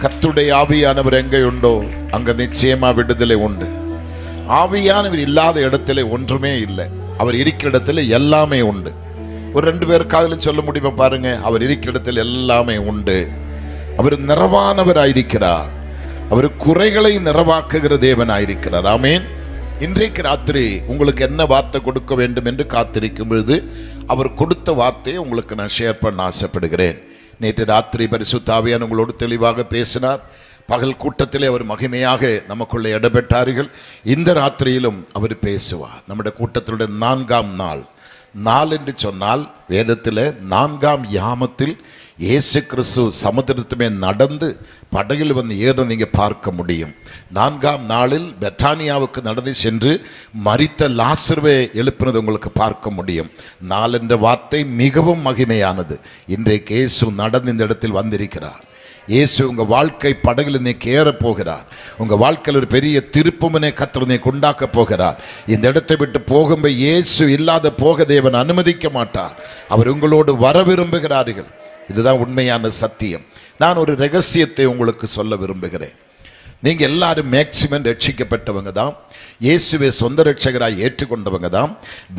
கர்த்தருடைய ஆவியானவர் எங்கே உண்டோ அங்க நிச்சயமா விடுதலை உண்டு. ஆவியானவர் இல்லாத இடத்துல ஒன்றுமே இல்லை. அவர் இருக்கிற இடத்துல எல்லாமே உண்டு. ஒரு 2 பேருக்காக சொல்ல முடியுமா பாருங்க, அவர் இருக்கிற இடத்துல எல்லாமே உண்டு. அவர் நிறைவானவராயிருக்கிறார். அவர் குறைகளை நிறைவாக்குகிற தேவனாயிருக்கிறார். ஆமேன். இன்றைக்கு ராத்திரி உங்களுக்கு என்ன வார்த்தை கொடுக்க வேண்டும் என்று காத்திருக்கும் பொழுது அவர் கொடுத்த வார்த்தையை உங்களுக்கு நான் ஷேர் பண்ண ஆசைப்படுகிறேன். நேற்று ராத்திரி பரிசுத்த ஆவியானவர் உங்களோடு தெளிவாக பேசினார். பகல் கூட்டத்திலே அவர் மகிமையாக நமக்குள்ளே இடம்பெற்றார்கள். இந்த ராத்திரியிலும் அவர் பேசுவார். நம்முடைய கூட்டத்தினுடைய 4ஆம் நாள் என்று சொன்னால் வேதத்தில் 4ஆம் யாமத்தில் இயேசு கிறிஸ்து சமுத்திரத்துமே நடந்து படகில் வந்து ஏற நீங்கள் பார்க்க முடியும். 4ஆம் நாளில் பெத்தானியாவுக்கு நடந்து சென்று மரித்த லாசருவை எழுப்பினது உங்களுக்கு பார்க்க முடியும். 4 என்ற வார்த்தை மிகவும் மகிமையானது. இன்றைக்கு இயேசு நடந்து இந்த இடத்தில் வந்திருக்கிறார். இயேசு உங்கள் வாழ்க்கை படகில் இன்னைக்கு ஏற போகிறார். உங்கள் வாழ்க்கையில் ஒரு பெரிய திருப்புமுனை கர்த்தர் கொண்டாக்க போகிறார். இந்த இடத்தை விட்டு போகும்போது இயேசு இல்லாத போக தேவன் அனுமதிக்க மாட்டார். அவர் உங்களோடு வர விரும்புகிறார்கள். இதுதான் உண்மையான சத்தியம். நான் ஒரு ரகசியத்தை உங்களுக்கு சொல்ல விரும்புகிறேன். நீங்கள் எல்லாரும் மேக்சிமம் ரட்சிக்கப்பட்டவங்க தான், இயேசுவை சொந்த ரட்சகராக ஏற்றுக்கொண்டவங்க தான்,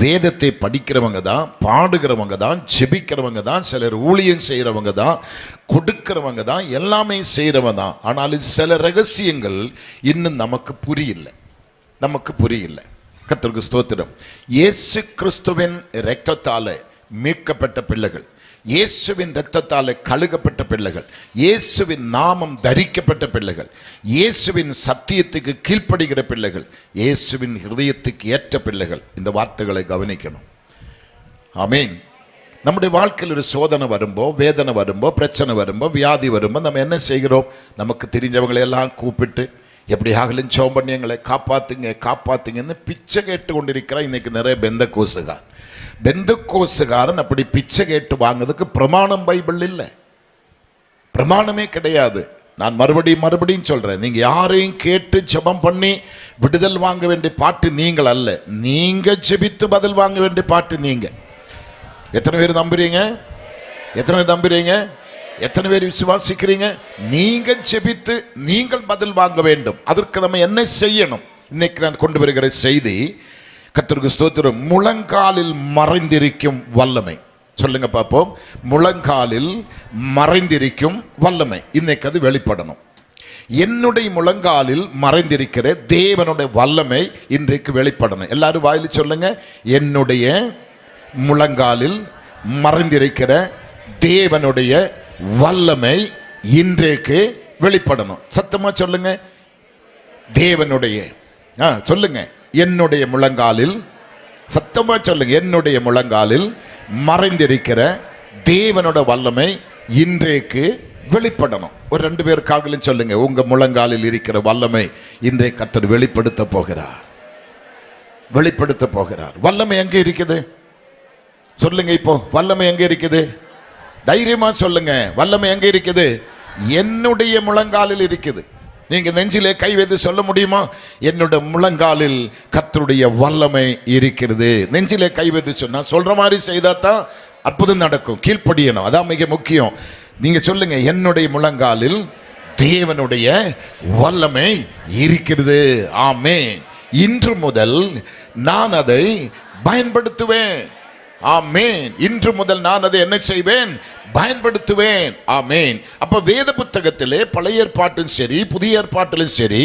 வேதத்தை படிக்கிறவங்க தான், பாடுகிறவங்க தான், ஜெபிக்கிறவங்க தான், சிலர் ஊழியம் செய்கிறவங்க தான், கொடுக்கிறவங்க தான், எல்லாமே செய்கிறவங்க தான். ஆனாலும் சில ரகசியங்கள் இன்னும் நமக்கு புரியல. கர்த்தருக்கு ஸ்தோத்திரம். இயேசு கிறிஸ்துவின் இரத்தத்தால் மீட்கப்பட்ட பிள்ளைகள், இயேசுவின் இரத்தத்தால் கழுகப்பட்ட பிள்ளைகள், இயேசுவின் நாமம் தரிக்கப்பட்ட பிள்ளைகள், இயேசுவின் சத்தியத்துக்கு கீழ்ப்படுகிற பிள்ளைகள், இயேசுவின் ஹிருதயத்துக்கு ஏற்ற பிள்ளைகள் இந்த வார்த்தைகளை கவனிக்கணும். ஆமீன். நம்முடைய வாழ்க்கையில் ஒரு சோதனை வரும்போ, வேதனை வரும்போ, பிரச்சனை வரும்போ, வியாதி வரும்போ நம்ம என்ன செய்கிறோம்? நமக்கு தெரிஞ்சவங்களை எல்லாம் கூப்பிட்டு எப்படியாகலும் ஜெபம் பண்ணி எங்களை காப்பாத்துங்கன்னு பிச்சை கேட்டு கொண்டிருக்கிறான் இன்னைக்கு நிறைய பெந்தகோசுகாரன். அப்படி பிச்சை கேட்டு வாங்கிறதுக்கு பிரமாணம் பைபிள் இல்லை, பிரமாணமே கிடையாது. நான் மறுபடியும் சொல்றேன், நீங்க யாரையும் கேட்டு ஜெபம் பண்ணி விடுதல் வாங்க வேண்டிய பாட்டு நீங்கள் அல்ல. நீங்க ஜெபித்து பதில் வாங்க வேண்டிய பாட்டு நீங்க. எத்தனை பேர் நம்புறீங்க? எத்தனை பேர் விசுவாசிக்கிறீங்க? நீங்க ஜெபித்து நீங்கள் பதில் வாங்க வேண்டும். அதற்கு நம்ம என்ன செய்யணும்? இன்னைக்கு நான் கொண்டு வருகிற செய்தி, கர்த்தருக்கு ஸ்தோத்திரம், முழங்காலில் மறைந்திருக்கும் வல்லமை. சொல்லுங்க பார்ப்போம். முழங்காலில் மறைந்திருக்கும் வல்லமை இன்னைக்கு அது வெளிப்படணும். என்னுடைய முழங்காலில் மறைந்திருக்கிற தேவனுடைய வல்லமை இன்றைக்கு வெளிப்படணும். எல்லாரும் வாயில சொல்லுங்க, என்னுடைய முழங்காலில் மறைந்திருக்கிற தேவனுடைய வல்லமை இன்றைக்கு வெளிப்படணும். சத்தமா சொல்லுங்க, தேவனுடைய. சொல்லுங்க, என்னுடைய முழங்காலில். சத்தமா சொல்லுங்க, என்னுடைய முழங்காலில் மறைந்திருக்கிற தேவனோட வல்லமை இன்றைக்கு வெளிப்படணும். ஒரு 2 பேருக்காக சொல்லுங்க, உங்க முழங்காலில் இருக்கிற வல்லமை இன்றைக்கு கர்த்தர் வெளிப்படுத்த போகிறார். வல்லமை எங்க இருக்குது? சொல்லுங்க. இப்போ வல்லமை எங்க இருக்குது? தைரியமா சொல்லுங்க, வல்லமை எங்க இருக்குது? என்னுடைய முழங்காலில் இருக்குது. நீங்க நெஞ்சிலே கை வைத்து சொல்ல முடியுமா? என்னுடைய முழங்காலில் கர்த்தருடைய வல்லமை இருக்கிறது. நெஞ்சிலே கை வைத்து சொன்னா, சொல்ற மாதிரி செய்தா தான் அற்புதம் நடக்கும். கீழ்ப்படியணும், அதான் மிக முக்கியம். நீங்க சொல்லுங்க, என்னுடைய முழங்காலில் தேவனுடைய வல்லமை இருக்கிறது. ஆமென். இன்று முதல் நான் அதை பயன்படுத்துவேன். ஆமென். இன்று முதல் நான் அதை என்ன செய்வேன்? பயன்படுத்துவேன். ஆமென். அப்ப வேத புத்தகத்திலே பழைய ஏற்பாட்டிலும் சரி புதிய ஏற்பாட்டிலும் சரி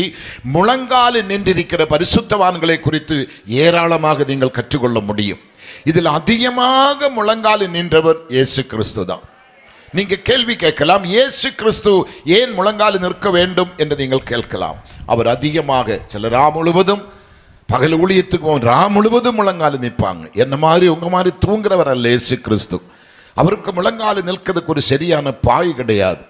முழங்காலில் நின்றிருக்கிற பரிசுத்தவான்களை குறித்து ஏராளமாக நீங்கள் கற்றுக்கொள்ள முடியும். இதில் அதிகமாக முழங்காலில் நின்றவர் இயேசு கிறிஸ்து தான். நீங்க கேள்வி கேட்கலாம், இயேசு கிறிஸ்து ஏன் முழங்காலில் நிற்க வேண்டும் என்று நீங்கள் கேட்கலாம். அவர் அதிகமாக சில முழுவதும் பகல் ஊழியத்துக்கு முழுவதும் முழங்கால நிற்பாங்க. என்ன மாதிரி உங்க மாதிரி தூங்குறவர் அல்ல இயேசு கிறிஸ்து. அவருக்கு முழங்கால நிற்கிறதுக்கு ஒரு சரியான பாய் கிடையாது,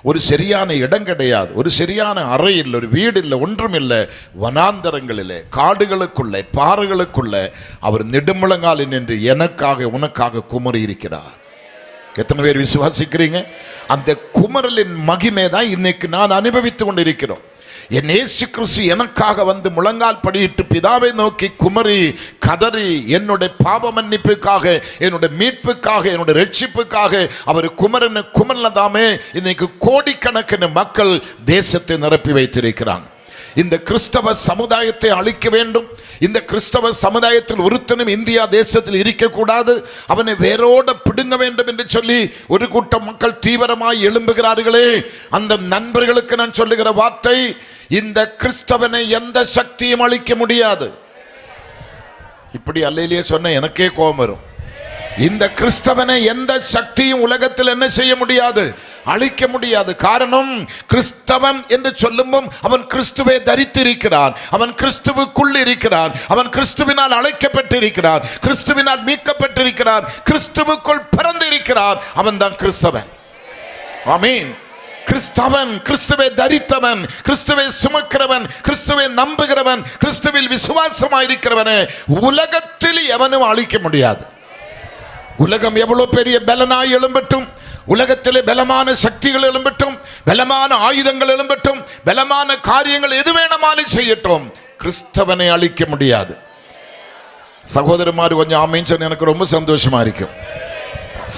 ஒரு சரியான இடம் கிடையாது, ஒரு சரியான அறை இல்லை, ஒரு வீடு இல்லை, ஒன்றும் இல்லை. வனாந்தரங்களிலே, காடுகளுக்குள்ளே, பாறைகளுக்குள்ளே அவர் நெடுமுழங்காலில் நின்று எனக்காக உனக்காக குமரி இருக்கிறார். எத்தனை பேர் விசுவாசிக்கிறீங்க? அந்த குமரலின் மகிமை தான் இன்னைக்கு நான் அனுபவித்துக் கொண்டிருக்கிறோம். என் இயேசு கிறிஸ்து எனக்காக வந்து முழங்கால் படியிட்டு பிதாவை நோக்கி குமரி கதறி என்னுடைய பாவ மன்னிப்புக்காக, என்னுடைய மீட்புக்காக, என்னுடைய ரட்சிப்புக்காக அவர் குமரனதாமே இன்னைக்கு கோடிக்கணக்கின மக்கள் தேசத்தை நிரப்பி வைத்திருக்கிறாங்க. இந்த கிறிஸ்தவ சமுதாயத்தை அழிக்க வேண்டும். இந்த கிறிஸ்தவ சமுதாயத்தில் ஒருத்தனும் இந்தியா தேசத்தில் இருக்கக்கூடாது, அவனை வேரோட பிடுங்க வேண்டும் என்று சொல்லி ஒரு கூட்டம் மக்கள் தீவிரமாய் எழும்புகிறார்களே, அந்த நண்பர்களுக்கு நான் சொல்லுகிற வார்த்தை, இந்த கிறிஸ்தவனை எந்த சக்தியும் அழிக்க முடியாது. இப்படி அல்லையிலேயே சொன்ன எனக்கே கோபம் வரும். இந்த கிறிஸ்தவனை எந்த சக்தியும் உலகத்தில் என்ன செய்ய முடியாது, அழிக்க முடியாது. காரணம், கிறிஸ்தவன் என்று சொல்லும்போது அவன் கிறிஸ்துவை தரித்திருக்கிறான், அவன் கிறிஸ்துவுக்குள் இருக்கிறான், அவன் கிறிஸ்துவினால் அழைக்கப்பட்டிருக்கிறான், கிறிஸ்துவினால் மீட்கப்பட்டிருக்கிறான், கிறிஸ்துவுக்குள் பிறந்திருக்கிறான். அவன் தான் கிறிஸ்தவன். ஆமீன். கிறிஸ்தவன், கிறிஸ்துவை தரித்தவன், கிறிஸ்துவை சுமக்கிறவன், கிறிஸ்துவை நம்புகிறவன், கிறிஸ்துவில் விசுவாசமாயிருக்கிறவனை உலகத்தில் எவனும் அழிக்க முடியாது. உலகம் எவ்வளவு பெரிய பலனாய் எழும்பட்டும், உலகத்திலே பலமான சக்திகள் எழும்பட்டும், பலமான ஆயுதங்கள் எழும்பட்டும், பலமான காரியங்கள் எது வேணுமாலும் செய்யட்டும், கிறிஸ்தவனை அழிக்க முடியாது. சகோதரமாரு கொஞ்சம் ஆமீன் சொன்ன எனக்கு ரொம்ப சந்தோஷமா இருக்கும்.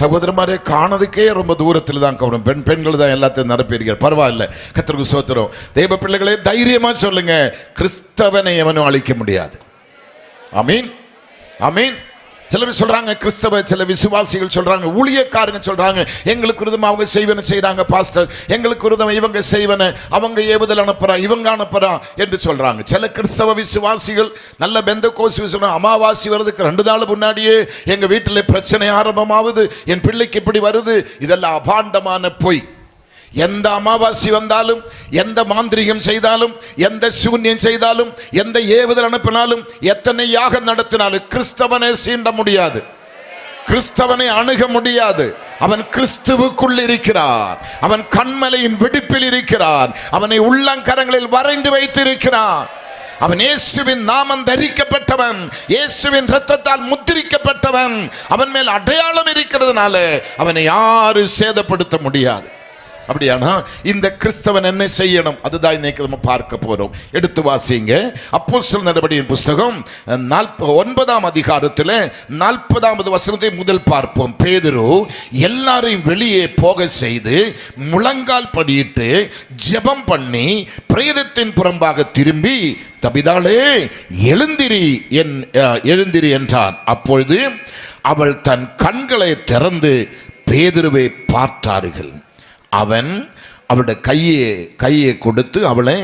சகோதரமாரே காணதுக்கே ரொம்ப தூரத்தில் தான் கவனம், பெண்கள் தான் எல்லாத்தையும் நடப்பியிருக்கார். பரவாயில்ல, கர்த்தருக்கு ஸ்தோத்திரம். தெய்வ பிள்ளைகளே தைரியமா சொல்லுங்க, கிறிஸ்தவனை எவனும் அழிக்க முடியாது. ஆமீன், ஆமீன். சிலர் சொல்றாங்க, கிறிஸ்தவ சில விசுவாசிகள் சொல்றாங்க, ஊழியக்காரங்க சொல்றாங்க, எங்களுக்கு விருதம் அவங்க செய்வன செய்யறாங்க பாஸ்டர், எங்களுக்கு விருதம் இவங்க செய்வன, அவங்க ஏவுதல் அனுப்புறா, இவங்க அனுப்புறா என்று சொல்றாங்க. சில கிறிஸ்தவ விசுவாசிகள் நல்ல பெந்தகோஸ்து விசுவாசி, அமாவாசி வருதுக்கு 2 நாள் முன்னாடியே எங்க வீட்டில் பிரச்சனை ஆரம்பமாகுது, என் பிள்ளைக்கு இப்படி வருது. இதெல்லாம் அபாண்டமான பொய். எந்த அமாவாசி வந்தாலும், எந்த மாந்திரிகம் செய்தாலும், எந்த சூன்யம் செய்தாலும், எந்த ஏவுதல் அனுப்பினாலும், எத்தனை யாகம் நடத்தினாலும் கிறிஸ்தவனை சீண்ட முடியாது, கிறிஸ்தவனை அணுக முடியாது. அவன் கிறிஸ்துவுக்குள் இருக்கிறான், அவன் கண்மலையின் வெடிப்பில் இருக்கிறான், அவனை உள்ளங்கரங்களில் வரைந்து வைத்திருக்கிறான். அவன் இயேசுவின் நாமம் தரிக்கப்பட்டவன், இயேசுவின் இரத்தத்தால் முத்திரிக்கப்பட்டவன், அவன் மேல் அடையாளம் இருக்கிறதுனால அவனை யாரும் சேதப்படுத்த முடியாது. அப்படியானா இந்த கிறிஸ்தவன் என்ன செய்யணும், அதுதான் இன்னைக்கு நம்ம பார்க்க போறோம். எடுத்து வாசிங்க அப்போஸ்தலர் நடபடியின் புஸ்தகம் 9ஆம் அதிகாரத்தில் 40வது வசனத்தை முதல் பார்ப்போம். பேதுரு எல்லாரையும் வெளியே போக செய்து முழங்கால் படியிட்டு ஜெபம் பண்ணி பிரேதத்தின் புறம்பாக திரும்பி, தபிதாளே எழுந்திரி என்றான். அப்பொழுது அவள் தன் கண்களை திறந்து பேதுருவை பார்த்தார்கள். அவன் அவளுடைய கையை கொடுத்து அவளை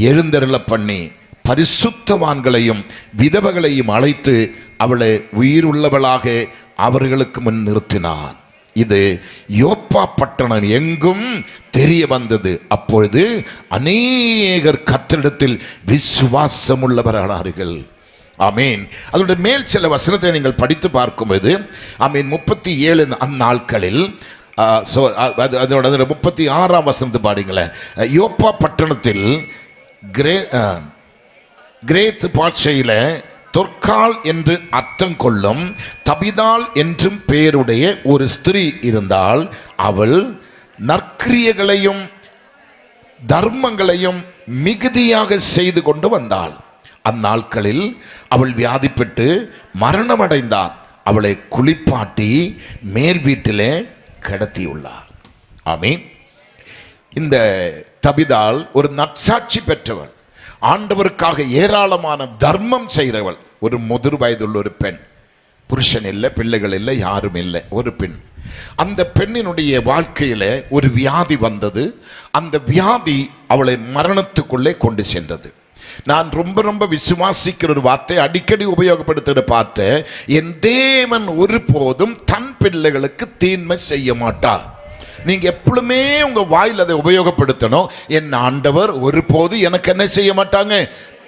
எழுந்தருள பண்ணி பரிசுத்தவான்களையும் விதவைகளையும் அழைத்து அவளை உயிருள்ளவளாக அவர்களுக்கு முன் நிறுத்தினான். இது யோப்பா பட்டணம் எங்கும் தெரிய வந்தது. அப்பொழுது அநேகர் கர்த்தரிடத்தில் விசுவாசம் உள்ளவர்களார்கள். ஆமீன். அதோட மேல் சில வசனத்தை நீங்கள் படித்து பார்க்கும்போது, ஆமீன், 37 அந்நாட்களில் அதோட 36ஆம் வசனத்தை பாருங்களேன். யோப்பா பட்டணத்தில் கிரேத் பாட்சையில தொற்கால் என்று அர்த்தம் கொள்ளும் தபிதாள் என்றும் பெயருடைய ஒரு ஸ்திரீ இருந்தால், அவள் நற்கிரியைகளையும் தர்மங்களையும் மிகுதியாக செய்து கொண்டு வந்தாள். அந்நாட்களில் அவள் வியாதிப்பட்டு மரணமடைந்தார். அவளை குளிப்பாட்டி மேல் வீட்டிலே கடத்தியுள்ளார். ஆமீன். இந்த தபிதாள் ஒரு நற்சாட்சி பெற்றவள், ஆண்டவருக்காக ஏராளமான தர்மம் செய்கிறவள், ஒரு முதிர் வயதுள்ள ஒரு பெண், புருஷன் இல்லை, பிள்ளைகள் இல்லை, யாரும் இல்லை, ஒரு பெண். அந்த பெண்ணினுடைய வாழ்க்கையில ஒரு வியாதி வந்தது. அந்த வியாதி அவளை மரணத்துக்குள்ளே கொண்டு சென்றது. நான் ரொம்ப விசுவாசிக்கிற ஒரு வார்த்தை அடிக்கடி உபயோகப்படுத்துகிற பார்த்தேன், என் தேவன் ஒருபோதும் தன் பிள்ளைகளுக்கு தீன்மை செய்ய மாட்டார். நீங்க எப்பவுமே உங்க வாயில் அதை உபயோகப்படுத்தணும். என் ஆண்டவர் ஒருபோது எனக்கு என்ன செய்ய மாட்டாங்க,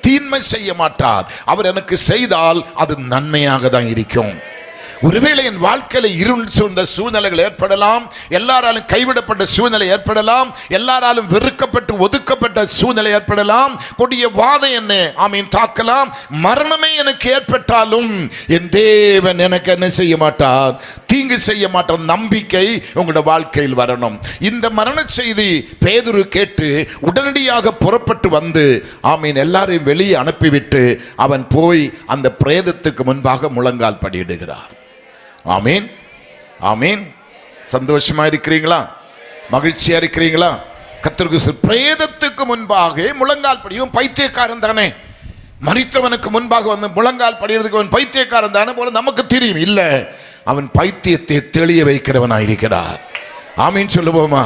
தீன்மை செய்ய மாட்டார். அவர் எனக்கு செய்தால் அது நன்மையாக தான் இருக்கும். ஒருவேளை என் வாழ்க்கையில இருள் சூழ்ந்த சூழ்நிலைகள் ஏற்படலாம், எல்லாராலும் கைவிடப்பட்ட சூழ்நிலை ஏற்படலாம், எல்லாராலும் வெறுக்கப்பட்டு ஒதுக்கப்பட்ட சூழ்நிலை ஏற்படலாம், கொடிய வாதம் என்ன ஆமீன் தாக்கலாம், மரணமே எனக்கு ஏற்பட்டாலும் என் தேவன் எனக்கு என்ன செய்ய மாட்டார், தீங்கு செய்ய மாட்ட நம்பிக்கை உங்களோட வாழ்க்கையில் வரணும். இந்த மரண செய்தி பேதுரு கேட்டு உடனடியாக புறப்பட்டு வந்து ஆமீன் எல்லாரையும் வெளியே அனுப்பிவிட்டு அவன் போய் அந்த பிரேதத்துக்கு முன்பாக முழங்கால் படியிடுகிறார். ஆமீன் ஆமீன். சந்தோஷமா இருக்கிறீங்களா? மகிழ்ச்சியா இருக்கிறீங்களா? கர்த்தருக்கு பிரேதத்துக்கு முன்பாக முழங்கால் படியும். பைத்தியக்காரன் தானே, மரித்தவனுக்கு முன்பாக வந்து முழங்கால் படிக்கிறதுக்கு அவன் பைத்தியக்காரன் தானே போல நமக்கு தெரியும். இல்ல, அவன் பைத்தியத்தை தெளிய வைக்கிறவனாயிருக்கிறார். ஆமீன் சொல்லுவோமா?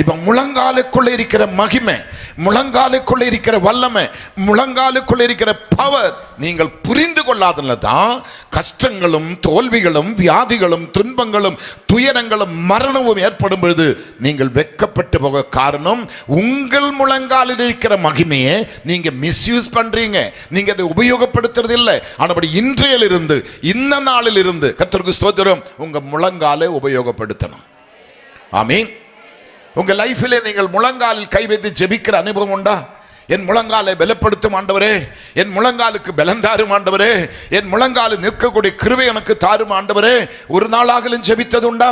இப்ப முழங்காலுக்குள்ள இருக்கிற மகிமை, முழங்காலுக்குள்ள இருக்கிற வல்லமை, முழங்காலுக்குள்ள இருக்கிற பவர் நீங்கள் புரிந்து கொள்ளாததான் கஷ்டங்களும் தோல்விகளும் வியாதிகளும் துன்பங்களும் துயரங்களும் மரணமும் ஏற்படும் பொழுது நீங்கள் வெட்கப்பட்டு போக காரணம் உங்கள் முழங்காலில் இருக்கிற மகிமையை நீங்க மிஸ்யூஸ் பண்றீங்க, நீங்க அதை உபயோகப்படுத்துறது இல்லை. ஆனபடி இன்றையிலிருந்து இந்த நாளில் இருந்து கர்த்தருக்கு ஸ்தோத்திரம், உங்க முழங்காலை உபயோகப்படுத்தணும். ஆமீன். உங்க லைஃபிலே நீங்கள் முழங்காலில் கை வைத்து ஜெபிக்கிற அனுபவம் உண்டா? என் முழங்காலை பலப்படுத்தும் ஆண்டவரே, என் முழங்காலுக்கு பலன் தாரும் ஆண்டவரே, என் முழங்காலில் நிற்கக்கூடிய கிருபை எனக்கு தாரும் ஆண்டவரே. ஒரு நாளாகலும் ஜெபித்தது உண்டா?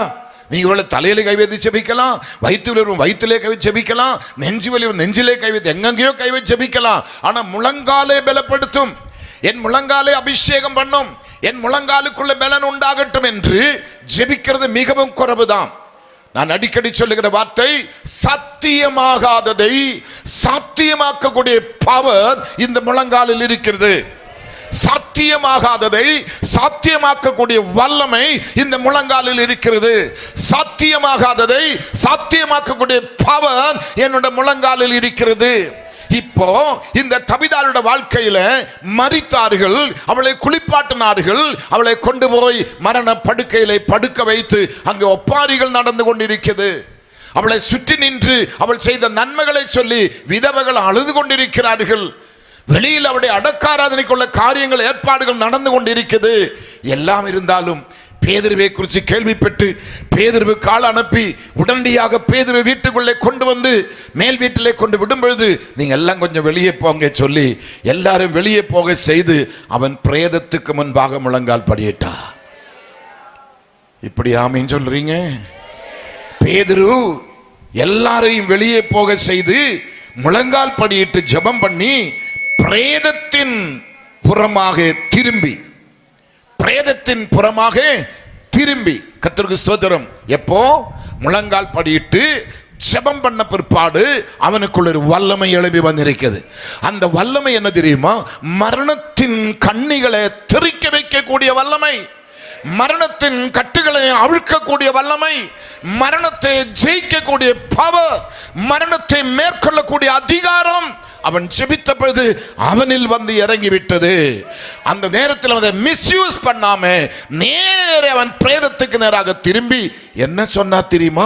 நீங்க இவ்வளவு தலையில கை வைத்து ஜெபிக்கலாம், வயிற்றிலே கை வச்சு ஜெபிக்கலாம், நெஞ்சு வலி நெஞ்சிலே கை வைத்து எங்கெங்கயோ கை வச்சு ஜெபிக்கலாம். ஆனா முழங்காலை பலப்படுத்தும், என் முழங்காலை அபிஷேகம் பண்ணும், என் முழங்காலுக்குள்ள பலன் உண்டாகட்டும் என்று ஜெபிக்கிறது மிகவும் குறைவுதான். நான் அடிக்கடி சொல்லுகிற வார்த்தை, சத்தியமாகாததை சாத்தியமாக்கக்கூடிய பவர் இந்த முழங்காலில் இருக்கிறது. சாத்தியமாகாததை சாத்தியமாக்கக்கூடிய வல்லமை இந்த முழங்காலில் இருக்கிறது. சாத்தியமாகாததை சாத்தியமாக்கக்கூடிய பவர் என்னோட முழங்காலில் இருக்கிறது. இப்போ இந்த தபிதாளுடைய வாழ்க்கையில மரித்தார்கள், அவளை குளிப்பாட்டினார்கள், அவளை கொண்டு போய் மரண படுக்கையில படுக்க வைத்து அங்கு ஒப்பாரிகள் நடந்து கொண்டிருக்கிறது. அவளை சுற்றி நின்று அவள் செய்த நன்மைகளை சொல்லி விதவைகள் அழுது கொண்டிருக்கிறார்கள். வெளியில் அவருடைய அடக்காராதனைக்குள்ள காரியங்கள் ஏற்பாடுகள் நடந்து கொண்டிருக்கிறது. எல்லாம் இருந்தாலும் பேதுருவை குறித்து கேள்விப்பட்டு பேதுருவு கால் அனுப்பி உடனடியாக பேதுருவை வீட்டுக்குள்ளே கொண்டு வந்து மேல் வீட்டிலே கொண்டு விடும் பொழுது நீங்க எல்லாம் கொஞ்சம் வெளியே போங்க சொல்லி எல்லாரும் வெளியே போக செய்து அவன் பிரேதத்துக்கு முன்பாக முழங்கால் படியிட்டா. இப்படி ஆமீன் சொல்றீங்க? பேதுரு எல்லாரையும் வெளியே போக செய்து முழங்கால் படியிட்டு ஜெபம் பண்ணி பிரேதத்தின் புறமாக திரும்பி, பிரேதத்தின் புறமாக திரும்பி, கர்த்தருக்கு ஸ்தோத்திரம், எப்போ முழங்கால் படியிட்டு ஜெபம் பண்ண பிற்பாடு அவனுக்குள்ள ஒரு வல்லமை எழுப்பி வந்திருக்கிறது. அந்த வல்லமை என்ன தெரியுமா? மரணத்தின் கண்ணிகளை தெறிக்க வைக்கக்கூடிய வல்லமை, மரணத்தின் கட்டுகளை அவிழ்க்கக்கூடிய வல்லமை, மரணத்தை ஜெயிக்கக்கூடிய பவர், மரணத்தை மேற்கொள்ளக்கூடிய அதிகாரம் அவன் ஜெபித்த பொழுது அவனில் வந்து இறங்கிவிட்டது. அந்த நேரத்தில் அவனை மிஸ்யூஸ் பண்ணாம நேர அவன் பிரேதத்துக்கு நேராக திரும்பி என்ன சொன்னா தெரியுமா?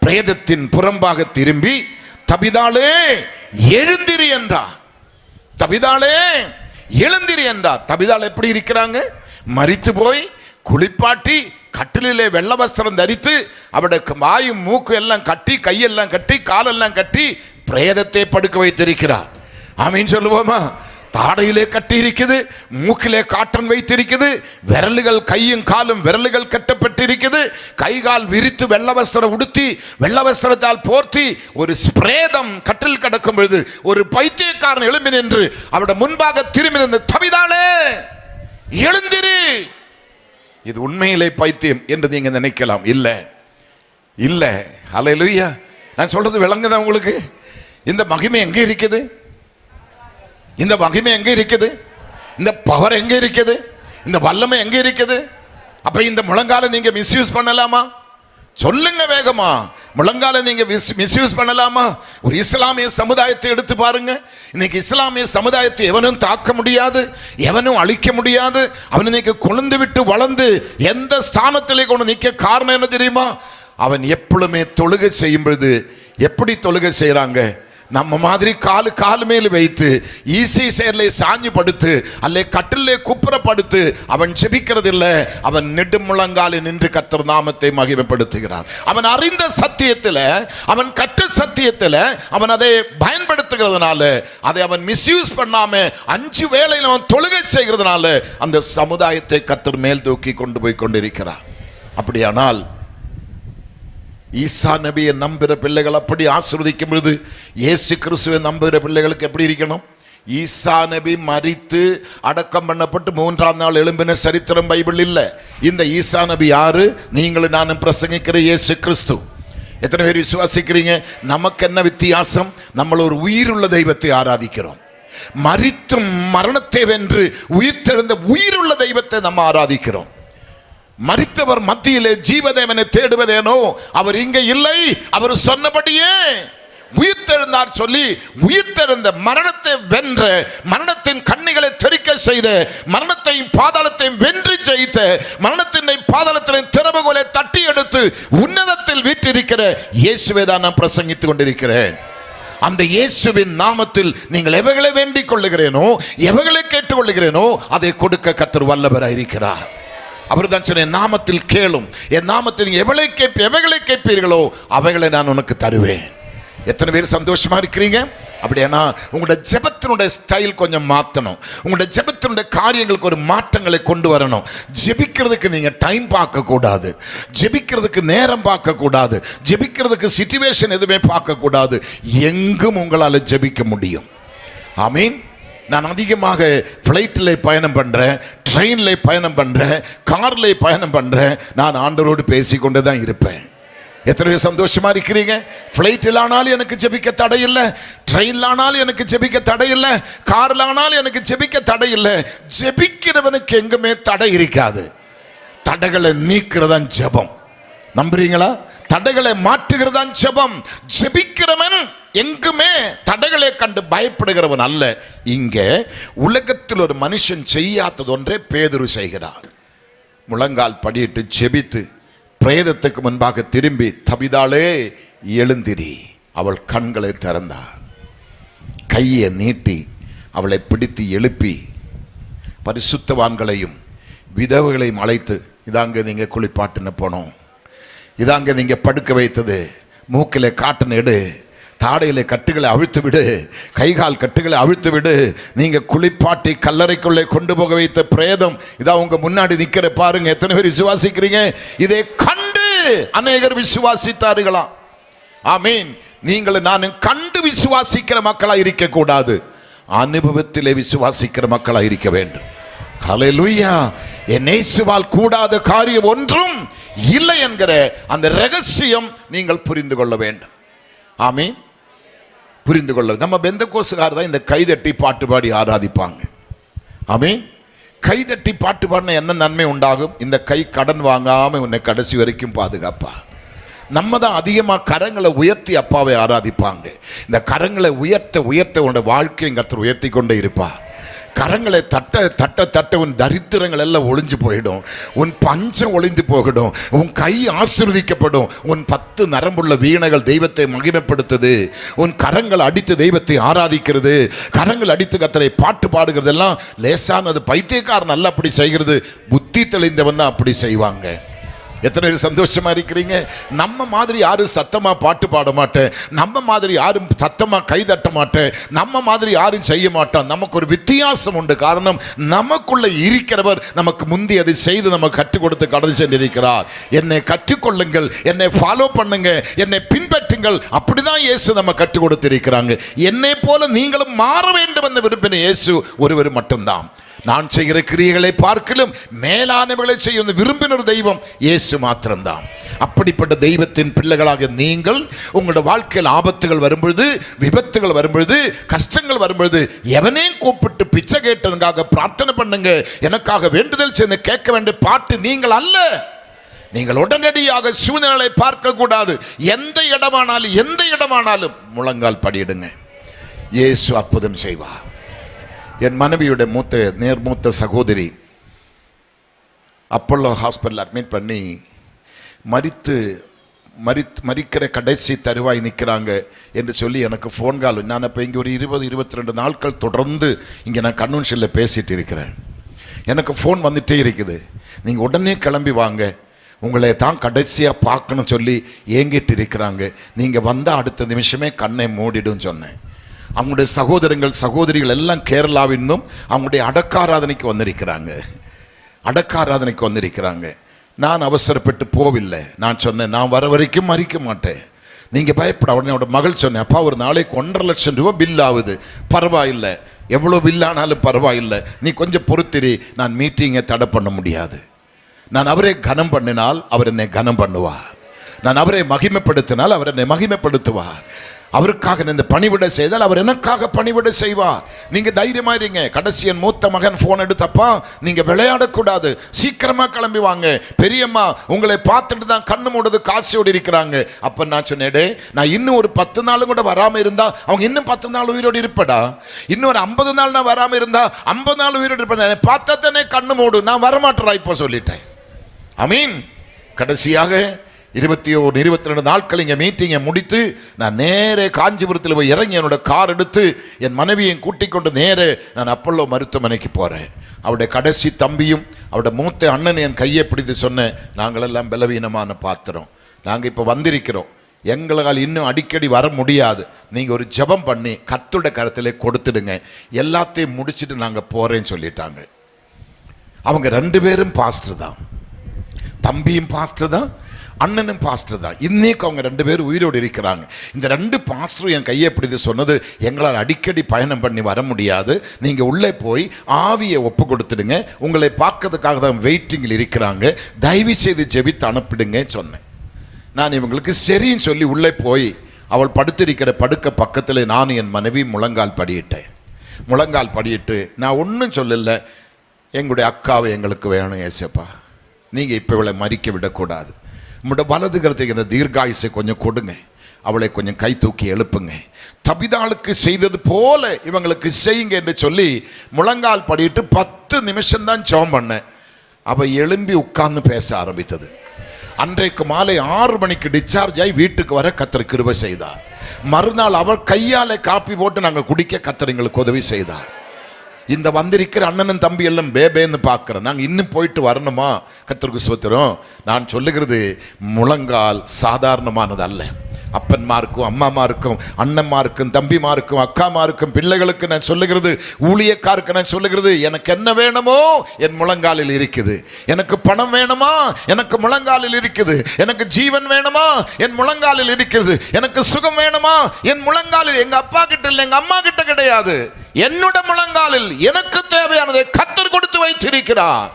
பிரேதத்தின் புறம்பாக திரும்பி, தபிதாளே எழுந்திரி என்றார். தபிதாளே எழுந்திரி என்றார். தபிதாள் எப்படி இருக்கிறாங்க? மரித்து போய் குளிப்பாட்டி கட்டிலே வெள்ள வஸ்திரம் தரித்து அவருடைய வாயும் மூக்கு எல்லாம் கட்டி கையெல்லாம் கட்டி காலெல்லாம் கட்டி பிரேதத்தை படுக்க வைத்திருக்கிறார். ஆமீன் சொல்லுவோமா? தாடையிலே கட்டி இருக்குது, மூக்கிலே காட்டன் வைத்திருக்குது, விரல்கள் கையும் காலும் விரல்கள் கட்டப்பட்டிருக்குது, கை கால் விரித்து வெள்ள வஸ்திரம் உடுத்தி வெள்ள வஸ்திரத்தால் போர்த்தி ஒரு பிரேதம் கட்டில் கிடக்கும் பொழுது ஒரு பைத்தியக்காரன் எழும்பி நின்று அவருடைய முன்பாக திரும்பி நின்று, தபிதாளே எழுந்திரு. இது உண்மையிலே பைத்தியம் என்று நீங்க நினைக்கலாம். இல்ல இல்ல, ஹல்லேலூயா. நான் சொல்றது விளங்குதா உங்களுக்கு? இந்த மகிமை எங்க இருக்குது? இந்த மகிமை எங்க இருக்குது? இந்த பவர் எங்க இருக்குது? இந்த வல்லமை எங்க இருக்குது? அப்ப இந்த முழங்கால நீங்க மிஸ்யூஸ் பண்ணலாமா? சொல்லுங்க வேகமா. முழங்கால நீங்க மிஸ்யூஸ் பண்ணலாமா? ஒரு இஸ்லாமிய சமுதாயத்தை எடுத்து பாருங்க. இன்னைக்கு இஸ்லாமிய சமுதாயத்தை எவனும் தாக்க முடியாது, எவனும் அழிக்க முடியாது. அவன் இன்னைக்கு கொழுந்து விட்டு வளர்ந்து எந்த ஸ்தானத்திலே கொண்டு நிற்க காரணம் என்ன தெரியுமா? அவன் எப்பொழுதுமே தொழுகை செய்யும் பொழுது எப்படி தொழுகை செய்யறாங்க? நம்ம மாதிரி காலு மேல் வைத்து ஈசி சேர்லே சாஞ்சு படுத்து அல்லே கட்டிலே குப்புறப்படுத்து அவன் ஜெபிக்கிறது இல்லை. அவன் நெடுமுழங்காலில் நின்று கர்த்தர் நாமத்தை மகிமைப்படுத்துகிறார். அவன் அறிந்த சத்தியத்தில், அவன் கற்ற சத்தியத்தில் அவன் அதை பயன்படுத்துகிறதுனால, அதை அவன் மிஸ்யூஸ் பண்ணாம 5 வேளையில் அவன் தொழுகை செய்கிறதுனால அந்த சமுதாயத்தை கர்த்தர் மேல் தூக்கி கொண்டு போய் கொண்டிருக்கிறார். அப்படியானால் ஈசா நபியை நம்புகிற பிள்ளைகள் அப்படி ஆசீர்வதிக்கும் பொழுது இயேசு கிறிஸ்துவை நம்புகிற பிள்ளைகளுக்கு எப்படி இருக்கணும்? ஈசா நபி மரித்து அடக்கம் பண்ணப்பட்டு 3ஆம் நாள் எழும்பின சரித்திரம் பைபிள் இல்லை. இந்த ஈசா நபி யாரு? நீங்களும் நானும் பிரசங்கிக்கிற இயேசு கிறிஸ்து. எத்தனை பேர் விசுவாசிக்கிறீங்க? நமக்கு என்ன வித்தியாசம்? நம்ம ஒரு உயிருள்ள தெய்வத்தை ஆராதிக்கிறோம். மரித்தும் மரணத்தை வென்று உயிர்த்தெழுந்த உயிருள்ள தெய்வத்தை நம்ம ஆராதிக்கிறோம். மரித்தவர் மத்தியிலே ஜீவதேவனை தேடுவதேனோ, அவர் இங்கே இல்லை, அவர் சொன்னபடியே உயிர்த்தெழுந்தார் சொல்லி உயிர்த்தெழுந்த மரணத்தை வென்ற, மரணத்தின் கண்ணிகளை தெறிக்க செய்த, மரணத்தையும் பாதாளத்தையும் வென்று ஜெயித்த, மரணத்தின் பாதாளத்தின் திறவுகோலை தட்டி எடுத்து உன்னதத்தில் வீற்றிருக்கிற இயேசுவை தான் நான் பிரசங்கித்துக் கொண்டிருக்கிறேன். அந்த இயேசுவின் நாமத்தில் நீங்கள் எவைகளை வேண்டிக் கொள்ளுகிறேனோ, எவைகளை கேட்டுக்கொள்ளுகிறேனோ அதை கொடுக்க கர்த்தர் வல்லவராய் இருக்கிறார். அவர் தான் சொன்ன, என் நாமத்தில் கேளும், என் நாமத்தில் எவைகளை கேட்பீர்களோ அவைகளை நான் உனக்கு தருவேன். எத்தனை பேர் சந்தோஷமா இருக்கிறீங்க? அப்படின்னா உங்களுடைய ஜெபத்தினுடைய ஸ்டைல் கொஞ்சம் மாற்றணும். உங்களுடைய ஜெபத்தினுடைய காரியங்களுக்கு ஒரு மாற்றங்களை கொண்டு வரணும். ஜெபிக்கிறதுக்கு நீங்க டைம் பார்க்க கூடாது, ஜெபிக்கிறதுக்கு நேரம் பார்க்க கூடாது, ஜெபிக்கிறதுக்கு சிச்சுவேஷன் எதுவுமே பார்க்க கூடாது. எங்கும் உங்களால் ஜெபிக்க முடியும். ஆமீன். நான் அதிகமாக ஃப்ளைட்டில் பயணம் பண்ணுறேன், ட்ரெயினில் பயணம் பண்ணுறேன், காரில் பயணம் பண்ணுறேன். நான் ஆண்டவரோடு பேசிக்கொண்டு தான் இருப்பேன். எத்தனை சந்தோஷமா இருக்கிறீங்க? ஃப்ளைட்டில் ஆனாலும் எனக்கு ஜெபிக்க தடை இல்லை, ட்ரெயினில் ஆனாலும் எனக்கு ஜெபிக்க தடை இல்லை, காரில் ஆனாலும் எனக்கு ஜெபிக்க தடை இல்லை. ஜெபிக்கிறவனுக்கு எங்குமே தடை இருக்காது. தடைகளை நீக்கிறதான் ஜெபம். நம்புறீங்களா? தடைகளை மாற்றுகிறதான் ஜெபம். ஜெபிக்கிறவன் எங்குமே தடைகளை கண்டு பயப்படுகிறவன் அல்ல. இங்கே உலகத்தில் ஒரு மனுஷன் செய்யாதது ஒன்றே பேதுரு செய்கிறார். முழங்கால் படியிட்டு ஜெபித்து பிரேதத்துக்கு முன்பாக திரும்பி, தபிதாளே எழுந்திரி, அவள் கண்களை திறந்தார். கையை நீட்டி அவளை பிடித்து எழுப்பி பரிசுத்தவான்களையும் விதவைகளையும் அழைத்து, இதாங்க நீங்க குளிப்பாட்டுன்னு போனோம், இதாங்க நீங்க படுக்க வைத்தது, மூக்கிலே காட்டுன்னு எடு, தாடையிலே கட்டுகளை அவிழ்த்து விடு, கைகால் கட்டுகளை அவிழ்த்து விடு, நீங்க குளிப்பாட்டி கல்லறைக்குள்ளே கொண்டு போக வைத்த பிரேதம் இதா உங்க முன்னாடி நிக்கிற பாருங்க. எத்தனை பேர் விசுவாசிக்கிறீங்க? இதை கண்டு அநேகர் விசுவாசித்தார்களாம். ஆமீன். நீங்கள் நானும் கண்டு விசுவாசிக்கிற மக்களா இருக்க கூடாது, அனுபவத்திலே விசுவாசிக்கிற மக்களா இருக்க வேண்டும். ஹல்லேலூயா. என் இயேசுவால் கூடாத காரியம் ஒன்றும் இல்லை என்கிற அந்த ரகசியம் நீங்கள் புரிந்து கொள்ள வேண்டும். ஆமீன். புரிந்து கொள்ள. நம்ம பெந்தகோஸ்துக்காரர் தான் இந்த கைதட்டி பாட்டு பாடி ஆராதிப்பாங்க. ஆமீன். கைதட்டி பாட்டு பாடின என்ன நன்மை உண்டாகும்? இந்த கை கடன் வாங்காம உன்னை கடைசி வரைக்கும் பாதுகாப்பா. நம்ம தான் அதிகமாக கரங்களை உயர்த்தி அப்பாவை ஆராதிப்பாங்க. இந்த கரங்களை உயர்த்த உயர்த்த உன்னோட வாழ்க்கையை கர்த்தர் உயர்த்தி கொண்டே இருப்பா. கரங்களை தட்ட தட்ட தட்ட உன் தரித்திரங்கள் எல்லாம் ஒளிஞ்சு போயிடும், உன் பஞ்சம் ஒளிந்து போகிடும், உன் கை ஆசீர்வதிக்கப்படும். உன் 10 நரம்புள்ள வீணைகள் தெய்வத்தை மகிமைப்படுத்துது. உன் கரங்கள் அடித்து தெய்வத்தை ஆராதிக்கிறது, கரங்கள் அடித்து கர்த்தரை பாட்டு பாடுகிறது எல்லாம் லேசானது. பைத்தியக்காரன் அல்ல அப்படி செய்கிறது, புத்தி தெளிந்தவன் தான் அப்படி செய்வாங்க. எத்தனை பேர் சந்தோஷமா இருக்கிறீங்க? நம்ம மாதிரி யாரும் சத்தமா பாட்டு பாட மாட்டேன், நம்ம மாதிரி யாரும் சத்தமா கை தட்ட மாட்டேன், நம்ம மாதிரி யாரும் செய்ய மாட்டான். நமக்கு ஒரு வித்தியாசம் உண்டு. காரணம், நமக்குள்ள இருக்கிறவர் நமக்கு முந்தி அதை செய்து நமக்கு கற்றுக் கொடுத்து கடந்து சென்றிருக்கிறார். என்னை கற்றுக்கொள்ளுங்கள், என்னை ஃபாலோ பண்ணுங்க, என்னை பின்பற்றுங்கள். அப்படிதான் இயேசு நம்ம கற்றுக் கொடுத்திருக்கிறாங்க. என்னை போல நீங்களும் மாற வேண்டும் என்று விரும்பின இயேசு ஒருவர் மட்டும்தான். நான் செய்கிற கிரியைகளை பார்க்கலும் மேலானவர்களை செய்ய விரும்பின தெய்வம் இயேசு மாத்திரம்தான். அப்படிப்பட்ட தெய்வத்தின் பிள்ளைகளாக நீங்கள் உங்களோட வாழ்க்கையில் ஆபத்துகள் வரும்பொழுது, விபத்துகள் வரும்பொழுது, கஷ்டங்கள் வரும்பொழுது எவனையும் கூப்பிட்டு பிச்சை கேட்டனுக்காக பிரார்த்தனை பண்ணுங்க, எனக்காக வேண்டுதல் செய்து கேட்க வேண்டிய பாட்டு நீங்கள் அல்ல. நீங்கள் உடனடியாக சூழ்நிலை பார்க்க கூடாது. எந்த இடமானாலும் முழங்கால் படியிடுங்க, இயேசு அற்புதம் செய்வார். என் மனைவியுடைய மூத்த சகோதரி அப்போலோ ஹாஸ்பிட்டல் அட்மிட் பண்ணி மரிக்கிற கடைசி தருவாய் நிற்கிறாங்க என்று சொல்லி எனக்கு ஃபோன் கால். நான் இப்போ இங்கே ஒரு 20-22 நாட்கள் தொடர்ந்து இங்கே நான் கன்வென்ஷனில் பேசிகிட்டு இருக்கிறேன். எனக்கு ஃபோன் வந்துகிட்டே இருக்குது, நீங்கள் உடனே கிளம்பி வாங்க, உங்களை தான் கடைசியாக பார்க்கணும் சொல்லி ஏங்கிட்டு இருக்கிறாங்க, நீங்கள் வந்தால் அடுத்த நிமிஷமே கண்ணை மூடிடும் சொன்னேன். அவங்களுடைய சகோதரிகள் எல்லாம் கேரளாவின்னும் அவங்களுடைய அடக்காராதனைக்கு வந்திருக்கிறாங்க. நான் அவசரப்பட்டு போவில்லை. நான் சொன்னேன், நான் வர வரைக்கும் மறிக்க மாட்டேன், நீங்க பயப்பட. உடனே அவட மகள் சொன்னேன், அப்பா ஒரு நாளைக்கு 1.5 லட்சம் ரூபாய் பில் ஆகுது, பரவாயில்லை, எவ்வளோ பில்லானாலும் பரவாயில்லை, நீ கொஞ்சம் பொறுத்திரி, நான் மீட்டிங்கை தடை பண்ண முடியாது. நான் அவரை கனம் பண்ணினால் அவர் என்னை கனம் பண்ணுவார், நான் அவரை மகிமைப்படுத்தினால் அவர் என்னை மகிமைப்படுத்துவார். அவருக்காக இந்த பணிவிட செய்தால் அவர் எனக்காக பணிவிட செய்வார். நீங்க தைரியமா இருங்க. கடைசி என் மூத்த மகன் போன் எடுத்தப்பா, நீங்க விளையாடக்கூடாது, சீக்கிரமா கிளம்பி வாங்க, பெரியம்மா உங்களை பார்த்துட்டு தான் கண்ணு மூடுது காசோடு இருக்கிறாங்க. அப்ப நான் சொன்னேடே, நான் இன்னும் ஒரு 10 நாளும் கூட வராம இருந்தா அவங்க இன்னும் 10 நாள் உயிரோடு இருப்படா, இன்னும் ஒரு 50 நாள் நான் வராம இருந்தா 50 நாள் உயிரோடு இருப்பேன், பார்த்தா தானே கண்ணு மூடு, நான் வரமாட்டேறா இப்போ சொல்லிட்டேன். அமீன். கடைசியாக 21-22 நாட்கள் இங்கே மீட்டிங்கை முடித்து நான் நேரே காஞ்சிபுரத்தில் போய் இறங்கி என்னோட கார் எடுத்து என் மனைவியை கூட்டிக் கொண்டு நேரே நான் அப்பல்லோ மருத்துவமனைக்கு போகிறேன். அவருடைய கடைசி தம்பியும் அவருடைய மூத்த அண்ணன் என் கையை பிடித்து சொன்னேன், நாங்களெல்லாம் பலவீனமான பாத்திரம், நாங்கள் இப்போ வந்திருக்கிறோம், எங்களால் இன்னும் அடிக்கடி வர முடியாது, நீங்கள் ஒரு ஜெபம் பண்ணி கர்த்தருடைய கரத்திலே கொடுத்துடுங்க, எல்லாத்தையும் முடிச்சுட்டு நாங்கள் போகிறேன்னு சொல்லிட்டாங்க. அவங்க 2 பேரும் பாஸ்டர் தான், தம்பியும் பாஸ்டர் தான், அண்ணனும் பாஸ்டர் தான். இன்னைக்கு அவங்க 2 பேரும் உயிரோடு இருக்கிறாங்க. இந்த 2 பாஸ்டரும் என் கையை பிடித்து சொன்னது, எங்களால் அடிக்கடி பயணம் பண்ணி வர முடியாது, நீங்கள் உள்ளே போய் ஆவியை ஒப்பு கொடுத்துடுங்க, உங்களை பார்க்கறதுக்காக தான் வெயிட்டிங்கில் இருக்கிறாங்க, தயவு செய்து ஜெபித்து அனுப்பிடுங்க சொன்னேன். நான் இவங்களுக்கு சரின்னு சொல்லி உள்ளே போய் அவள் படுத்திருக்கிற படுக்க பக்கத்தில் நான் என் மனைவி முழங்கால் படியிட்டேன். முழங்கால் படியிட்டு நான் ஒன்றும் சொல்லலை, எங்களுடைய அக்காவை எங்களுக்கு வேணும் ஏசப்பா, நீங்கள் இப்போ இவளை மறிக்க விடக்கூடாது, உங்களோட வலது கரத்துக்கு இந்த தீர்காயுசை கொஞ்சம் கொடுங்க, அவளை கொஞ்சம் கை தூக்கி எழுப்புங்க, தபிதாளுக்கு செய்தது போல இவங்களுக்கு செய்யுங்க என்று சொல்லி முழங்கால் படிட்டு 10 நிமிஷம் தான் ஜெபம் பண்ணேன். அவள் எழும்பி உட்கார்ந்து பேச ஆரம்பித்தது. அன்றைக்கு மாலை 6 மணிக்கு டிஸ்சார்ஜ் ஆகி வீட்டுக்கு வர கர்த்தர் கிருபை செய்தார். மறுநாள் அவர் கையால் காப்பி போட்டு நாங்கள் குடிக்க கர்த்தர் எங்களுக்கு உதவி செய்தார். இந்த வந்திருக்கிற அண்ணனும் தம்பி எல்லாம் பேபேன்னு பார்க்குறேன், நாங்கள் இன்னும் போயிட்டு வரணுமா? கர்த்தருக்கு ஸ்தோத்திரம். நான் சொல்லுகிறது, முழங்கால் சாதாரணமானது அல்ல. அப்பன்மாருக்கும் அம்மாமாருக்கும் அண்ணன்மாருக்கும் தம்பிமாருக்கும் அக்காமாருக்கும் பிள்ளைகளுக்கு நான் சொல்லுகிறது, ஊழியக்காருக்கு நான் சொல்லுகிறது, எனக்கு என்ன வேணுமோ என் முழங்காலில் இருக்குது, எனக்கு பணம் வேணுமா எனக்கு முழங்காலில் இருக்குது, எனக்கு ஜீவன் வேணுமா என் முழங்காலில் இருக்குது, எனக்கு சுகம் வேணுமா என் முழங்காலில். எங்க அப்பா கிட்ட இல்லை, எங்க அம்மா கிட்ட கிடையாது, என்னோட முழங்காலில் எனக்கு தேவையானதை கர்த்தர் கொடுத்து வைத்திருக்கிறார்.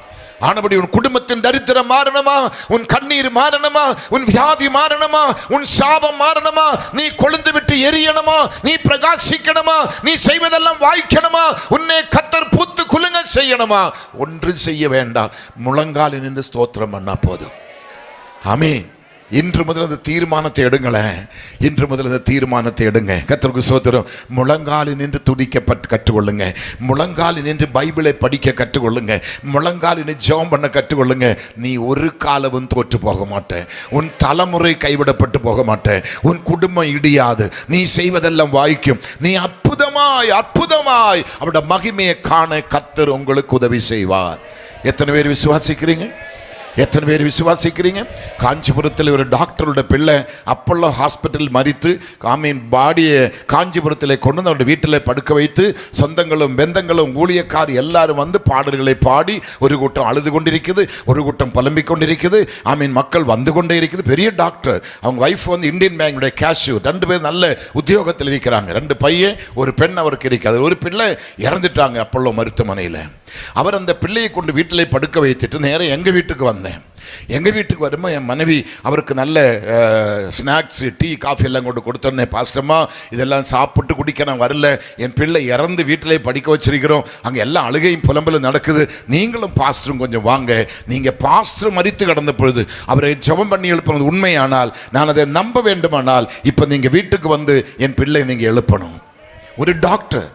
ஆனபடி உன் குடும்பத்தின் தரித்திரம் மாறணுமா, உன் கண்ணீர் மாறணுமா, உன் வியாதி மாறணுமா, உன் சாபம் மாறணுமா, நீ கொழுந்து விட்டு எரியணுமா, நீ பிரகாசிக்கணுமா, நீ செய்வதெல்லாம் வாய்க்கணுமா, உன்னை கர்த்தர் பூத்து குலுங்க செய்யணுமா, ஒன்று செய்ய வேண்டாம், முழங்காலில் நின்று ஸ்தோத்திரம் பண்ணா போதும். ஆமென். இன்று முதல் அந்த தீர்மானத்தை எடுங்களேன், இன்று முதல் அந்த தீர்மானத்தை எடுங்க. கர்த்தருக்கு ஸ்தோத்திரம். முழங்காலில் நின்று துடிக்கப்பட்டு கற்றுக்கொள்ளுங்க, முழங்காலில் நின்று பைபிளை படிக்க கற்றுக்கொள்ளுங்க, முழங்காலில் நின்று ஜெபம் பண்ண கற்றுக்கொள்ளுங்க. நீ ஒரு காலமும் தோற்று போக மாட்டேன், உன் தலைமுறை கைவிடப்பட்டு போக மாட்டேன், உன் குடும்பம் இடியாது, நீ செய்வதெல்லாம் வாய்க்கும், நீ அற்புதமாய் அற்புதமாய் அவருடைய மகிமையை காண கர்த்தர் உங்களுக்கு உதவி செய்வார். எத்தனை பேர் விசுவாசிக்கிறீங்க? எத்தனை பேர் விசுவாசிக்கிறீங்க? காஞ்சிபுரத்தில் ஒரு டாக்டரோட பிள்ளை அப்பல்லோ ஹாஸ்பிட்டல் மறித்து பாடியை காஞ்சிபுரத்தில் கொண்டு வந்து அவருடைய வீட்டில் படுக்க வைத்து சொந்தங்களும் பெந்தங்களும் ஊழியக்கார் எல்லாரும் வந்து பாடல்களை பாடி ஒரு கூட்டம் அழுது கொண்டிருக்குது, ஒரு கூட்டம் புலம்பிக் கொண்டிருக்குது. மக்கள் வந்து கொண்டே இருக்குது. பெரிய டாக்டர், அவங்க வைஃப் வந்து இந்தியன் பேங்குடைய கேஷ்யூ, 2 பேர் நல்ல உத்தியோகத்தில் இருக்கிறாங்க, 2 பையன் ஒரு பெண் அவருக்கு இருக்காது. ஒரு பிள்ளை இறந்துட்டாங்க அப்பல்லோ மருத்துவமனையில். அவர் அந்த பிள்ளையை கொண்டு வீட்டிலே படுக்க வைத்துட்டு நேரம் எங்கள் வீட்டுக்கு வந்தேன். எங்கள் வீட்டுக்கு வரும்போது என் மனைவி அவருக்கு நல்ல ஸ்நாக்ஸ் டீ காஃபி எல்லாம் கொண்டு கொடுத்தோன்னே, பாஸ்டர்மா இதெல்லாம் சாப்பிட்டு குடிக்க நான் வரல, என் பிள்ளை இறந்து வீட்டிலே படிக்க வச்சிருக்கிறோம், அங்கே எல்லாம் அழுகையும் புலம்பலும் நடக்குது, நீங்களும் பாஸ்டரும் கொஞ்சம் வாங்க. நீங்கள் பாஸ்டர் மரித்து கடந்த பொழுது அவரை ஜெபம் பண்ணி எழுப்புறது உண்மையானால், நான் அதை நம்ப வேண்டுமானால் இப்போ நீங்கள் வீட்டுக்கு வந்து என் பிள்ளை நீங்கள் எழுப்பணும். ஒரு டாக்டர்,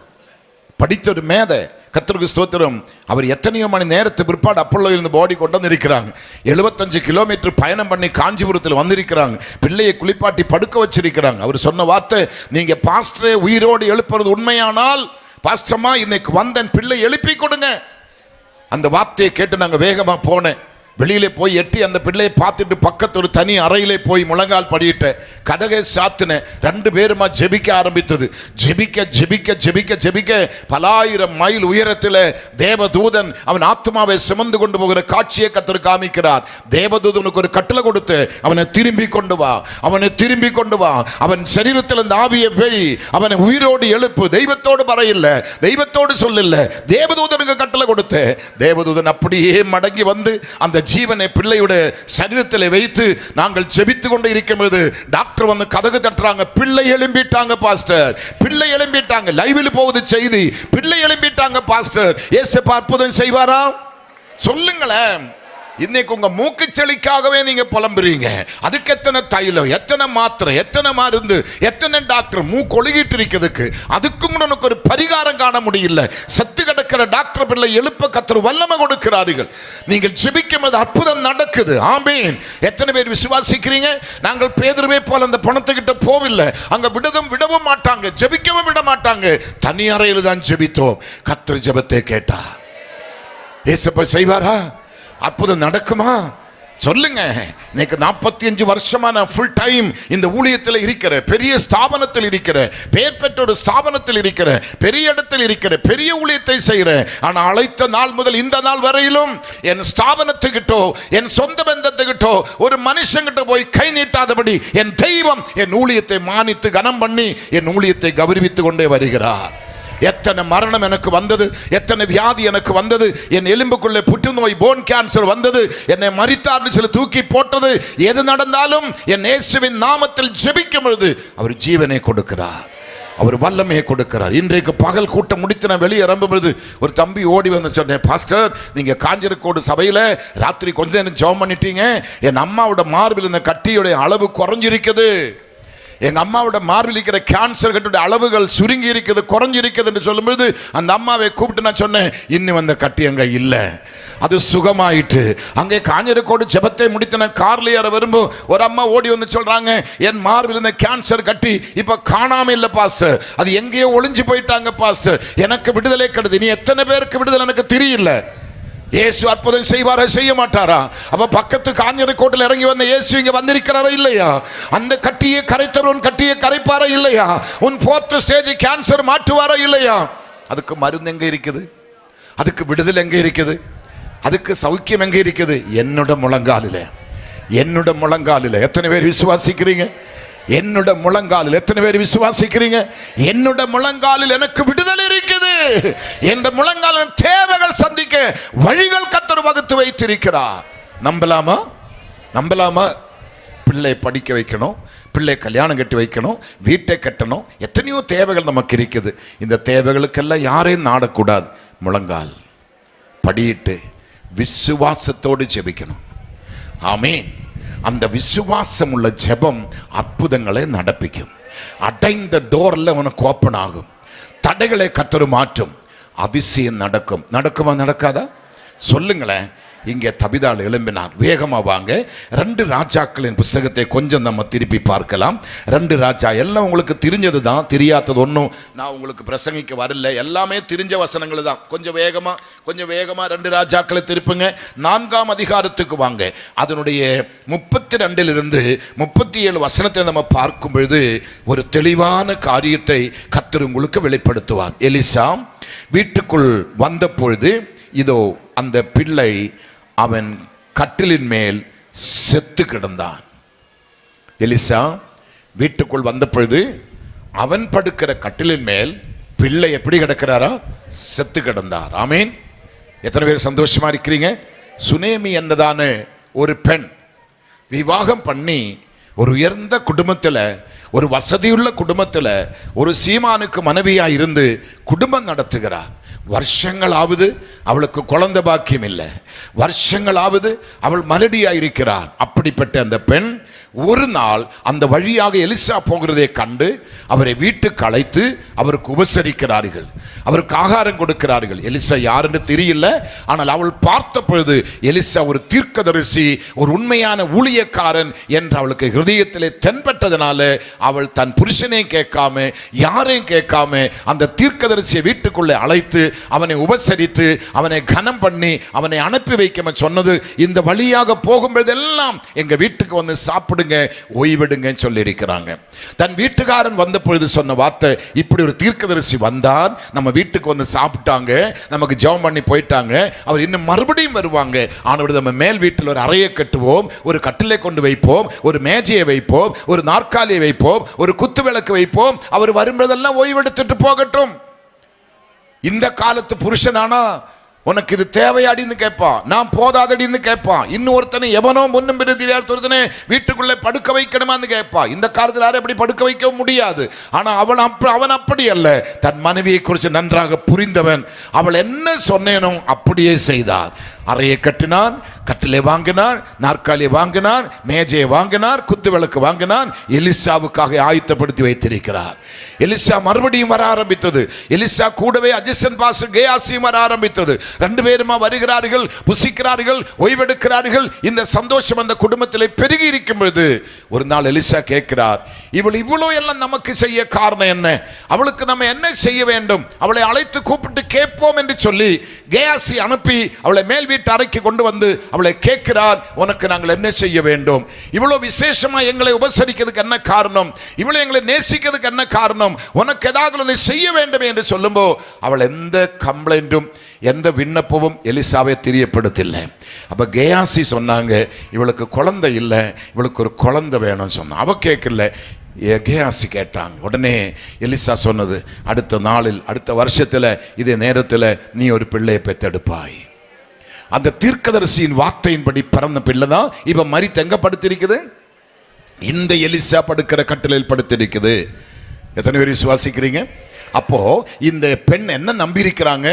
படித்த ஒரு மேதை, கர்த்தருக்கு ஸ்தோத்திரம். அவர் எத்தனையோ மணி நேரத்து பிற்பாடு அப்பல்லோ இருந்து பாடி கொண்டு வந்து இருக்கிறாங்க. 75 கிலோமீட்டர் பயணம் பண்ணி காஞ்சிபுரத்தில் வந்திருக்கிறாங்க. பிள்ளையை குளிப்பாட்டி படுக்க வச்சிருக்கிறாங்க. அவர் சொன்ன வார்த்தை, நீங்க பாஸ்டரை உயிரோடு எழுப்புறது உண்மையானால் பாஸ்டர்மா இன்னைக்கு வந்த பிள்ளை எழுப்பி கொடுங்க. அந்த வார்த்தையை கேட்டு நாங்கள் வேகமாக போனேன். வெளியிலே போய் எட்டி அந்த பிள்ளையை பார்த்துட்டு பக்கத்து ஒரு தனி அறையிலே போய் முழங்கால் படியிட்ட கதகை சாத்தின. 2 பேருமா ஜெபிக்க ஆரம்பித்தது. ஜெபிக்க ஜெபிக்க ஜெபிக்க ஜெபிக்க பலாயிரம் மைல் உயரத்தில் தேவதூதன் அவன் ஆத்மாவை சுமந்து கொண்டு போகிற காட்சியை கர்த்தர் காமிக்கிறார். தேவதூதனுக்கு ஒரு கட்டளை கொடுத்து அவனை திரும்பி கொண்டு வா, அவனை திரும்பி கொண்டு வா, அவன் சரீரத்தில் இந்த ஆவியை போய் அவனை உயிரோடு எழுப்பு. தெய்வத்தோடு பறையில்ல, தெய்வத்தோடு சொல்லல, தேவதூதனுக்கு கட்டளை கொடுத்து தேவதூதன் அப்படியே மடங்கி வந்து அந்த ஜீவனை பிள்ளையுடைய சரீரத்தில் வைத்து நாங்கள் ஜெபித்து கொண்டு இருக்கும்போது டாக்டர் வந்து கதவு தட்டுறாங்க. பிள்ளை எழும்பிட்டாங்க பாஸ்டர், பிள்ளை எழும்பிட்டாங்க. லைவில் போகுது செய்தி, பிள்ளை எழும்பிட்டாங்க பாஸ்டர். இயேசு அற்புதம் செய்வாரா? சொல்லுங்களேன். இன்னைக்கு உங்க மூக்கு செளிக்காகவே நீங்க புலம்புறீங்க. அதுக்கு எத்தனை தைலம், எத்தனை மாத்திரை, எத்தனை மருந்து, எத்தனை டாக்டர் மூக்கு ஒழுகிட்டு இருக்கிறதுக்கு. அதுக்கும் உனக்கு ஒரு பரிகாரம் காண முடியல. செத்து கிடக்கிற டாக்டர் பிள்ளை எழுப்ப கர்த்தர் வல்லமை கொடுக்கிறார்கள். நீங்கள் ஜெபிக்கும் போது அற்புதம் நடக்குது. ஆமென். எத்தனை பேர் விசுவாசிக்கிறீங்க? நாங்கள் பேதுருவை போல அந்த பணத்துக்கிட்ட போவில்லை. அங்க விடவும் மாட்டாங்க, ஜெபிக்கவும் விட மாட்டாங்க. தனி அறையில் தான் ஜெபித்தோம். கர்த்தர் ஜெபத்தை கேட்டார். இயேசு செய்வாரா? அற்புதம் நடக்குமா? சொல்லுங்க. இன்னைக்கு 45 வருஷமா நான் ஃபுல் டைம் இந்த ஊழியத்தில் இருக்கிற, பெரிய ஸ்தாபனத்தில் இருக்கிற, பெயர் பெற்ற ஒரு ஸ்தாபனத்தில் இருக்கிற, பெரிய இடத்தில் இருக்கிற, பெரிய ஊழியத்தை செய்கிற. ஆனால் அழைத்த நாள் முதல் இந்த நாள் வரையிலும் என் ஸ்தாபனத்துக்கிட்டோ என் சொந்த பந்தத்துக்கிட்டோ ஒரு மனுஷங்கிட்ட போய் கை நீட்டாதபடி என் தெய்வம் என் ஊழியத்தை மானித்து கனம் பண்ணி என் ஊழியத்தை கௌரவித்து கொண்டே வருகிறார். எத்தனை மரணம் எனக்கு வந்தது, எத்தனை வியாதி எனக்கு வந்தது. என் எலும்புக்குள்ளே புற்றுநோய், போன் கேன்சர் வந்தது. என்னை மரித்தார்னு சொல்லி தூக்கி போட்டது. எது நடந்தாலும் என் இயேசுவின் நாமத்தில் ஜெபிக்கும் பொழுது அவர் ஜீவனை கொடுக்கிறார், அவர் வல்லமையை கொடுக்கிறார். இன்றைக்கு பகல் கூட்டம் முடித்து நான் வெளியே இறங்கும்பொழுது ஒரு தம்பி ஓடி வந்து சொன்னேன், பாஸ்டர் நீங்க காஞ்சிரக்கோடு சபையில் ராத்திரி கொஞ்ச நேரம் ஜெபம் பண்ணிட்டீங்க. என் அம்மாவோட மார்பில் இந்த கட்டியுடைய அளவு குறைஞ்சிருக்குது. எங்கள் அம்மாவோட மார்பில் இருக்கிற கேன்சர் கட்டுடைய அளவுகள் சுருங்கி இருக்குது, குறைஞ்சிருக்குது என்று சொல்லும்போது அந்த அம்மாவை கூப்பிட்டு நான் சொன்னேன், இன்னும் அந்த கட்டி அங்கே இல்லை, அது சுகமாயிட்டு. அங்கே காஞ்சிரக்கோடு ஜெபத்தை முடித்து நான் கார்ல ஏற வரும்போது ஒரு அம்மா ஓடி வந்து சொல்றாங்க, என் மார்பில் இந்த கேன்சர் கட்டி இப்ப காணாம இல்லை பாஸ்டர், அது எங்கேயோ ஒளிஞ்சு போயிட்டாங்க பாஸ்டர், எனக்கு விடுதலை கிடையாது. நீ எத்தனை பேருக்கு விடுதலை எனக்கு தெரியல. இயேசு அற்புதம் செய்வாரா, செய்ய மாட்டாரா? அப்ப பக்கத்து காஞ்சிரக்கோட்டில் இறங்கி வந்த இயேசு இங்க வந்திருக்கிறாரா இல்லையா? அந்த கட்டியை கரைத்தவன் கட்டியை கரைப்பாரா இல்லையா? உன் 4th ஸ்டேஜ் கேன்சர் மாற்றுவாரா இல்லையா? அதுக்கு மருந்து எங்க இருக்குது? அதுக்கு விடுதலை எங்க இருக்குது? அதுக்கு சௌக்கியம் எங்க இருக்குது? என்னோட முழங்காலில், என்னோட முழங்காலில். எத்தனை பேர் விசுவாசிக்கிறீங்க? என்னோட முழங்காலில் எத்தனை பேர் விசுவாசிக்கிறீங்க? என்னோட முழங்காலில் எனக்கு விடுதலை இருக்குது. என் முழங்காலில் தேவைகள் சந்திக்க வழிகள் கர்த்தர் வகுத்து வைத்திருக்கிறார். நம்பலாமா? நம்பலாமா? பிள்ளை படிக்க வைக்கணும், பிள்ளை கல்யாணம் கட்டி வைக்கணும், வீட்டை கட்டணும், எத்தனையோ தேவைகள் நமக்கு இருக்குது. இந்த தேவைகளுக்கெல்லாம் யாரையும் நாடக்கூடாது. முழங்கால் படியிட்டு விசுவாசத்தோடு ஜெபிக்கணும். ஆமென். அந்த விசுவாசம் உள்ள ஜெபம் அற்புதங்களை நடப்பிக்கும். அடைந்த டோர்ல உனக்கு ஓப்பன் ஆகும். தடைகளை கர்த்தர் மாற்றும். அதிசயம் நடக்கும். நடக்குமா நடக்காதா? சொல்லுங்களேன். இங்கே தபிதாள் எழும்பினார். வேகமாக வாங்க. 2 ராஜாக்களின் புஸ்தகத்தை கொஞ்சம் நம்ம திருப்பி பார்க்கலாம். 2 ராஜா எல்லாம் உங்களுக்கு தெரிஞ்சது தான், தெரியாதது ஒன்றும் நான் உங்களுக்கு பிரசங்கிக்க வரல. எல்லாமே தெரிஞ்ச வசனங்கள் தான். கொஞ்சம் வேகமாக 2 ராஜாக்களை திருப்புங்க. 4ஆம் அதிகாரத்துக்கு வாங்க. அதனுடைய 32 37 வசனத்தை நம்ம பார்க்கும் பொழுது ஒரு தெளிவான காரியத்தை கர்த்தர் உங்களுக்கு வெளிப்படுத்துவார். எலிசா வீட்டுக்குள் வந்த பொழுது இதோ அந்த பிள்ளை அவன் கட்டிலின் மேல் செத்து கிடந்தான். எலிசா வீட்டுக்குள் வந்த பொழுது அவன் படுக்கிற கட்டிலின் மேல் பிள்ளை எப்படி கிடக்கிறாரா? செத்து கிடந்தார். ஆமீன். எத்தனை பேர் சந்தோஷமா இருக்கிறீங்க? சுனேமி என்னதான ஒரு பெண் விவாகம் பண்ணி ஒரு உயர்ந்த குடும்பத்தில், ஒரு வசதியுள்ள குடும்பத்தில் ஒரு சீமானுக்கு மனைவியாக இருந்து குடும்பம் நடத்துகிறார். வருஷங்களாவது அவளுக்கு குழந்தை பாக்கியம் இல்லை, வருஷங்களாவது அவள் மலடியாக இருக்கிறார். அப்படிப்பட்ட அந்த பெண் ஒரு நாள் அந்த வழியாக எலிசா போகிறதை கண்டு அவரை வீட்டுக்கு அழைத்து அவருக்கு உபசரிக்கிறார்கள், அவருக்கு ஆகாரம் கொடுக்கிறார்கள். எலிசா யாருன்னு தெரியல, ஆனால் அவள் பார்த்த பொழுது எலிசா ஒரு தீர்க்கதரிசி, ஒரு உண்மையான ஊழியக்காரன் என்று அவளுக்கு ஹிருதயத்திலே தென்பட்டதனால அவள் தன் புருஷனையும் கேட்காம யாரையும் கேட்காம அந்த தீர்க்கதரிசியை வீட்டுக்குள்ளே அழைத்து அவனை உபசரித்து அவனை கனம் பண்ணி அவனை அனுப்பி வைக்க சொன்னது. இந்த வழியாக போகும்போதெல்லாம் எங்க வீட்டுக்கு வந்து சாப்பிடுங்க, ஓய்வெடுங்க சொல்லி இருக்கிறாங்க. தன் வீட்டுக்காரன் வந்த பொழுது சொன்ன வார்த்தை, இப்படி ஒரு தீர்க்கதரிசி வந்தார், நம்ம வீட்டுக்கு வந்து சாப்பிட்டாங்க, நமக்கு ஜெபம் பண்ணி போயிட்டாங்க, அவர் இன்னும் மறுபடியும் வருவாங்க. ஆனால் நம்ம மேல் வீட்டில் ஒரு அறையை கட்டுவோம், ஒரு கட்டிலை கொண்டு வைப்போம், ஒரு மேஜையை வைப்போம், ஒரு நாற்காலியை வைப்போம், ஒரு குத்து விளக்கு வைப்போம், அவர் வரும்போதெல்லாம் ஓய்வெடுத்துட்டு போகட்டும். இந்த காலத்து புருஷனானா உனக்கு இது தேவையாடின்னு கேட்பான், நான் போதாதடின்னு கேட்பான். இன்னொருத்தனை எவனோ முன்னும் ஒருத்தனை வீட்டுக்குள்ளே படுக்க வைக்கணுமான்னு கேட்பான். இந்த காலத்தில் யாரும் எப்படி படுக்க வைக்க முடியாது. ஆனால் அவன் அப்படி அல்ல, தன் மனைவியை குறித்து நன்றாக புரிந்தவன். அவள் என்ன சொன்னேனோ அப்படியே செய்தார். அறையை கட்டினான், கட்டிலை வாங்கினார், நாற்காலியை வாங்கினார், மேஜையை வாங்கினார், குத்து விளக்கு வாங்கினார், எலிசாவுக்காக ஆயத்தப்படுத்தி வைத்திருக்கிறார். எலிசா மறுபடியும் வர ஆரம்பித்தது. எலிசா கூடவே அசிஸ்டன்ட் பாஸ்டர் கேயாசியும் வர ஆரம்பித்தது. ரெண்டு பேருமா வருகிறார்கள், புசிக்கிறார்கள், ஓய்வெடுக்கிறார்கள். இந்த சந்தோஷம் அந்த குடும்பத்தில் பெருகி இருக்கும் பொழுது ஒரு நாள் எலிசா கேட்கிறார், இவள் இவ்வளோ எல்லாம் நமக்கு செய்ய காரணம் என்ன? அவளுக்கு நம்ம என்ன செய்ய வேண்டும்? அவளை அழைத்து கூப்பிட்டு கேட்போம் என்று சொல்லி கேயாசி அனுப்பி அவளை மேல் வீட்டு அறைக்கு கொண்டு வந்து அவளை கேட்கிறார், உனக்கு நாங்கள் என்ன செய்ய வேண்டும்? இவ்வளவு விசேஷமா எங்களை உபசரிக்கிறதுக்கு என்ன காரணம்? இவ்வளவு எங்களை நேசிக்கிறதுக்கு என்ன காரணம்? உனக்கு ஏதாவது செய்ய வேண்டும் என்று சொல்லும்போ அவள் எந்த கம்ப்ளைண்டும் எந்த விண்ணப்பமும் எலிசாவை தெரியப்படுத்தல. அப்ப கேயாசி சொன்னாங்க, இவளுக்கு குழந்தை இல்லை, இவளுக்கு ஒரு குழந்தை வேணும்னு சொன்ன. அவ கேட்கல, கேயாசி கேட்டாங்க. உடனே எலிசா சொன்னது, அடுத்த நாளில் அடுத்த வருஷத்துல இதே நேரத்தில் நீ ஒரு பிள்ளையை பெத்தெடுப்பாய். அந்த தீர்க்கதரிசியின் வார்த்தையின்படி பிறந்த பிள்ளை தான் இப்ப மரித்து எங்க படுத்திருக்குது? இந்த எலிசா படுக்கிற கட்டிலில் படுத்திருக்குது. எத்தனை பேர் விசுவாசிக்கிறீங்க? அப்போ இந்த பெண் என்ன நம்பி இருக்கிறாங்க?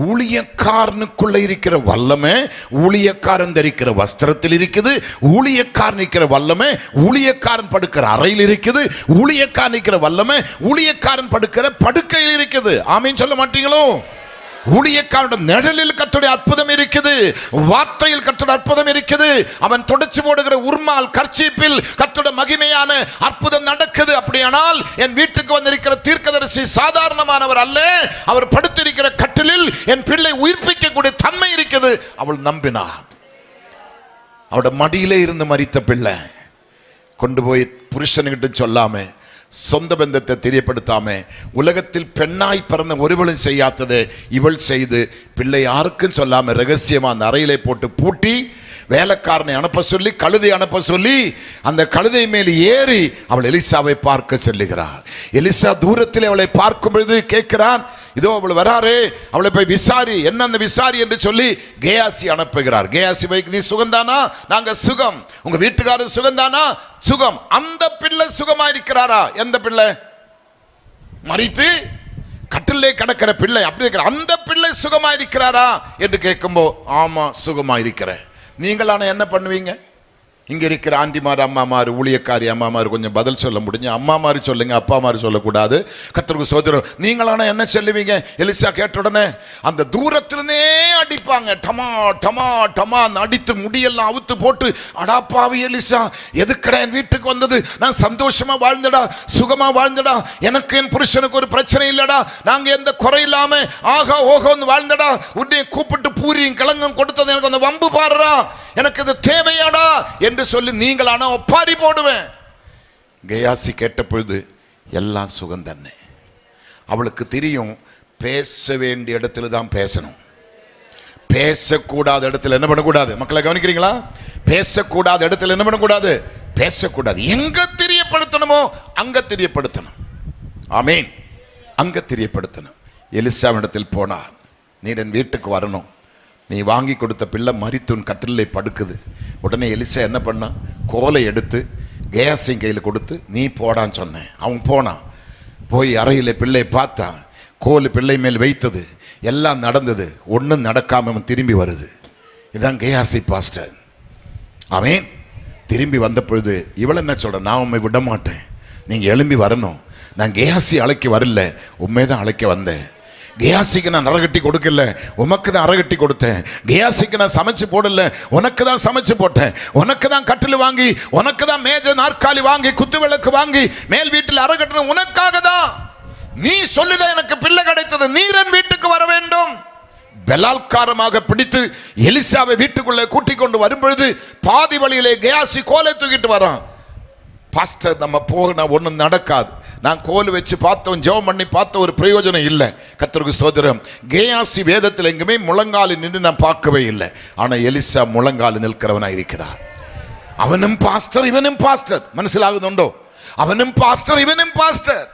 ஊழியக்காரனுக்குள்ள இருக்கிற வல்லமை ஊழியக்காரன் தரிக்கிற வஸ்திரத்தில் இருக்குது, ஊழியக்காரன் இருக்கிற வல்லமை ஊழியக்காரன் படுக்கிற அறையில் இருக்குது, ஊழியக்காரன் இருக்கிற வல்லமை ஊழியக்காரன் படுக்கிற படுக்கையில் இருக்குது. ஆமீன் சொல்ல மாட்டீங்களோ? ஊழியக்காரனுடைய நிழலில் கர்த்தருடைய அற்புதம் இருக்குது, வார்த்தையில் கர்த்தருடைய அற்புதம் இருக்குது. அவன் தொடச்சி போடுகிற உர்மால் கர்ச்சீப்பில் கர்த்தருடைய மகிமையான அற்புதம் நடக்குது. அப்படியானால் என் வீட்டுக்கு வந்திருக்கிற தீர்க்கதரிசி சாதாரணமானவர் அல்ல, அவர் படுத்திருக்கிற கட்டிலில் என் பிள்ளை உயிர்ப்பிக்கக்கூடிய தன்மை இருக்குது. அவள் நம்பினார். அவருடைய மடியிலே இருந்து மரித்த பிள்ளை கொண்டு போய் புருஷனுக்கிட்ட சொல்லாம, சொந்த பந்தத்தை தெரியப்படுத்தாம, உலகத்தில் பெண்ணாய் பிறந்த ஒருவளும் செய்யாதது இவள் செய்து பிள்ளை யாருக்கும் சொல்லாம ரகசியமா அந்த அறையிலே போட்டு பூட்டி வேலைக்காரனை அனுப்ப சொல்லி கழுதை அனுப்ப சொல்லி அந்த கழுதை மேல் ஏறி அவள் எலிசாவை பார்க்க செல்லுகிறார். எலிசா தூரத்தில் அவளை பார்க்கும் பொழுது கேட்கிறான், இதோ அவள் வராரு, அவளை போய் விசாரி, என்ன அந்த விசாரி என்று சொல்லி கேயாசி அனுப்புகிறார். கேயாசி போய், நீ சுகந்தானா? நாங்க சுகம். உங்க வீட்டுக்காரர் சுகந்தானா? சுகம். அந்த பிள்ளை சுகமா இருக்கிறாரா? எந்த பிள்ளை? மரித்து கட்டிலே கிடக்கிற பிள்ளை. அப்படி இருக்கிற அந்த பிள்ளை சுகமா இருக்கிறாரா என்று கேட்கும்போ, ஆமா சுகமா இருக்கிறேன். நீங்களான என்ன பண்ணுவீங்க? இங்க இருக்கிற ஆண்டிமார், அம்மாமார், ஊழியக்காரி அம்மாமார் கொஞ்சம் பதில் சொல்ல முடிஞ்சு அம்மா மாதிரி சொல்லுங்க, அப்பா மாதிரி சொல்லக்கூடாது. கர்த்தருக்கு சோதரம். நீங்களான என்ன சொல்லுவீங்க? எலிசா கேட்ட உடனே அந்த தூரத்திலே அடிப்பாங்க, டமா டமா டமா அடித்து முடியெல்லாம் அவுத்து போட்டு, அடாப்பாவி எலிசா, எதுக்கடா என் வீட்டுக்கு வந்தது? நான் சந்தோஷமா வாழ்ந்தடா, சுகமா வாழ்ந்தடா, எனக்கு என் புருஷனுக்கு ஒரு பிரச்சனை இல்லடா, நாங்க எந்த குறை இல்லாம ஆகா ஓகோன்னு வாழ்ந்தடா, உடனே கூப்பிட்டு பூரியும் கிழங்கும் கொடுத்தது எனக்கு அந்த வம்பு பாடுறா, எனக்கு இது தேவையாடா என்று சொல்லி நீங்களான ஒப்பாரி போடுவேன். கேயாசி கேட்ட பொழுது எல்லாம் சுகம் தானே. அவளுக்கு தெரியும், பேச வேண்டிய இடத்துல தான் பேசணும், பேசக்கூடாத இடத்துல என்ன பண்ணக்கூடாது. மக்களை கவனிக்கிறீங்களா? பேசக்கூடாத இடத்துல என்ன பண்ணக்கூடாது, பேசக்கூடாது. எங்க தெரியப்படுத்தணுமோ அங்க தெரியப்படுத்தணும். ஆமீன். அங்க தெரியப்படுத்தணும். எலிசாவிடத்தில் போனார், நீ என் வீட்டுக்கு வரணும், நீ வாங்கி கொடுத்த பிள்ளை மரித்துன் கட்டிலே படுக்குது. உடனே எலிசா என்ன பண்ணான்? கோலை எடுத்து கேயாசின் கையில் கொடுத்து நீ போடான்னு சொன்னேன். அவன் போனான், போய் அறையில் பிள்ளை பார்த்தான், கோல் பிள்ளை மேல் வைத்தது, எல்லாம் நடந்தது. ஒன்றும் நடக்காம அவன் திரும்பி வருது. இதுதான் கேயாசி பாஸ்டர். ஆமீன். திரும்பி வந்த பொழுது இவள் என்ன சொல்ற, நான் உண்மை விட மாட்டேன், நீங்க எழும்பி வரணும், நான் கேயாசி அழைக்க வரல, உண்மைதான் அழைக்க வந்தேன். கேயாசிக்கு நான் அறகட்டி கொடுக்கல, உமக்கு தான் அறகட்டி கொடுத்தேன். கேயாசிக்கு நான் சமைச்சு போடல, உனக்கு தான் சமைச்சு போட்டேன். உனக்கு தான் கட்டில் வாங்கி, உனக்கு தான் மேஜ நாற்காலி வாங்கி, குத்து விளக்கு வாங்கி, மேல் வீட்டில் அறகட்டணும், உனக்காக தான். நீ சொல்லுதான் எனக்கு பிள்ளை கிடைத்தது, நீரன் வீட்டுக்கு வர வேண்டும். பலாத்காரமாக பிடித்து எலிசாவை வீட்டுக்குள்ளே கூட்டிக் கொண்டு வரும்பொழுது பாதி வழியிலே கேயாசி கோலை தூக்கிட்டு வரான். பாஸ்டர், நம்ம போக ஒன்றும் நடக்காது, நான் கோல் வச்சு பார்த்தோம், ஜெபம் பண்ணி பார்த்த ஒரு பிரயோஜனம் இல்லை. கர்த்தருக்கு ஸ்தோத்திரம். கேயாசி வேதத்தில் எங்குமே முழங்காலில் நின்று நான் பார்க்கவே இல்லை. ஆனால் எலிசா முழங்காலில் நிற்கிறவனா இருக்கிறார். அவனும் பாஸ்டர், இவனும் பாஸ்டர். മനസ്സിലാകുന്നുണ്ടോ? அவனும் பாஸ்டர், இவனும் பாஸ்டர்.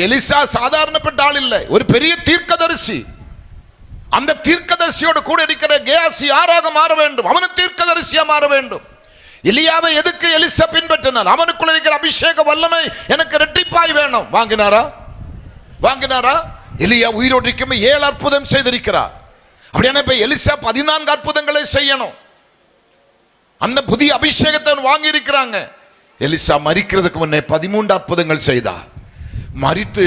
எலிசா சாதாரணப்பட்ட ஆள் இல்லை, ஒரு பெரிய தீர்க்கதரிசி. அந்த தீர்க்கதரிசியோடு கூட இருக்கிற கேயாசி யாராக மாற வேண்டும்? அவனும் தீர்க்கதரிசியா மாற வேண்டும். எலியாவை எதுக்கு எலிசா பின்பற்றினார்? அவனுக்குள்ள இருக்கிற அபிஷேக வல்லமை எனக்கு இரட்டிப்பாய் வேணும். வாங்கினாரா? வாங்கினாரா? எலியா உயிரோடு இருக்கும் 7 அற்புதம் செய்திருக்கிறார். அப்படியான இப்ப எலிசா 14 அற்புதங்களை செய்யணும். அந்த புதிய அபிஷேகத்தை வாங்கி இருக்கிறாங்க. எலிசா மரிக்கிறதுக்கு முன்னே 13 அற்புதங்கள் செய்தார். மரித்து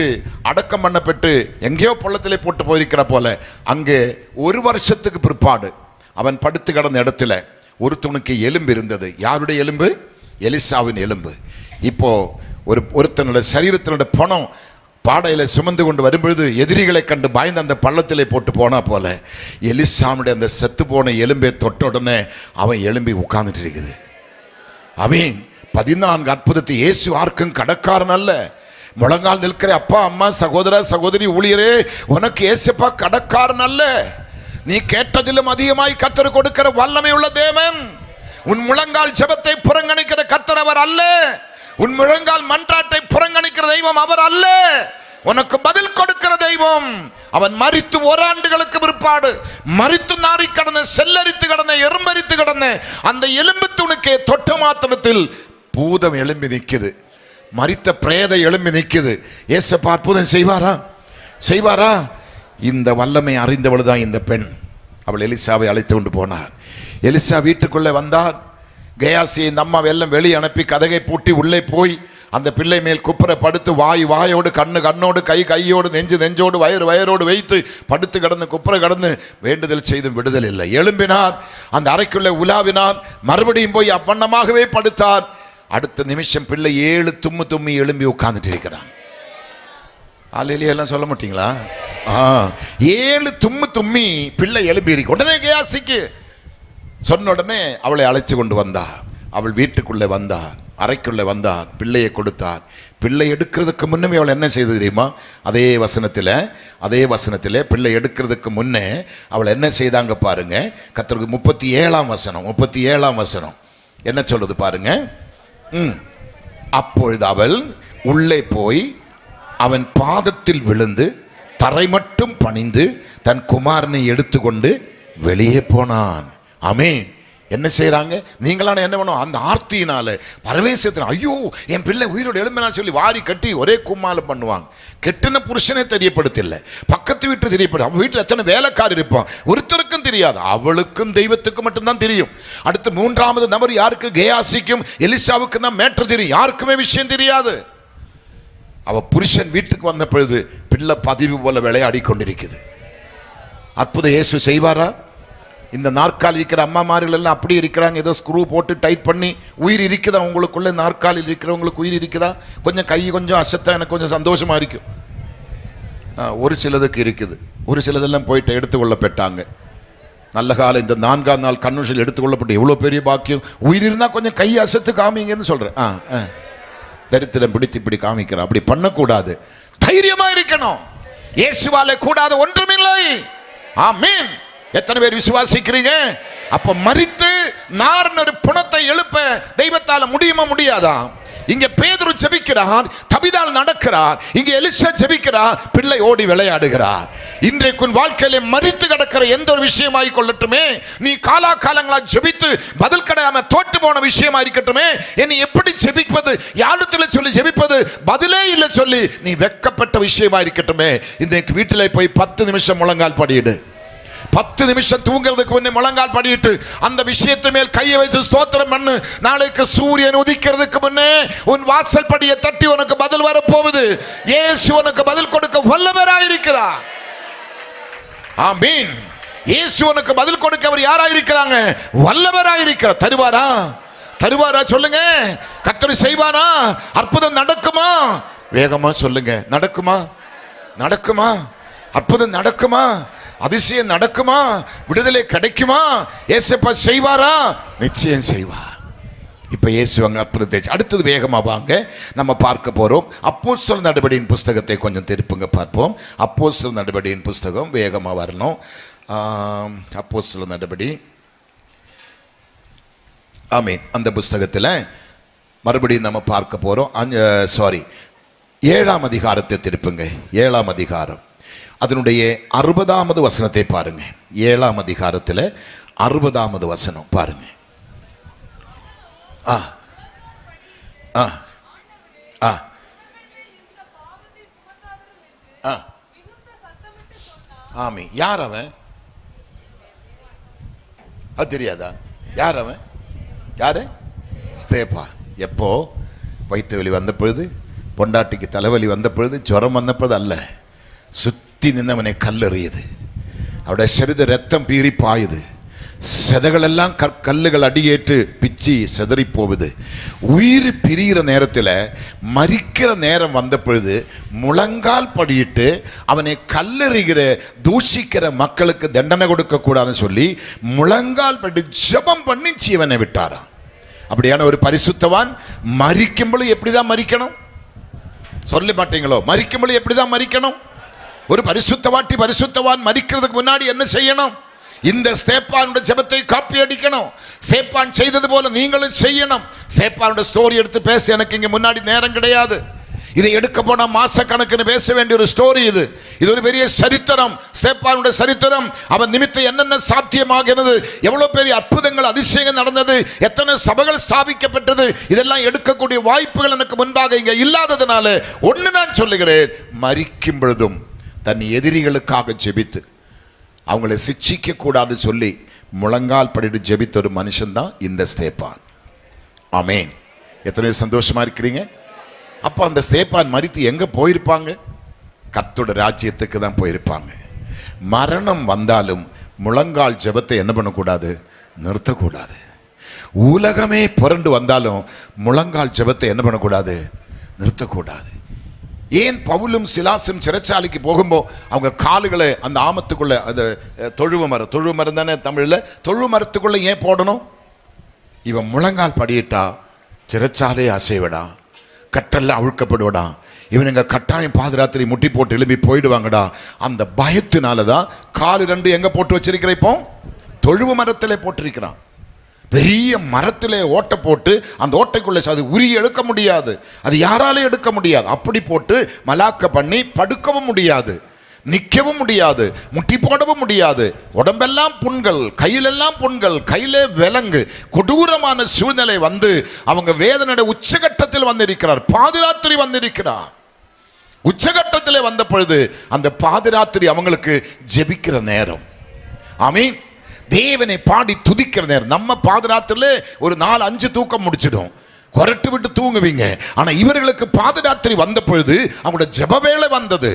அடக்கம் பண்ணப்பட்டு எங்கேயோ பள்ளத்திலே போட்டு போயிருக்கிற போல அங்கே 1 வருஷத்துக்கு பிற்பாடு அவன் படுத்து கிடந்த இடத்துல ஒருத்தனுக்கு எலும்பு இருந்தது. யாருடைய எலும்பு? எலிசாவின் எலும்பு. இப்போ ஒருத்தனுடைய சரீரத்தினுடைய பணம் பாடையில சுமந்து கொண்டு வரும்பொழுது எதிரிகளை கண்டு பயந்து அந்த பள்ளத்திலே போட்டு போனா போல எலிசாவுடைய அந்த செத்து போன எலும்பை தொட்ட உடனே அவன் எலும்பி உட்கார்ந்துட்டு இருக்குது. அவன் 14 அற்புதத்தை இயேசு யாருக்கும் கடக்காரன் அல்ல. முழங்கால் நிற்கிற அப்பா, அம்மா, சகோதர, சகோதரி, ஊழியரே, உனக்கு ஏசப்பா கடக்காரன் அல்ல. நீ கேட்டதிலும் அதிகமாய் கர்த்தர் கொடுக்கிற வல்லமை உள்ள தேவன். உன் முழங்கால் ஜெபத்தை புறங்கணிக்கிற கர்த்தர் அவர் அல்ல. உன் முழங்கால் மன்றாட்டை புறங்கணிக்கிற தெய்வம் அவர் அல்ல. உனக்கு பதில் கொடுக்கிற தெய்வம். அவன் மரித்து 1 ஆண்டுகளுக்கு பிற்பாடு மரித்து நாரி கடந்த, செல்லரித்து கடந்த, எறும்பரித்து கடந்த அந்த எலும்பு துணுக்கே தொட்ட மாத்திரத்தில் பூதம் எழும்பி நிற்குது. மரித்த பிரேத எழும்பி நிற்குது. ஏசப்பா அற்புதம் செய்வாரா? செய்வாரா? இந்த வல்லமை அறிந்தவள் தான் இந்த பெண். அவள் எலிசாவை அழைத்து கொண்டு போனார். எலிசா வீட்டுக்குள்ளே வந்தார். கேயாசியை இந்த அம்மா எல்லாம் வெளியே அனுப்பி கதகை பூட்டி உள்ளே போய் அந்த பிள்ளை மேல் குப்புற படுத்து வாயோடு, கண்ணோடு, கையோடு, நெஞ்சோடு, வயரோடு வைத்து படுத்து கிடந்து குப்புற கிடந்து வேண்டுதல் செய்தும் விடுதல் இல்லை. எழும்பினார், அந்த அறைக்குள்ளே உலாவினார், மறுபடியும் போய் அவ்வண்ணமாகவே படுத்தார். அடுத்த நிமிஷம் பிள்ளை 7 தும்மி எழும்பி உட்கார்ந்துட்டு இருக்கிறான். ஆலையிலேயே எல்லாம் சொல்ல மாட்டீங்களா? 7 தும்மி பிள்ளை எழும்பி இருக்கு. உடனே கேயாசிக்கு சொன்ன உடனே அவளை அழைச்சு கொண்டு வந்தார். அவள் வீட்டுக்குள்ளே வந்தார், அறைக்குள்ளே வந்தார், பிள்ளையை கொடுத்தார். பிள்ளை எடுக்கிறதுக்கு முன்னே அவள் என்ன செய்து தெரியுமா? அதே வசனத்தில் பிள்ளை எடுக்கிறதுக்கு முன்னே அவள் என்ன செய்தாங்க பாருங்க. கர்த்தருக்கு 37ஆம் வசனம் என்ன சொல்லுது பாருங்க. அப்பொழுது அவள் உள்ளே போய் அவன் பாதத்தில் விழுந்து தரை மட்டும் பணிந்து தன் குமாரனை எடுத்துக்கொண்டு வெளியே போனான். ஆமென். என்ன செய்யறாங்க? நீங்களான என்ன பண்ணுவோம்? அந்த ஆர்த்தியினால பரவேசத்தின ஐயோ என் பிள்ளை உயிரோடு எழும்பினான்னு சொல்லி வாரி கட்டி ஒரே கும்மாலம் பண்ணுவாங்க. கெட்டின புருஷனே தெரியப்படுத்தில்லை, பக்கத்து வீட்டு தெரியப்படும். அவன் வீட்டில் எத்தனை வேலைக்காரர் இருப்பான், ஒருத்தருக்கும் தெரியாது. அவளுக்கும் தெய்வத்துக்கும் மட்டும்தான் தெரியும். அடுத்து 3வது நபர் யாருக்கு? கேயாசிக்கும் எலிசாவுக்கும் தான் மேட்டர் தெரியும், யாருக்குமே விஷயம் தெரியாது. அவ புருஷன் வீட்டுக்கு வந்த பொழுது பிள்ளை பதிவு போல விளையாடி கொண்டிருக்குது. அற்புதம் இயேசு செய்வாரா? இந்த நாற்காலி இருக்கிற அம்மாமார்கள் எல்லாம் அப்படி இருக்கிறாங்க, ஏதோ ஸ்க்ரூ போட்டு டைட் பண்ணி. உயிர் இருக்குதா உங்களுக்குள்ள? நாற்காலியில் இருக்கிறவங்களுக்கு உயிர் இருக்குதா? கொஞ்சம் கை கொஞ்சம் அசத்தா எனக்கு கொஞ்சம் சந்தோஷமா இருக்கும். ஒரு சிலதுக்கு இருக்குது, ஒரு சிலதெல்லாம் போயிட்டு எடுத்துக்கொள்ளப்பட்டாங்க. நல்ல காலம் இந்த 4ஆம் நாள் கண்ணூசில் எடுத்துக்கொள்ளப்பட்டு எவ்வளோ பெரிய பாக்கியம். உயிர் இருந்தால் கொஞ்சம் கை அசத்து காமிங்கன்னு சொல்கிறேன். தரித்திரம் பிடித்து இப்படி காமிக்கிறோம், அப்படி பண்ணக்கூடாது. தைரியமா இருக்கணும். இயேசுவாலே கூடாத ஒன்றுமில்லை. ஆமென். எத்தனை பேர் விசுவாசிக்கிறீங்க? அப்ப மரித்து நார்ன ஒரு புணத்தை எழுப்ப தெய்வத்தால முடியுமா? முடியாதா? இங்க பேதுரு ஜெபிக்கிறார், தபிதால் நடக்கிறார். இங்க எலிசா ஜெபிக்கிறார், பிள்ளை ஓடி விளையாடுகிறார். இன்றைக்கு வாழ்க்கையில மரித்து கிடக்கிற எந்த ஒரு விஷயமாய் கொள்ளட்டுமே, நீ காலாகாலங்களா ஜெபித்து பதில் கிடையாம தோற்று போன விஷயமா இருக்கட்டுமே, என்னை எப்படி ஜெபிப்பது, யாருத்துல சொல்லி ஜெபிப்பது, பதிலே இல்லை சொல்லி நீ வெட்கப்பட்ட விஷயமா இருக்கட்டுமே, இன்றைக்கு வீட்டிலே போய் 10 நிமிஷம் முழங்கால் படியிடு. 10 நிமிஷம் தூங்குறதுக்கு முன்னே முழங்கால் படியிட்டு அந்த விஷயத்து மேல் கையை வச்சு ஸ்தோத்திரம் பண்ணு. நாளைக்கு சூரியன் உதிக்கிறதுக்கு முன்னே உன் வாசல் படியை தட்டி உனக்கு பதில் வரப்போகுது. இயேசு உனக்கு பதில் கொடுக்க வல்லவராயிருக்கிறார். ஆமென். இயேசு உனக்கு பதில் கொடுக்க அவர் யாராயிருக்கிறாங்க? வல்லவராயிருக்கிறார். தருவாரா? தருவாரா? சொல்லுங்க. கர்த்தர் செய்வாரா? அற்புதம் நடக்குமா? வேகமா சொல்லுங்க. நடக்குமா? நடக்குமா? அற்புதம் நடக்குமா? அதிசயம் நடக்குமா? விடுதலை கிடைக்குமா? இயேசுப்பா செய்வாரா? நிச்சயம் செய்வார். இப்ப இயேசு அங்க அற்புதத்தை. அடுத்தது வேகமா வாங்க, நம்ம பார்க்க போறோம். அப்போஸ்தலர் நடபடியின் புஸ்தகத்தை கொஞ்சம் திருப்புங்க பார்ப்போம். அப்போஸ்தலர் நடபடியின் புஸ்தகம் வேகமா வரணும். அப்போஸ்தலர் நடபடி, ஆமென். அந்த புஸ்தகத்தில் மறுபடியும் நம்ம பார்க்க போறோம். 7ஆம் அதிகாரத்தை திருப்புங்க. 7ஆம் அதிகாரம் அதனுடைய 60வது வசனத்தை பாருங்க. 7ஆம் அதிகாரத்தில் 60வது வசனம் பாருங்க. ஆமி. யார் அவன்? அது தெரியாதா? யார் அவன்? யாரு? ஸ்தேபான். எப்போ? வயிற்று வலி வந்த பொழுது, பொண்டாட்டிக்கு தலைவலி வந்த பொழுது, ஜுரம் வந்த பொழுது அல்ல, சுத்தி நின்றவனை கல்லெறியுது. அவருடைய சரீர ரத்தம் பீறி பாயுது. செதைகள் எல்லாம் கல்லுகள் அடியேற்று பிச்சு செதறி போகுது. உயிர் பிரிகிற நேரத்தில், மரிக்கிற நேரம் வந்த பொழுது முழங்கால் படியிட்டு அவனை கல்லெறிகிற தூஷிக்கிற மக்களுக்கு தண்டனை கொடுக்க கூடாதுன்னு சொல்லி முழங்கால் படி ஜெபம் பண்ணி ஜீவனை விட்டாராம். அப்படியான ஒரு பரிசுத்தவான் மரிக்கும்போது எப்படிதான் மரிக்கணும்? சொல்ல மாட்டீங்களோ? மரிக்கும்போது எப்படிதான் மரிக்கணும்? ஒரு பரிசுத்தவான் மரிக்கிறதுக்கு முன்னாடி என்ன செய்யணும்? இந்த ஸ்தேப்பானுடைய ஜெபத்தை காப்பி அடிக்கணும். ஸ்தேப்பான் செய்தது போல நீங்களும் செய்யணும். ஸ்தேப்பானுடைய ஸ்டோரி எடுத்து பேச எனக்கு இங்க முன்னாடி நேரம் கிடையாது. இதை எடுக்க போனா மாச கணக்குன்னு பேச வேண்டிய ஒரு ஸ்டோரி இது. இது ஒரு பெரிய சரித்திரம். ஸ்தேப்பானுடைய சரித்திரம். அவன் நிமித்தம் என்னென்ன சாத்தியமாகிறது, எவ்வளவு பெரிய அற்புதங்கள் அதிசயங்கள் நடந்தது, எத்தனை சபைகள் ஸ்தாபிக்கப்பட்டது, இதெல்லாம் எடுக்கக்கூடிய வாய்ப்புகள் எனக்கு முன்பாக இங்க இல்லாததுனால ஒன்று நான் சொல்லுகிறேன். மரிக்கும் பொழுதும் தன் எதிரிகளுக்காக ஜெபித்து அவங்களை சிட்சிக்க கூடாது சொல்லி முழங்கால் படிட்டு ஜெபித்த ஒரு மனுஷன் தான் இந்த ஸ்தேப்பான். ஆமென். எத்தனை சந்தோஷமா இருக்கிறீங்க? அப்ப அந்த ஸ்தேப்பான் மரித்து எங்க போயிருப்பாங்க? கர்த்தருடைய ராஜ்யத்துக்கு தான் போயிருப்பாங்க. மரணம் வந்தாலும் முழங்கால் ஜெபத்தை என்ன பண்ணக்கூடாது? நிறுத்தக்கூடாது. உலகமே புரண்டு வந்தாலும் முழங்கால் ஜெபத்தை என்ன பண்ணக்கூடாது? நிறுத்தக்கூடாது. ஏன் பவுலும் சிலாசும் சிறைச்சாலைக்கு போகும்போது அவங்க காலுகளை அந்த ஆமத்துக்குள்ள, அந்த தொழுவ மரம் தானே தமிழ்ல, தொழுவ மரத்துக்குள்ள ஏன் போடணும்? இவன் முழங்கால் படியிட்டா சிறைச்சாலே அசைவிடா, கட்டெல்லாம் அழுக்கப்படுவடா, இவனுங்க கட்டாயம் பாதுராத்திரி முட்டி போட்டு எழுப்பி போயிடுவாங்கடா. அந்த பயத்தினாலதான் காலு 2 எங்க போட்டு வச்சிருக்கிற? இப்போ தொழுவ மரத்திலே போட்டிருக்கிறான். பெரிய மரத்திலே ஓட்டை போட்டு அந்த ஓட்டைக்குள்ளே அது உரிய எடுக்க முடியாது, அது யாராலே எடுக்க முடியாது. அப்படி போட்டு மலாக்க பண்ணி படுக்கவும் முடியாது, நிற்கவும் முடியாது, முட்டி போடவும் முடியாது. உடம்பெல்லாம் புண்கள், கையிலெல்லாம் புண்கள், கையிலே விலங்கு. கொடூரமான சூழ்நிலை வந்து அவங்க வேதனையோட உச்சகட்டத்தில் வந்திருக்கிறார். பாதிராத்திரி வந்திருக்கிறார். உச்சகட்டத்திலே வந்த பொழுது அந்த பாதிராத்திரி அவங்களுக்கு ஜெபிக்கிற நேரம். ஆமீன். தேவனை பாடி துதிக்கிற நேரம். நம்ம பாதராத்திரில ஒரு 4-5 தூக்கம் முடிச்சிடும், கொரட்டு விட்டு தூங்குவீங்க. ஆனா இவர்களுக்கு பாதராத்திரி வந்த பொழுது அவங்களோட ஜெப வேளை வந்தது.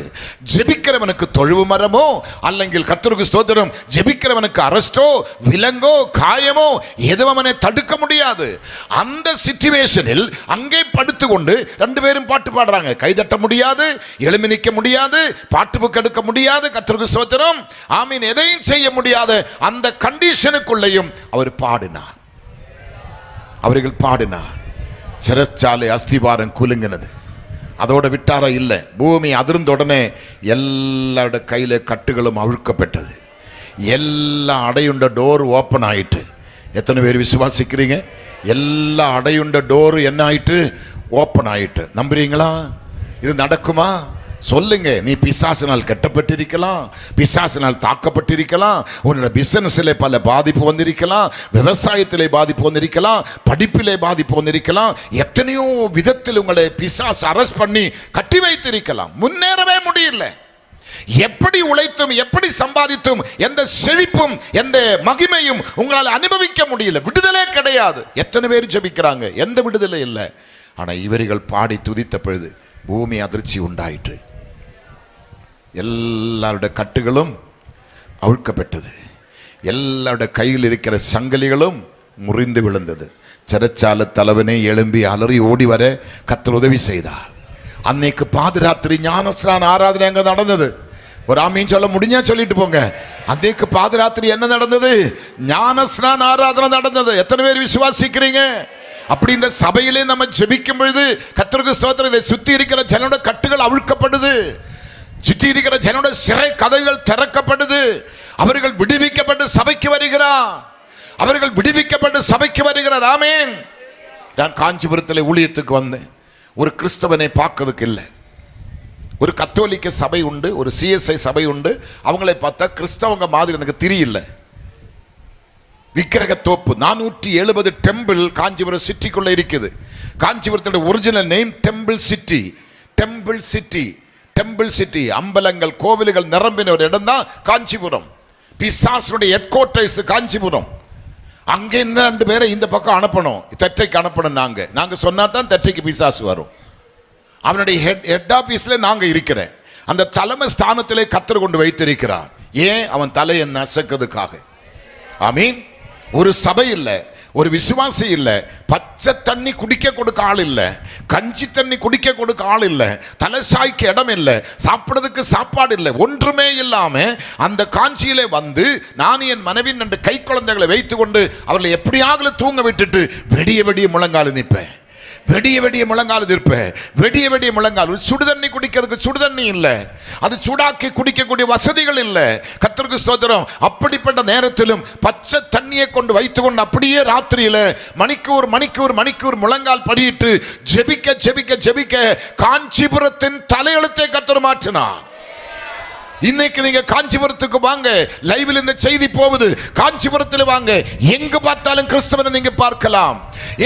ஜெபிக்கிறவனுக்கு தொழுவு மரமோ அல்லங்கில் கர்த்தருக்கு ஸ்தோத்திரம், ஜெபிக்கிறவனுக்கு அரஸ்டோ விலங்கோ காயமோ எதுவும் அவனை தடுக்க முடியாது. அந்த சிச்சுவேஷனில் அங்கே படுத்துக்கொண்டு 2 பேரும் பாட்டு பாடுறாங்க. கைதட்ட முடியாது, எழுமி நிற்க முடியாது, பாட்டு புக் எடுக்க முடியாது. கர்த்தருக்கு ஸ்தோத்திரம், ஆமீன். எதையும் செய்ய முடியாத அந்த கண்டிஷனுக்குள்ளேயும் அவர் பாடினார். அவர்கள் பாடினார். சிறைச்சாலை அஸ்திபாரம் குலுங்கினது. அதோட விட்டாரா இல்லை. பூமி அதிர்ந்த உடனே எல்லாரோட கையில கட்டுகளும் அழுக்கப்பட்டது. எல்லா அடையுண்ட டோர் ஓப்பன் ஆயிட்டு. எத்தனை பேர் விசுவாசிக்கிறீங்க? எல்லா அடையுண்ட டோர் என்ன ஆயிட்டு? ஓப்பன் ஆயிட்டு. நம்புறீங்களா? இது நடக்குமா? சொல்லுங்க. நீ பிசாசினால் கட்டப்பட்டிருக்கலாம், பிசாசினால் தாக்கப்பட்டிருக்கலாம், உன்னோட பிசினஸிலே பல பாதிப்பு வந்திருக்கலாம், விவசாயத்திலே பாதிப்பு வந்திருக்கலாம், படிப்பிலே பாதிப்பு வந்திருக்கலாம், எத்தனையோ விதத்தில் உங்களை பிசாசு அரஸ்ட் பண்ணி கட்டி வைத்திருக்கலாம். முன்னேறவே முடியல. எப்படி உழைத்தும் எப்படி சம்பாதித்தும் எந்த செழிப்பும் எந்த மகிமையும் உங்களால் அனுபவிக்க முடியல. விடுதலை கிடையாது. எத்தனை பேர் ஜெபிக்கிறாங்க, எந்த விடுதலை இல்லை. ஆனால் இவர்கள் பாடி துதித்த பொழுது பூமி அதிர்ச்சி உண்டாயிற்று. எல்லாருடைய கட்டுகளும் அவிழ்க்கப்பட்டது. எல்லாருடைய கையில் இருக்கிற சங்கிலிகளும் முறிந்து விழுந்தது. சிறைச்சாலை தலைவனே எழும்பி அலறி ஓடி வர கர்த்தர் உதவி செய்தார். அன்னைக்கு பாதிராத்திரி ஞானஸ்நான ஆராதனை அங்க நடந்தது. ஒரு ஆமீன் சொல்ல முடிஞ்சா சொல்லிட்டு போங்க. அன்னைக்கு பாதிராத்திரி என்ன நடந்தது? ஞானஸ்நான ஆராதனை நடந்தது. எத்தனை பேர் விசுவாசிக்கிறீங்க? அப்படி இந்த சபையிலே நம்ம ஜெபிக்கும் பொழுது கர்த்தருக்கு ஸ்தோத்திரம். இதை சுத்தி இருக்கிற ஜனோட கட்டுகள் அவிழ்க்கப்படுது. சுத்தி இருக்கிற ஜனோட சிறை கதைகள் திறக்கப்படுது. அவர்கள் விடுவிக்கப்பட்டு சபைக்கு வருகிறார். அவர்கள் விடுவிக்கப்பட்டு சபைக்கு வருகிறார். ஆமென். நான் காஞ்சிபுரத்தில் ஊழியத்துக்கு வந்தேன். ஒரு கிறிஸ்தவனை பார்க்கறதுக்கு இல்லை. ஒரு கத்தோலிக்க சபை உண்டு, ஒரு சிஎஸ்ஐ சபை உண்டு. அவங்களை பார்த்தா கிறிஸ்தவங்க மாதிரி எனக்கு தெரியல. விக்கிரக தோப்பு 470 டெம்பிள் காஞ்சிபுரம் சிட்டிக்குள்ள இருக்குது. காஞ்சிபுரத்தோட original name temple city. Temple city, temple city. அம்பலங்கள் கோவில்கள் நிரம்பின ஒரு இடம் தான் காஞ்சிபுரம். பிசாசுடைய ஹெட்குவார்ட்டர்ஸ் காஞ்சிபுரம். அங்கே இந்த 2 பேரை இந்த பக்கம் அனுப்பணும், தெற்றைக்கு அனுப்பணும். நாங்க சொன்னா தான் தெற்றைக்கு பிசாசு வரும். அவனுடைய ஹெட் ஆபீஸ்ல நாங்க இருக்கிறேன். அந்த தலைமை ஸ்தானத்திலே கர்த்தர் கொண்டு வைத்திருக்கிறார். ஏன்? அவன் தலையை நசுக்கிறதுக்காக. ஆமீன். ஒரு சபை இல்லை, ஒரு விசுவாசி இல்லை, பச்சை தண்ணி குடிக்க கொடுக்க ஆள் இல்லை, கஞ்சி தண்ணி குடிக்க கொடுக்க ஆள் இல்லை, தலைசாய்க்கு இடம் இல்லை, சாப்பிடுறதுக்கு சாப்பாடு இல்லை, ஒன்றுமே இல்லாம அந்த காஞ்சியிலே வந்து நான் என் மனைவின் 2 கை குழந்தைகளை வைத்துக் கொண்டு அவர்களை எப்படியாவது தூங்க விட்டுட்டு வெடிய வெடிய முழங்கால் நிற்பேன். வெடிய வெடிய முழங்கால் இருப்பேன். வெடிய வெடிய முழங்கால். சுடுதண்ணி குடிக்கிறதுக்கு சுடுதண்ணி இல்லை, அது சூடாக்கி குடிக்கக்கூடிய வசதிகள் இல்லை. கர்த்தருக்கு ஸ்தோத்திரம். அப்படிப்பட்ட நேரத்திலும் பச்சை தண்ணியை கொண்டு வைத்துக்கொண்டு அப்படியே ராத்திரியில மணிக்கூர் முழங்கால் படியிட்டு ஜெபிக்க ஜெபிக்க ஜெபிக்க காஞ்சிபுரத்தின் தலையெழுத்தை கர்த்தர் மாற்றினார். இன்னைக்கு நீங்க காஞ்சிபுரத்துக்கு வாங்க. லைவில் இந்த செய்தி போகுது. காஞ்சிபுரத்தில் வாங்க. எங்கு பார்த்தாலும் கிறிஸ்தவனை நீங்க பார்க்கலாம்.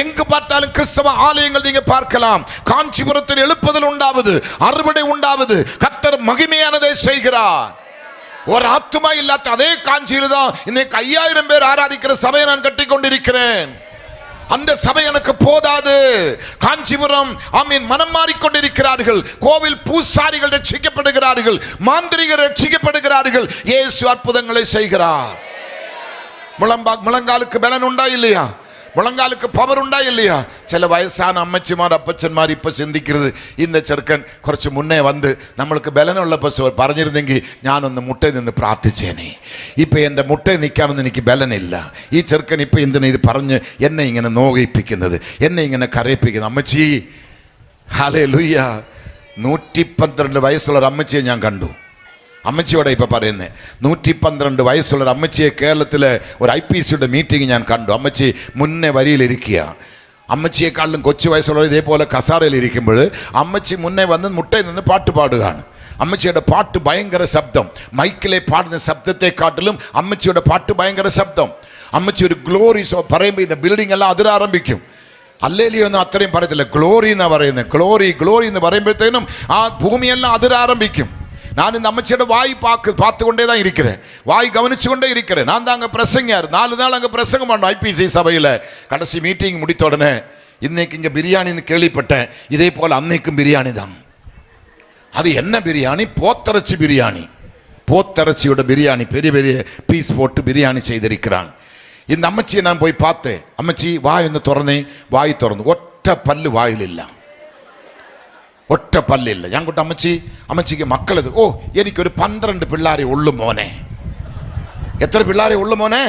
எங்கு பார்த்தாலும் கிறிஸ்தவ ஆலயங்கள் நீங்க பார்க்கலாம். காஞ்சிபுரத்தில் எழுப்புதல் உண்டாவது, அறுவடை உண்டாவது. கர்த்தர் மகிமையானதை செய்கிறார். ஒரு ஆத்துமா இல்லாத அதே காஞ்சியில் தான் இன்னைக்கு 5000 பேர் ஆராதிக்கிற சபையை நான் கட்டி கொண்டிருக்கிறேன். அந்த சபை எனக்கு போதாது. காஞ்சிபுரம் ஆமீன் மனம் மாறிக்கொண்டிருக்கிறார்கள். கோவில் பூசாரிகள் ரட்சிக்கப்படுகிறார்கள், மாந்திரிகர் ரட்சிக்கப்படுகிறார்கள். இயேசு அற்புதங்களை செய்கிறார். முழங்காலுக்கு பலன் உண்டா இல்லையா? முழங்காலுக்கு பவர் உண்டா இல்லையா? சில வயசான அம்மச்சிமார் அப்பச்சன்மார் இப்ப சிந்திக்கிறது, இந்த ചെറുക്കൻ കുറച്ച് മുന്നേ വന്ന് നമ്മൾക്ക് ബലനുള്ളപ്പോൾ പറഞ്ഞിരുന്നെങ്കിൽ ഞാനൊന്ന് മുട്ടയിൽ നിന്ന് പ്രാർത്ഥിച്ചേനെ. ഇപ്പം എൻ്റെ മുട്ടയിൽ നിൽക്കാനൊന്നും എനിക്ക് ബലനില്ല. ഈ ചെറുക്കൻ ഇപ്പം എന്തിനാ ഇത് പറഞ്ഞ് എന്നെ ഇങ്ങനെ നോയിപ്പിക്കുന്നത്, എന്നെ ഇങ്ങനെ കരയിപ്പിക്കുന്നത്? അമ്മച്ചി ഹല്ലേലൂയ. 112 വയസ്സുള്ള ഒരു അമ്മച്ചിയെ ഞാൻ കണ്ടു. അമ്മച്ചിയോടെ ഇപ്പം പറയുന്നത് 112 വയസ്സുള്ള ഒരു അമ്മച്ചിയെ കേരളത്തിലെ ഒരു IPCയുടെ മീറ്റിംഗ് ഞാൻ കണ്ടു. അമ്മച്ചി മുന്നേ വരിയിലിരിക്കുക. അമ്മച്ചിയെക്കാളിലും കൊച്ചു വയസ്സുള്ളവർ ഇതേപോലെ കസാരയിൽ ഇരിക്കുമ്പോൾ അമ്മച്ചി മുന്നേ വന്ന് മുട്ടയിൽ നിന്ന് പാട്ട് പാടുകയാണ്. അമ്മച്ചിയുടെ പാട്ട് ഭയങ്കര ശബ്ദം. മൈക്കിലെ പാടുന്ന ശബ്ദത്തെക്കാട്ടിലും അമ്മച്ചിയുടെ പാട്ട് ഭയങ്കര ശബ്ദം. അമ്മച്ചി ഒരു ഗ്ലോറി പറയുമ്പോൾ இந்த ബിൽഡിംഗ് എല്ലാം അതിൽ ആരംഭിക്കും. അല്ലേലിയോ ഒന്നും അത്രയും പറയത്തില്ല, ഗ്ലോറി എന്നാ പറയുന്നത്. ഗ്ലോറി എന്ന് പറയുമ്പോഴത്തേനും ആ ഭൂമിയെല്ലാം അതിൽ ആരംഭിക്കും. நான் இந்த அம்மச்சியோட வாய் பார்த்து கொண்டே தான் இருக்கிறேன், வாய் கவனிச்சு கொண்டே இருக்கிறேன். நான் தான் அங்கே பிரசங்கியார். 4 நாள் அங்கே பிரசங்கம் பண்ணோம் IPC சபையில். கடைசி மீட்டிங் முடித்த உடனே இன்னைக்கு இங்கே பிரியாணின்னு கேள்விப்பட்டேன். இதே போல் அன்னைக்கும் பிரியாணி தான். அது என்ன பிரியாணி? போத்தரச்சி பிரியாணி. போத்தரச்சியோட பிரியாணி, பெரிய பெரிய பீஸ் போட்டு பிரியாணி செய்திருக்கிறான். இந்த அம்மச்சியை நான் போய் பார்த்தேன். அம்மச்சி வாய் வந்து திறந்தேன். வாய் திறந்து ஒற்ற பல்லு வாயில் இல்லை, ഒറ്റ പല്ലില്ല. ഞാൻ കൂട്ട അമ്മച്ചിക്ക് മക്കളത്, ഓ എനിക്കൊരു 12 പിള്ളേരെ ഉള്ളു മോനെ. എത്ര പിള്ളേരെ ഉള്ളു മോനെ?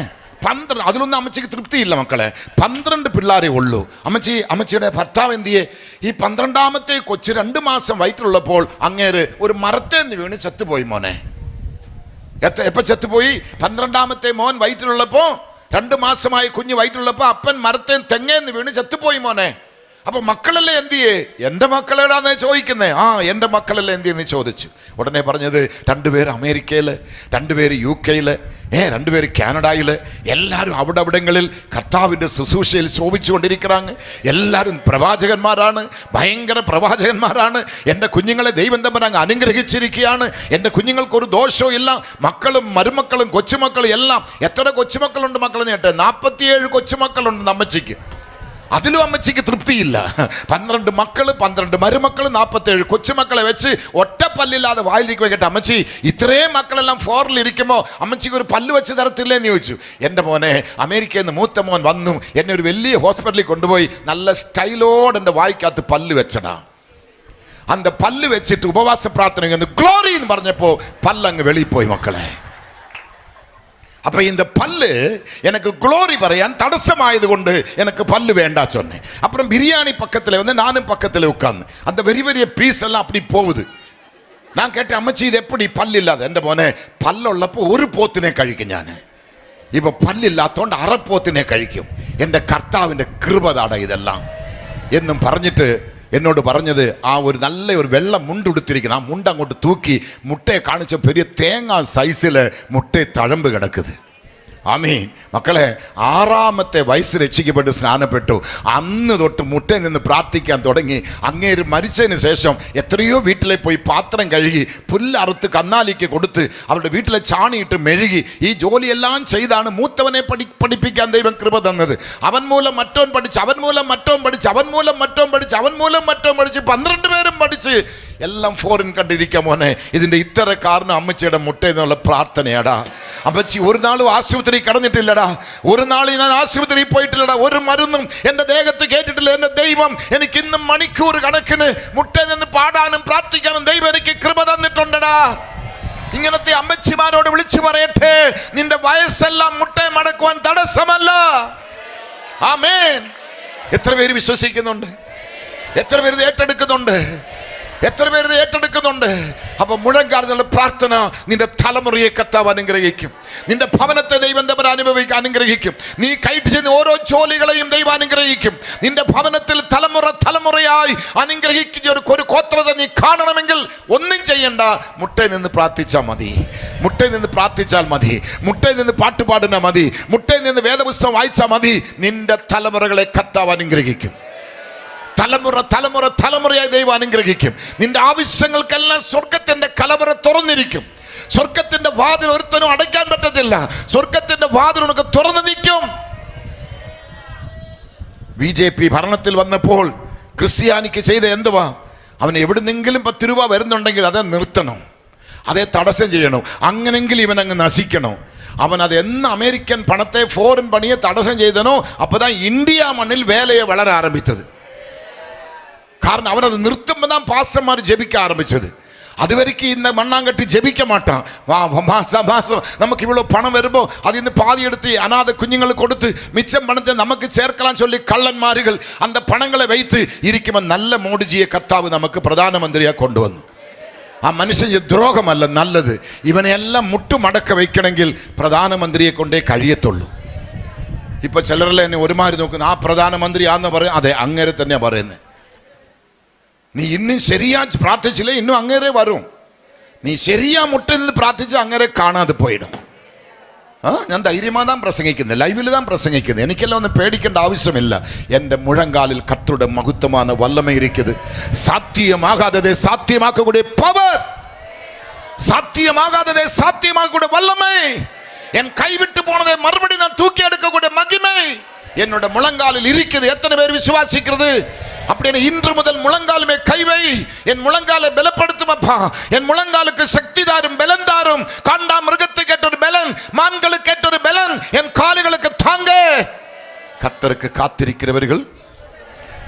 12. അതിലൊന്നും അമ്മച്ചിക്ക് തൃപ്തിയില്ല മക്കളെ. 12 പിള്ളേരെ ഉള്ളൂ. അമ്മച്ചിയുടെ ഭർത്താവ് എന്തിയെ? ഈ 12ാമത്തെ കൊച്ച് 2 മാസം വയറ്റിലുള്ളപ്പോൾ അങ്ങേര് ഒരു മരത്തേന്ന് വീണ് ചത്തുപോയി മോനെ. എപ്പോ ചത്തുപോയി? 12ാമത്തെ മോൻ വയറ്റിലുള്ളപ്പോ, 2 മാസമായി കുഞ്ഞ് വയറ്റിലുള്ളപ്പോ അപ്പൻ മരത്തേന്ന് തെങ്ങേന്ന് വീണ് ചത്തുപോയി മോനെ. അപ്പൊ മക്കളല്ലേ എന്തിയേ? എൻ്റെ മക്കളെടാന്നേ ചോദിക്കുന്നേ. എൻ്റെ മക്കളല്ലേ എന്തിയെന്ന് ചോദിച്ചു. ഉടനെ പറഞ്ഞത് 2 പേര് അമേരിക്കയില്, 2 പേര് UK-ല്, 2 പേര് കാനഡയില്. എല്ലാവരും അവിടങ്ങളിൽ കർത്താവിൻ്റെ ശുശ്രൂഷയിൽ ശോഭിച്ചുകൊണ്ടിരിക്കുകയാണ്. എല്ലാവരും പ്രവാചകന്മാരാണ്, ഭയങ്കര പ്രവാചകന്മാരാണ്. എൻ്റെ കുഞ്ഞുങ്ങളെ ദൈവം തമ്പുരാൻ അനുഗ്രഹിച്ചിരിക്കുകയാണ്. എൻ്റെ കുഞ്ഞുങ്ങൾക്കൊരു ദോഷവും ഇല്ല. മക്കളും മരുമക്കളും കൊച്ചുമക്കളും എല്ലാം. എത്ര കൊച്ചുമക്കളുണ്ട് മക്കൾ നേട്ടെ? 47 കൊച്ചുമക്കളുണ്ട് അമ്മച്ചിക്ക്. അതിലും അമ്മച്ചിക്ക് തൃപ്തിയില്ല. 12 മക്കള്, 12 മരുമക്കള്, 47 കൊച്ചുമക്കളെ വെച്ച് ഒറ്റ പല്ലില്ലാതെ വായിലേക്ക് വെക്കട്ടെ. അമ്മച്ചി ഇത്രയും മക്കളെല്ലാം ഫോറിലിരിക്കുമ്പോൾ അമ്മച്ചിക്ക് ഒരു പല്ല് വെച്ച് തരത്തില്ലേന്ന് ചോദിച്ചു. എൻ്റെ മോനെ, അമേരിക്കയിൽ നിന്ന് മൂത്ത മോൻ വന്നു എന്നെ ഒരു വലിയ ഹോസ്പിറ്റലിൽ കൊണ്ടുപോയി നല്ല സ്റ്റൈലോടെ എൻ്റെ വായിക്കകത്ത് പല്ല് വെച്ചടാ. അന്ത പല്ല് വെച്ചിട്ട് ഉപവാസ പ്രാർത്ഥന ഗ്ലോറി എന്ന് പറഞ്ഞപ്പോൾ പല്ലങ്ങ് വെളിയിൽ പോയി മക്കളെ. அப்போ இந்த பல்லு எனக்கு க்ளோரி பறையான் தடசமாயது கொண்டு எனக்கு பல்லு வேண்டா சொன்னேன். அப்புறம் பிரியாணி பக்கத்தில் வந்து நானும் பக்கத்தில் உட்கார்ந்து அந்த பெரிய பெரிய பீஸ் எல்லாம் அப்படி போகுது. நான் கேட்டேன், அம்மச்சி இது எப்படி பல்லு இல்லாத? எந்த போனே பல்லுள்ளப்போ ஒரு போத்தினே கழிக்கும். ഞാൻ இப்போ பல்லு இல்லாதோண்டு அரை போத்தினே കഴിക്കും. എൻ്റെ കർത്താവിൻ്റെ കൃപതാട ഇതെല്ലാം എന്നും പറഞ്ഞിട്ട് എന്നോട് പറഞ്ഞത്, ആ ഒരു നല്ല ഒരു വെള്ള മുണ്ടുടുത്തിരിക്കുന്ന ആ മുണ്ട് അങ്ങോട്ട് തൂക്കി മുട്ടയെ കാണിച്ച പെരിയ തേങ്ങ സൈസിൽ മുട്ടയെ തഴമ്പ് കിടക്കുത്. ആമീൻ. മക്കളെ, 6ാമത്തെ വയസ്സ് രക്ഷിക്കപ്പെട്ട് സ്നാനപ്പെട്ടു. അന്ന് തൊട്ട് മുട്ടയിൽ നിന്ന് പ്രാർത്ഥിക്കാൻ തുടങ്ങി. അങ്ങേര് മരിച്ചതിന് ശേഷം എത്രയോ വീട്ടിലെ പോയി പാത്രം കഴുകി പുല്ലറുത്ത് കന്നാലിക്ക് കൊടുത്ത് അവരുടെ വീട്ടിലെ ചാണിയിട്ട് മെഴുകി ഈ ജോലിയെല്ലാം ചെയ്താണ് മൂത്തവനെ പഠിപ്പിക്കാൻ ദൈവം കൃപ തന്നത്. അവൻ മൂലം മറ്റോൻ പഠിച്ച്, അവൻ മൂലം മറ്റോൻ പഠിച്ച്, അവൻ മൂലം മറ്റോൻ പഠിച്ച്, അവൻ മൂലം മറ്റോൻ പഠിച്ച് 12 പേരും പഠിച്ച് എല്ലാം ഫോറിൻ കണ്ടിരിക്കാം. മോനെ, ഇതിൻ്റെ ഇത്ര കാരണം അമ്മച്ചിയുടെ മുട്ടയെന്നുള്ള പ്രാർത്ഥനയാടാ. അമ്മച്ചി ഒരു നാളും ആശുപത്രി കടന്നിട്ടില്ലടാ, ഒരു നാൾ ഞാൻ ആശുപത്രിയിൽ പോയിട്ടില്ലടാ, ഒരു മരുന്നും എൻ്റെ ദേഹത്ത് കേട്ടിട്ടില്ല. എൻ്റെ ദൈവം എനിക്ക് ഇന്നും മണിക്കൂർ കണക്കിന് മുട്ടയിൽ നിന്ന് പാടാനും പ്രാർത്ഥിക്കാനും ദൈവം എനിക്ക് കൃപ തന്നിട്ടുണ്ടടാ. ഇങ്ങനത്തെ അമ്മച്ചിമാരോട് വിളിച്ചു പറയട്ടെ, നിന്റെ വയസ്സെല്ലാം മുട്ടയെ മടക്കുവാൻ തടസ്സമല്ല. ആമേൻ. എത്ര പേര് വിശ്വസിക്കുന്നുണ്ട്? എത്ര പേര് ഏറ്റെടുക്കുന്നുണ്ട്? എത്ര പേര് ഏറ്റെടുക്കുന്നുണ്ട്? അപ്പൊ മുഴങ്കാലുള്ള പ്രാർത്ഥന നിന്റെ തലമുറയെ കർത്താവ് അനുഗ്രഹിക്കും. നിന്റെ ഭവനത്തെ ദൈവം അനുഗ്രഹിക്കും. നീ കൈട്ട് ചെയ്യുന്ന ഓരോ ജോലികളെയും ദൈവം അനുഗ്രഹിക്കും. നിന്റെ ഭവനത്തിൽ തലമുറയായി അനുഗ്രഹിക്കുന്ന ഒരു ഗോത്രത്തെ നീ കാണണമെങ്കിൽ ഒന്നും ചെയ്യണ്ട, മുട്ടയിൽ നിന്ന് പ്രാർത്ഥിച്ചാൽ മതി. മുട്ടയിൽ നിന്ന് പ്രാർത്ഥിച്ചാൽ മതി. മുട്ടയിൽ നിന്ന് പാട്ട് പാടുന്ന മതി. മുട്ടയിൽ നിന്ന് വേദപുസ്തകം വായിച്ചാൽ മതി. നിന്റെ തലമുറകളെ കർത്താവ് അനുഗ്രഹിക്കും. തലമുറയായി ദൈവം അനുഗ്രഹിക്കും. നിന്റെ ആവശ്യങ്ങൾക്കെല്ലാം സ്വർഗത്തിന്റെ കലവറ തുറന്നിരിക്കും. സ്വർഗത്തിന്റെ വാതിൽ ഒരുത്തനും അടയ്ക്കാൻ പറ്റത്തില്ല. സ്വർഗത്തിന്റെ വാതിൽ ഉനക്ക് തുറന്നു നിൽക്കും. BJP ഭരണത്തിൽ വന്നപ്പോൾ ക്രിസ്ത്യാനിക്ക് ചെയ്ത എന്തുവാ? അവൻ എവിടുന്നെങ്കിലും 10 രൂപ വരുന്നുണ്ടെങ്കിൽ അത് നിർത്തണം, അതേ തടസ്സം ചെയ്യണം. അങ്ങനെങ്കിൽ ഇവൻ അങ്ങ് നശിക്കണം. അവൻ അത് എന്ന് അമേരിക്കൻ പണത്തെ ഫോറിൻ പണിയെ തടസ്സം ചെയ്തനോ അപ്പോഴാണ് ഇന്ത്യ മണ്ണിൽ വേലയെ വളരെ ആരംഭിച്ചത്. കാരണം അവനത് നിർത്തുമ്പോൾ தான் പാസ്റ്റർമാർ ജപിക്കാൻ ആരംഭിച്ചത്. അതുവരെയ്ക്ക് ഇന്ന് മണ്ണാങ്കട്ടി ജപിക്ക മാട്ടാം. മാസം നമുക്ക് ഇവിടെ പണം വരുമ്പോൾ അതിൽ നിന്ന് പാതിയെടുത്ത് അനാഥ കുഞ്ഞുങ്ങൾ കൊടുത്ത് മിച്ചം പണത്തെ നമുക്ക് ചേർക്കാൻ ചൊല്ലി കള്ളന്മാരുകൾ അന്ത പണങ്ങളെ വൈത്ത് ഇരിക്കുമ്പോൾ നല്ല മോഡിജിയെ കർത്താവ് നമുക്ക് പ്രധാനമന്ത്രിയെ കൊണ്ടുവന്നു. ആ മനുഷ്യന് ദ്രോഹമല്ല നല്ലത്. ഇവനെല്ലാം മുട്ടുമടക്ക വയ്ക്കണമെങ്കിൽ പ്രധാനമന്ത്രിയെ കൊണ്ടേ കഴിയത്തുള്ളൂ. ഇപ്പൊ ചിലരെല്ലാം എന്നെ ഒരുമാതിരി നോക്കുന്നു, ആ പ്രധാനമന്ത്രി ആന്ന് പറയും. അതെ, അങ്ങേരെ തന്നെയാണ് പറയുന്നത്. നീ ഇന്നും ശരിയാ പ്രാർത്ഥിച്ചില്ലേ, ഇന്നും അങ്ങേരെ വരും. നീ ശരിയാ മുട്ടിൽ നിന്ന് പ്രാർത്ഥിച്ച് അങ്ങേരെ കാണാതെ പോയിടും. ഞാൻ ധൈര്യமாக தான் പ്രസംഗിക്കുന്നത്, ലൈവിൽ தான் പ്രസംഗിക്കുന്നത്. എനിക്കെല്ലാം ഒന്നും പേടിക്കേണ്ട ആവശ്യമില്ല. എൻ്റെ മുഴങ്കാലിൽ കർത്തരുടെ മഹത്വமான വല്ലമ இருக்குது. സാധ്യമാകാത്തதை സാധ്യമാക്കக்கூடிய പവർ, സാധ്യമാകാത്തதை സാധ്യമാക്കக்கூடிய വല്ലமை, என் கைவிட்டு போனதை மறுபடி நான் தூக்கி எடுக்கக்கூடிய மகிமை என்னோட முழங்காலில் இருக்குது. எத்தனை பேர் விசுவாசிக்கிறது? அப்படியே இன்று முதல் முழங்காலுமே கைவை. என் முழங்காலை பலப்படுத்தும் அப்பா. என் முழங்காலுக்கு சக்தி தாரும், பலன் தாரும். காண்டா மிருகத்துக்கு ஏற்ற ஒரு பலன், மான்களுக்கு ஏற்ற ஒரு பலன் என் கால்களுக்கு தாங்க. கர்த்தருக்கு காத்திருக்கிறவர்கள்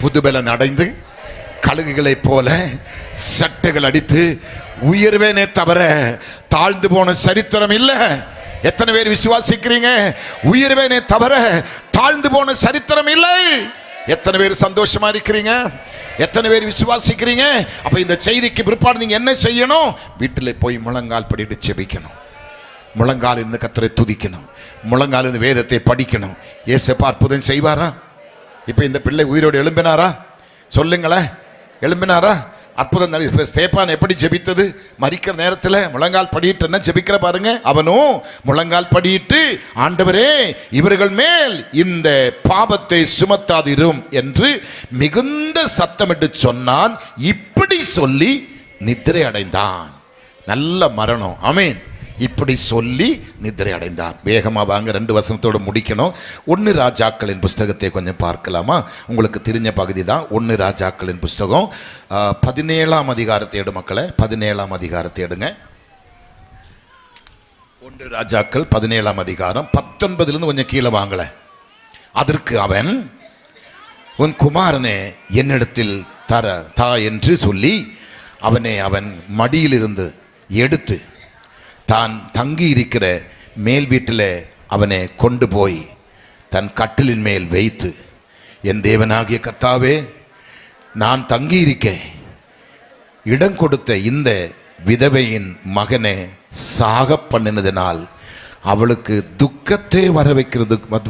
புது பலன் அடைந்து கழுகுகளை போல சட்டைகள் அடித்து உயர்வேனே தவிர தாழ்ந்து போன சரித்திரம் இல்லை. எத்தனை பேர் விசுவாசிக்கிறீங்க? உயர்வேனே தவிர தாழ்ந்து போன சரித்திரம் இல்லை. எத்தனை பேர் சந்தோஷமா இருக்கிறீங்க? எத்தனை பேர் விசுவாசிக்கிறீங்க? அப்ப இந்த செய்திக்கு பிற்பாடு நீங்க என்ன செய்யணும்? வீட்டில் போய் முழங்கால் படிட்டு செபிக்கணும். முழங்கால் இருந்து கர்த்தரை துதிக்கணும். முழங்கால் இருந்து வேதத்தை படிக்கணும். ஏசப்பா அற்புதம் செய்வாரா? இப்ப இந்த பிள்ளை உயிரோடு எழும்பினாரா? சொல்லுங்களேன். எழும்பினாரா? அற்புதம். ஸ்தேப்பான் எப்படி ஜெபித்தது? மரிக்கிற நேரத்தில் முழங்கால் படியிட்டு என்ன ஜெபிக்கிற பாருங்க. அவனும் முழங்கால் படியிட்டு, ஆண்டவரே இவர்கள் மேல் இந்த பாவத்தை சுமத்தாதிரும் என்று மிகுந்த சத்தமிட்டு சொன்னான். இப்படி சொல்லி நித்திரை அடைந்தான். நல்ல மரணம். ஆமென். இப்படி சொல்லி நித்திரை அடைந்தார். வேகமாக வாங்க, 2 வசனத்தோடு முடிக்கணும். 1 ராஜாக்களின் புஸ்தகத்தை கொஞ்சம் பார்க்கலாமா? உங்களுக்கு தெரிஞ்ச பகுதி தான் 1 ராஜாக்களின் புஸ்தகம். 17ஆம் அதிகாரத்தை எடு மக்களை. 17ஆம் அதிகாரத்தை எடுங்க. 1 ராஜாக்கள் 17ஆம் அதிகாரம் 19லிருந்து கொஞ்சம் கீழே வாங்கல. அதற்கு அவன், உன் குமாரனே என்னிடத்தில் தா என்று சொல்லி அவனை அவன் மடியிலிருந்து எடுத்து தான் தங்கி இருக்கிற மேல் வீட்டில் அவனை கொண்டு போய் தன் கட்டிலின் மேல் வைத்து, என் தேவனாகிய கர்த்தாவே, நான் தங்கியிருக்க இடம் கொடுத்த இந்த விதவையின் மகனை சாக பண்ணினதினால் அவளுக்கு துக்கத்தை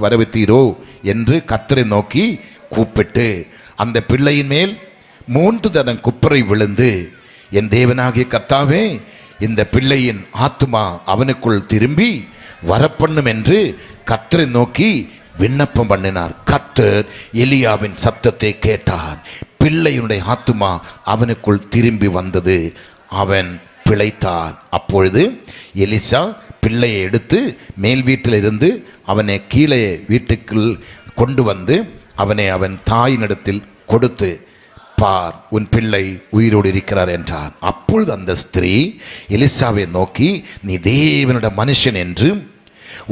வரவைத்தீரோ என்று கர்த்தரை நோக்கி கூப்பிட்டு அந்த பிள்ளையின் மேல் 3 தரம் குப்புறை விழுந்து, என் தேவனாகிய கர்த்தாவே, இந்த பிள்ளையின் ஆத்துமா அவனுக்குள் திரும்பி வரப்பண்ணும் என்று கர்த்தரை நோக்கி விண்ணப்பம் பண்ணினார். கர்த்தர் எலியாவின் சத்தத்தை கேட்டார். பிள்ளையினுடைய ஆத்துமா அவனுக்குள் திரும்பி வந்தது. அவன் பிழைத்தான். அப்பொழுது எலிசா பிள்ளையை எடுத்து மேல் வீட்டில் இருந்து அவனை கீழே வீட்டுக்குள் கொண்டு வந்து அவனை அவன் தாயினிடத்தில் கொடுத்து, பார், உன் பிள்ளை உயிரோடு இருக்கிறார் என்றார். அப்பொழுது அந்த ஸ்திரீ எலிசாவை நோக்கி, நீ தேவனுடைய மனுஷன் என்றும்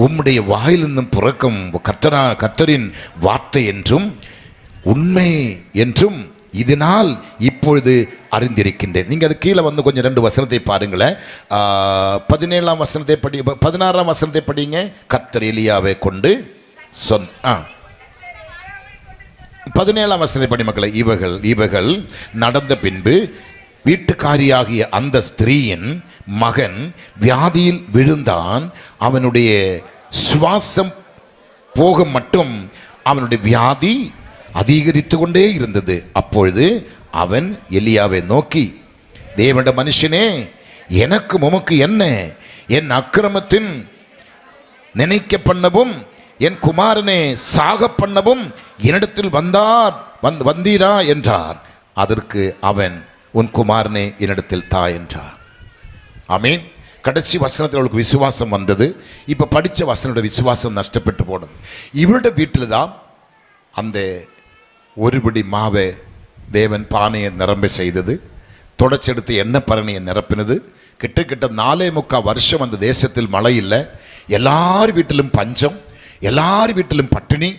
உம்முடைய வாயிலிருந்தும் புறக்கும் கர்த்தரின் வார்த்தை என்றும் உண்மை என்றும் இதனால் இப்பொழுது அறிந்திருக்கின்றேன். நீங்கள் அது கீழே வந்து கொஞ்சம் 2 வசனத்தை பாருங்களேன். 17ஆம் வசனத்தை படி, 16ஆம் வசனத்தை படிங்க. கர்த்தர் எலியாவை கொண்டு 17ஆம் வசனத்தை படி மக்களை. இவைகள் நடந்த பின்பு வீட்டுக்காரியாகிய அந்த ஸ்திரீயின் மகன் வியாதியில் விழுந்தான். அவனுடைய சுவாசம் போக மட்டும் அவனுடைய வியாதி அதிகரித்து கொண்டே இருந்தது. அப்பொழுது அவன் எலியாவை நோக்கி, தேவனுடைய மனுஷனே, எனக்கு உமக்கு என்ன? என் அக்கிரமத்தின் நினைக்க பண்ணவும் என் குமாரனே சாக பண்ணவும் என்னிடத்தில் வந்தீரா என்றார். அதற்கு அவன், உன் குமாரனே என்னிடத்தில் தா என்றார். ஆமீன். கடைசி வசனத்தில் அவளுக்கு விசுவாசம் வந்தது. இப்போ படித்த வசனோட விசுவாசம் நஷ்டப்பட்டு போனது. இவருடைய வீட்டில் தான் அந்த ஒருபடி மாவை தேவன் பானையை நிரம்ப செய்தது. தொடச்செடுத்து எண்ணெய் பரணியை நிரப்பினது. கிட்டத்தட்ட 4.25 வருஷம் அந்த தேசத்தில் மழை இல்லை. எல்லார் வீட்டிலும் பஞ்சம், எல்லார் வீட்டிலும் பட்டினி,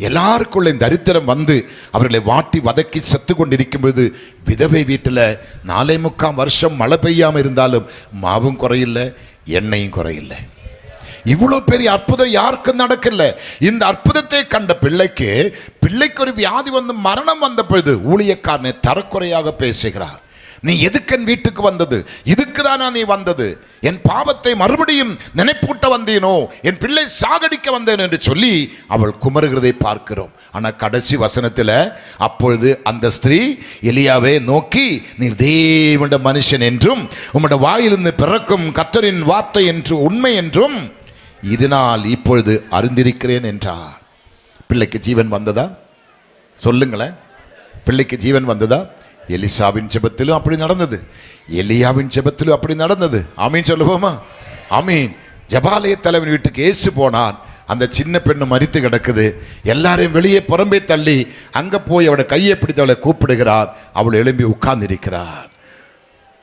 எல்லாருக்குள்ள தரித்திரம் வந்து அவர்களை வாட்டி வதக்கி செத்து கொண்டிருக்கும்போது விதவை வீட்டில் 4.25 வருஷம் மழை பெய்யாமல் இருந்தாலும் மாவும் குறையில்லை, எண்ணெயும் குறையில்லை. இவ்வளோ பெரிய அற்புதம் யாருக்கும் நடக்கல. இந்த அற்புதத்தை கண்ட பிள்ளைக்கு ஒரு வியாதி வந்து மரணம் வந்த பொழுது ஊழியக்காரனை தரக்குறையாக பேசுகிறார். நீ எதுக்கு என் வீட்டுக்கு வந்தது? இதுக்கு தானா நீ வந்தது? என் பாவத்தை மறுபடியும் நினைப்பூட்ட வந்தேனோ, என் பிள்ளை சாகடிக்க வந்தேன் என்று சொல்லி அவள் குமருகிறதை பார்க்கிறோம். ஆனால் கடைசி வசனத்தில், அப்பொழுது அந்த ஸ்திரீ எலியாவை நோக்கி, நீர் தேவனுடைய மனுஷன் என்றும் உம்முடைய வாயிலிருந்து பிறக்கும் கர்த்தரின் வார்த்தை என்று உண்மை என்றும் இதனால் இப்பொழுது அறிந்திருக்கிறேன் என்றார். பிள்ளைக்கு ஜீவன் வந்ததா? சொல்லுங்களேன். பிள்ளைக்கு ஜீவன் வந்ததா? எலிசாவின் ஜெபத்திலும் அப்படி நடந்தது, எலியாவின் ஜெபத்திலும் அப்படி நடந்தது. ஆமீன் சொல்லுவோமா? ஆமீன். ஜெபாலய தலைவன் வீட்டுக்கு இயேசு போனார். அந்த சின்ன பெண்ணு மரித்து கிடக்குது. எல்லாரையும் வெளியே புறம்பே தள்ளி அங்கே போய் அவளை கையை பிடித்து அவளை கூப்பிடுகிறார். அவள் எழும்பி உட்கார்ந்திருக்கிறார்.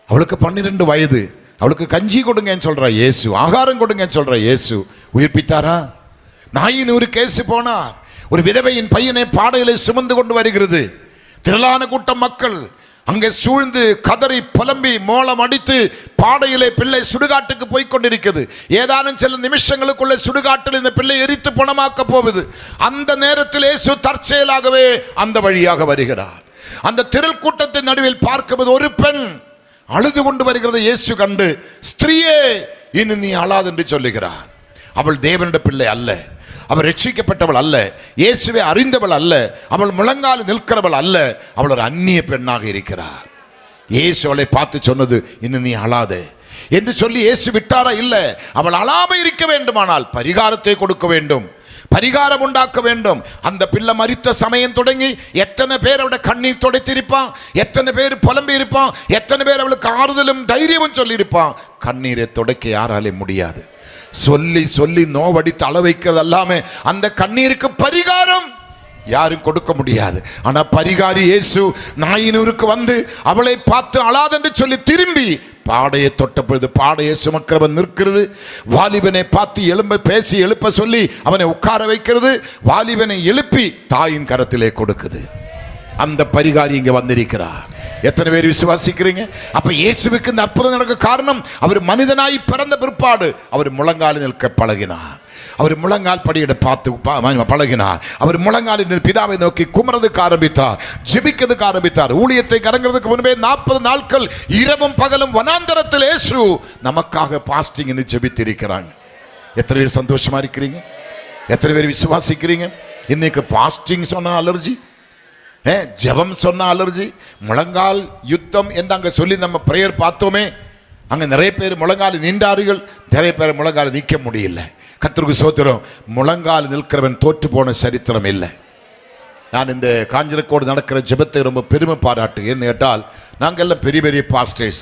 அவளுக்கு 12 வயது. அவளுக்கு கஞ்சி கொடுங்கன்னு சொல்ற இயேசு, ஆகாரம் கொடுங்கன்னு சொல்ற இயேசு உயிர்ப்பித்தாரா? நாயின் ஒரு கேசு போனார். ஒரு விதவையின் பையனை பாடையிலே சுமந்து கொண்டு வருகிறது. திரளான கூட்டம் மக்கள் அங்கே சூழ்ந்து கதறி புலம்பி மோளம் அடித்து பாடையிலே பிள்ளை சுடுகாட்டுக்கு போய் கொண்டிருக்கிறது. ஏதானும் சில நிமிஷங்களுக்குள்ளே சுடுகாட்டில் இந்த பிள்ளை எரித்து பணமாக்க போகுது. அந்த நேரத்தில் இயேசு தற்செயலாகவே அந்த வழியாக வருகிறார். அந்த திரள் கூட்டத்தின் நடுவில் பார்க்கும்போது ஒரு பெண் அழுது கொண்டு வருகிறது. இயேசு கண்டு, ஸ்திரீயே இன்னும் நீ அழாது என்று சொல்லுகிறார். அவள் தேவனுடைய பிள்ளை அல்ல, அவள் ரட்சிக்கப்பட்டவள் அல்ல, இயேசுவை அறிந்தவள் அல்ல, அவள் முழங்கால் நிற்கிறவள் அல்ல, அவள் ஒரு அந்நிய பெண்ணாக இருக்கிறார். இயேசு அவளை பார்த்து சொன்னது, இன்னும் நீ அழாதே என்று சொல்லி இயேசு விட்டாரா? இல்லை. அவள் அழாம இருக்க வேண்டுமானால் பரிகாரத்தை கொடுக்க வேண்டும், பரிகாரம் உண்டாக்க வேண்டும். அந்த பிள்ளை மரித்த சமயம் தொடங்கி எத்தனை பேர் அவளுடைய கண்ணீர் துடைத்திருப்பான், எத்தனை பேர் புலம்பி இருப்பான், எத்தனை பேர் அவளுக்கு ஆறுதலும் தைரியமும் சொல்லியிருப்பான். கண்ணீரை துடைக்க யாராலே முடியாது. சொல்லி சொல்லி நோவடித்து அள வைக்கிறது எல்லாமே அந்த கண்ணீருக்கு பரிகாரம் யாரும் கொடுக்க முடியாது. ஆனா பரிகாரி இயேசு நாயினூருக்கு வந்து அவளை பார்த்து அழாதென்று சொல்லி திரும்பி பாடையை தொட்ட பொழுது பாடையை சுமக்கிறவன் நிற்கிறது. வாலிபனை பார்த்து பேசி எழுப்ப சொல்லி அவனை உட்கார வைக்கிறது. வாலிபனை எழுப்பி தாயின் கரத்திலே கொடுக்குது. அந்த பரிகாரி இங்க வந்திருக்கிறார். எத்தனை பேர் விசுவாசிக்கிறீங்க? அப்ப இயேசுவுக்கு இந்த அற்புதம் நடக்க காரணம், அவர் மனிதனாய் பிறந்த பிற்பாடு அவர் முழங்காலில் நிற்க பழகினார். அவர் முழங்கால் படியிட பார்த்து பழகினார். அவர் முழங்காலில் பிதாவை நோக்கி குமரதுக்கு ஆரம்பித்தார், ஜெபிக்கிறதுக்கு ஆரம்பித்தார். ஊழியத்தை கரங்கிறதுக்கு முன்பே 40 நாட்கள் இரவும் பகலும் வனாந்தரத்தில் இயேசு நமக்காக பாஸ்டிங் ஜெபித்திருக்கிறாங்க. எத்தனை பேர் சந்தோஷமா இருக்கிறீங்க? எத்தனை பேர் விசுவாசிக்கிறீங்க? இன்னைக்கு பாஸ்டிங் சொன்னா அலர்ஜி, ஜெபம் சொன்ன அலர்ஜி, முழங்கால் யுத்தம் என்று அங்க சொல்லி நம்ம பிரேயர் பார்த்தோமே, அங்க நிறைய பேர் முழங்கால் நின்றார்கள், நிறைய பேர் முழங்கால் நிற்க முடியல. கர்த்தருக்கு ஸ்தோத்திரம். முழங்கால் நிற்கிறவன் தோற்று போன சரித்திரம் இல்லை. நான் இந்த காஞ்சிரக்கோடு நடக்கிற ஜெபத்தை ரொம்ப பெருமை பாராட்டு. ஏன்னு கேட்டால் நாங்கள் எல்லாம் பெரிய பெரிய பாஸ்டர்ஸ்,